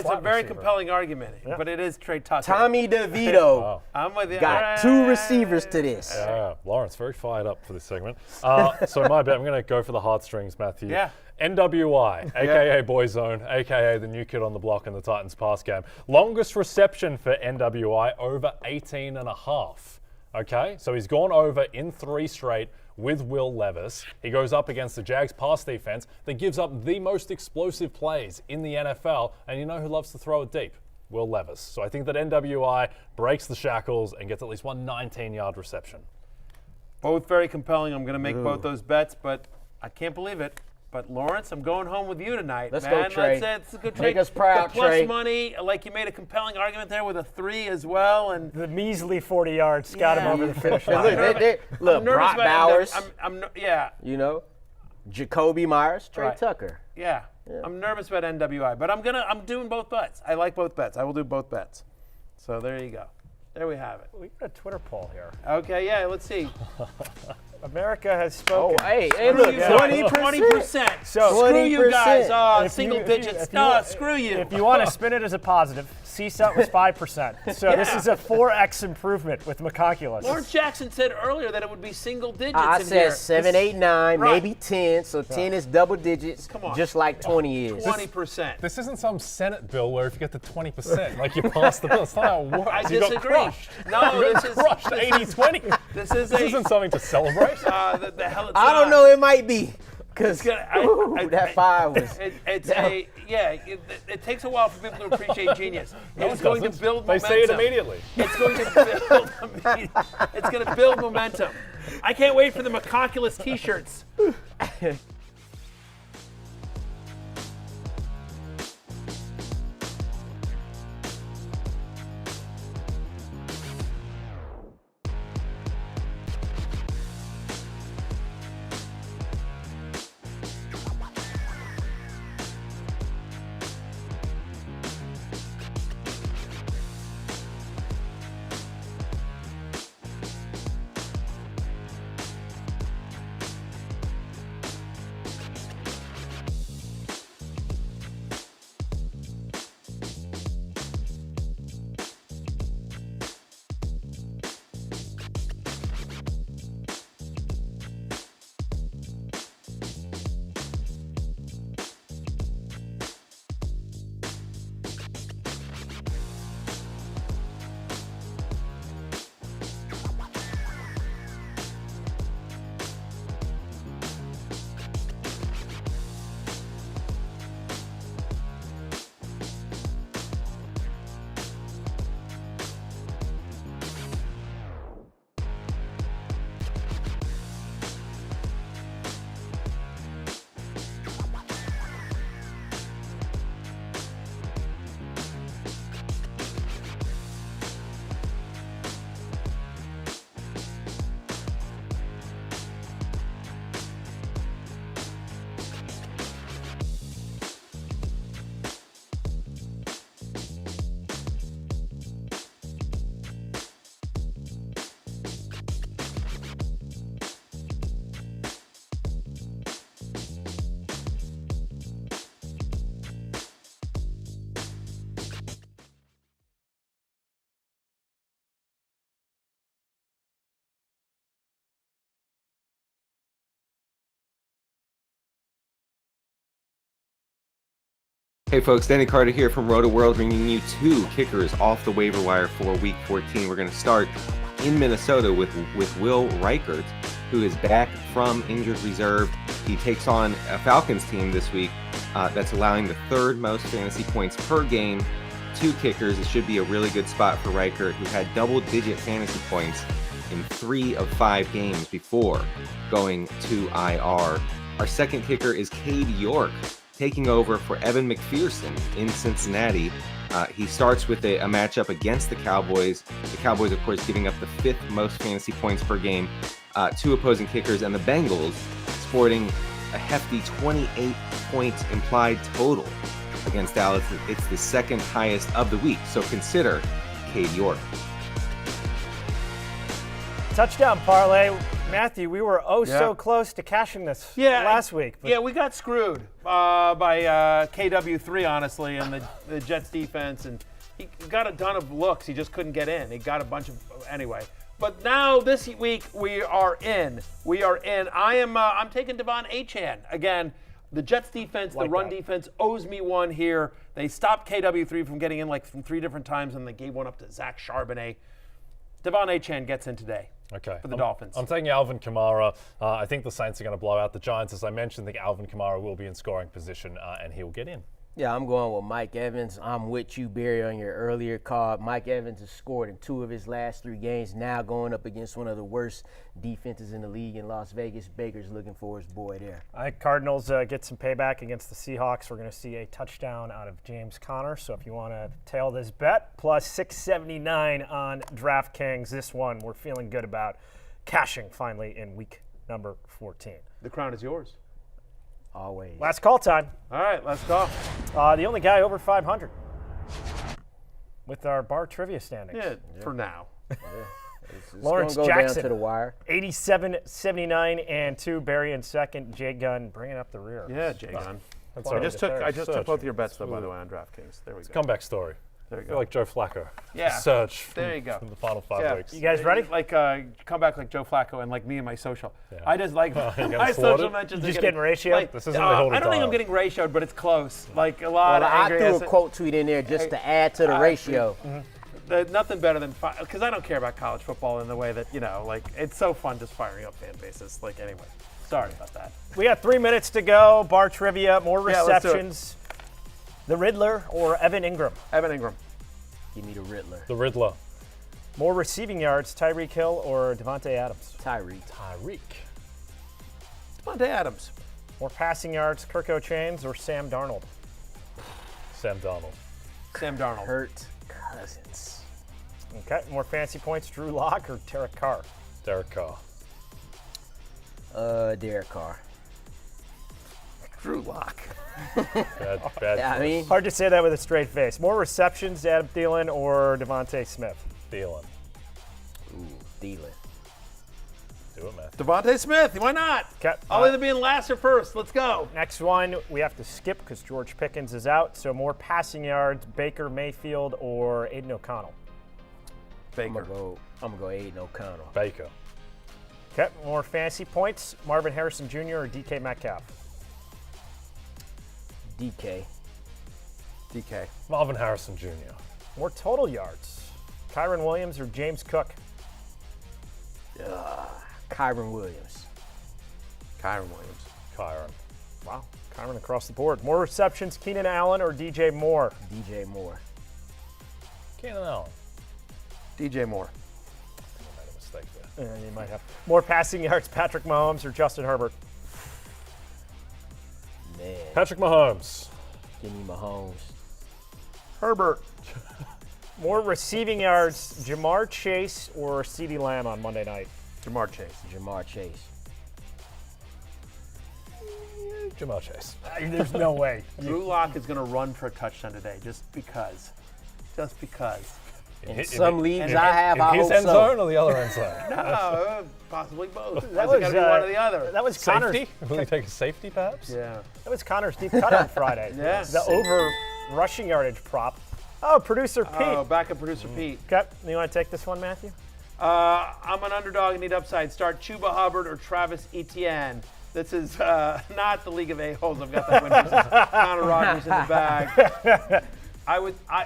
a very compelling argument, but it is Trey Tucker. Tommy DeVito I'm with you. got 2 receivers to this. Yeah, Lawrence, very fired up for this segment. So my bet, I'm going to go for the heartstrings, Matthew. Yeah. NWI, a.k.a. Boyzone, a.k.a. the new kid on the block in the Titans pass game. Longest reception for NWI, over 18 and a half. Okay, so he's gone over in 3 straight with Will Levis. He goes up against the Jags pass defense that gives up the most explosive plays in the NFL, and you know who loves to throw it deep? Will Levis. So I think that NWI breaks the shackles and gets at least one 19-yard reception. Both very compelling. I'm going to make both those bets, but I can't believe it. But Lawrence, I'm going home with you tonight, Let's man. go, Trey. Let's go, Trey. Make us proud, the plus Trey. money, like you made a compelling argument there with a 3 as well, and The measly 40 yards got him over the finish line. Look, nervous Brock about Bowers, yeah, you know, Jacoby Myers, Trey Right. Tucker. yeah. I'm nervous about NWI, but I'm doing both bets. I like both bets. I will do both bets. So there you go. There we have it. We got a Twitter poll here. Okay, yeah. Let's see. America has spoken. Oh, hey, look, 20%. So screw you guys. If Single you- digits. if you No, want- screw you. If you want to spin it as a positive, CSUT was 5%. So this is a 4x improvement with McConculus. Lawrence Jackson said earlier that it would be single digits I in said here. 7, 8, 9, Right. maybe 10. So 10 is double digits, Come on. just like 20 is. 20%. This isn't some Senate bill where if you get to 20%, like you pass the bill. It's not how it works. I You got disagree. crushed. No, You this got is crushed 80-20. This is This a. isn't something to celebrate. The hell it's I not. don't know, it might be. Because that 5 was. It takes a while for people to appreciate genius. No, It's it going to doesn't. build They momentum. say it immediately. It's going to build momentum. I can't wait for the McConculus T-shirts. Hey folks, Danny Carter here from Rotoworld, bringing you 2 kickers off the waiver wire for Week 14. We're going to start in Minnesota with Will Reichert, who is back from injured reserve. He takes on a Falcons team this week that's allowing the third most fantasy points per game to kickers. It should be a really good spot for Reichert, who had double-digit fantasy points in 3 of 5 games before going to IR. Our second kicker is Cade York, taking over for Evan McPherson in Cincinnati. He starts with a matchup against the Cowboys. The Cowboys, of course, giving up the 5th most fantasy points per game to opposing kickers, and the Bengals sporting a hefty 28-point implied total against Dallas. It's the second highest of the week, so consider Cade York. Touchdown parlay. Matthew, we were so close to cashing this last week. Yeah, we got screwed by KW3, honestly, and the Jets defense. And he got a ton of looks. He just couldn't get in. He got a bunch of – anyway. But now this week we are in. I'm taking Devon Achane. Again, the Jets defense, the run defense owes me one here. They stopped KW3 from getting in from 3 different times, and they gave one up to Zach Charbonnet. Devon Achane gets in today. Okay. For the Dolphins. I'm taking Alvin Kamara. I think the Saints are going to blow out the Giants. As I mentioned, I think Alvin Kamara will be in scoring position, and he'll get in. Yeah, I'm going with Mike Evans. I'm with you, Barry, on your earlier call. Mike Evans has scored in 2 of his last 3 games, now going up against one of the worst defenses in the league in Las Vegas. Baker's looking for his boy there. I think Cardinals get some payback against the Seahawks. We're going to see a touchdown out of James Conner. So if you want to tail this bet, plus 679 on DraftKings. This one we're feeling good about cashing finally in week number 14. The crown is yours. Always. Last call time. All right, let's go. The only guy over 500 with our bar trivia standings. Yeah, for now. It's Lawrence gonna go Jackson, down to the wire. 87, 79, and 2. Barry in second. Jay Gunn bringing up the rear. Yeah, Jay Gunn. That's I all just right. took both of your bets, though, by the way, on DraftKings. There we go. Comeback story. There you I feel go. like Joe Flacco. Yeah. Surge. There you go. In the final 5 weeks. You guys ready? Like come back like Joe Flacco and like me and my social. Yeah. I just like getting my slaughtered? social mentions. You just are getting ratioed? Like, This isn't the Hilda I don't think I'm dial. getting ratioed, but it's close. Like a lot Well, of I angry threw a ass- quote tweet in there just to add to the ratio. Nothing better than because I don't care about college football in the way that like it's so fun just firing up fan bases. Like anyway, sorry about that. We got 3 minutes to go. Bar trivia, more Yeah, let's do it. receptions. The Riddler or Evan Ingram? Evan Ingram. Give me the Riddler. The Riddler. More receiving yards, Tyreek Hill or Devontae Adams? Tyreek. Tyreek. Devontae Adams. More passing yards, Kirk O'Chains or Sam Darnold? Sam Darnold. Sam Darnold. Hurt Cousins. Okay. More fancy points, Drew Lock or Derek Carr? Derek Carr. Derek Carr. Drew Lock. Bad. I mean, Hard to say that with a straight face. More receptions, Adam Thielen or Devontae Smith? Thielen. Thielen. Do it, man. Devontae Smith. Why not? Okay. I'll either be in last or first. Let's go. Next one, we have to skip because George Pickens is out. So more passing yards, Baker Mayfield or Aiden O'Connell? I'm Baker. gonna go Aiden O'Connell. Baker. Okay. More fantasy points, Marvin Harrison Jr. or DK Metcalf? DK. DK. Marvin Harrison Jr. More total yards, Kyron Williams or James Cook? Kyron Williams. Kyron Williams. Kyron. Wow. Kyron across the board. More receptions, Keenan Allen or DJ Moore? DJ Moore. Keenan Allen. DJ Moore. I made a mistake there. You might have. More passing yards, Patrick Mahomes or Justin Herbert? Man. Patrick Mahomes. Give me Mahomes. Herbert. More receiving yards, Jamar Chase or CeeDee Lamb on Monday night? Jamar Chase. Jamar Chase. Jamar Chase. There's no way. Drew Lock is going to run for a touchdown today just because. Just because. In some leagues in- I have, in I his hope end so. zone or the other end zone? Possibly both. That That's was, got to be one or the other. That was Connor's. Safety? Will he take a safety, perhaps? Yeah. That was Connor's deep cut on Friday. Yeah. The over rushing yardage prop. Oh, producer Pete. Oh, backup producer Pete. Okay. You want to take this one, Matthew? I'm an underdog and need upside. Start Chuba Hubbard or Travis Etienne. This is not the League of A-holes. I've got that one. Connor Rogers in the bag. I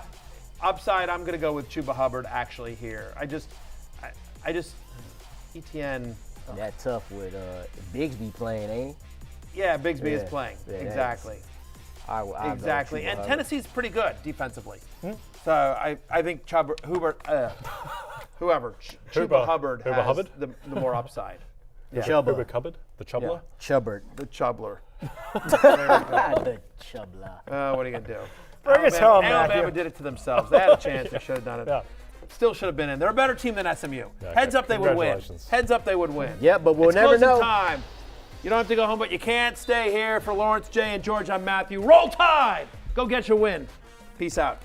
upside, I'm going to go with Chuba Hubbard actually here. I ETN. That tough with Bigsby playing, ain't he? Yeah, Bigsby is Yeah. playing. Yeah, exactly. I'll go Exactly. Chuba And Hubbard. Tennessee's pretty good defensively. So I think Chuba Hubbard Huber has Hubbard? the more upside. Chubba. Uber cupboard, the Chubbler. Chubbard. The Chubler. The Chubla. What are you going to do? Bring us home, Alabama Matthew. did it to themselves. They had a chance. They should have done it. Yeah. Still should have been in. They're a better team than SMU. Yeah, Heads up, they would win. congratulations. Heads up, they would win. Yeah, but we'll It's never closing know. time. You don't have to go home, but you can't stay here. For Lawrence, Jay, and George, I'm Matthew. Roll Tide! Go get your win. Peace out.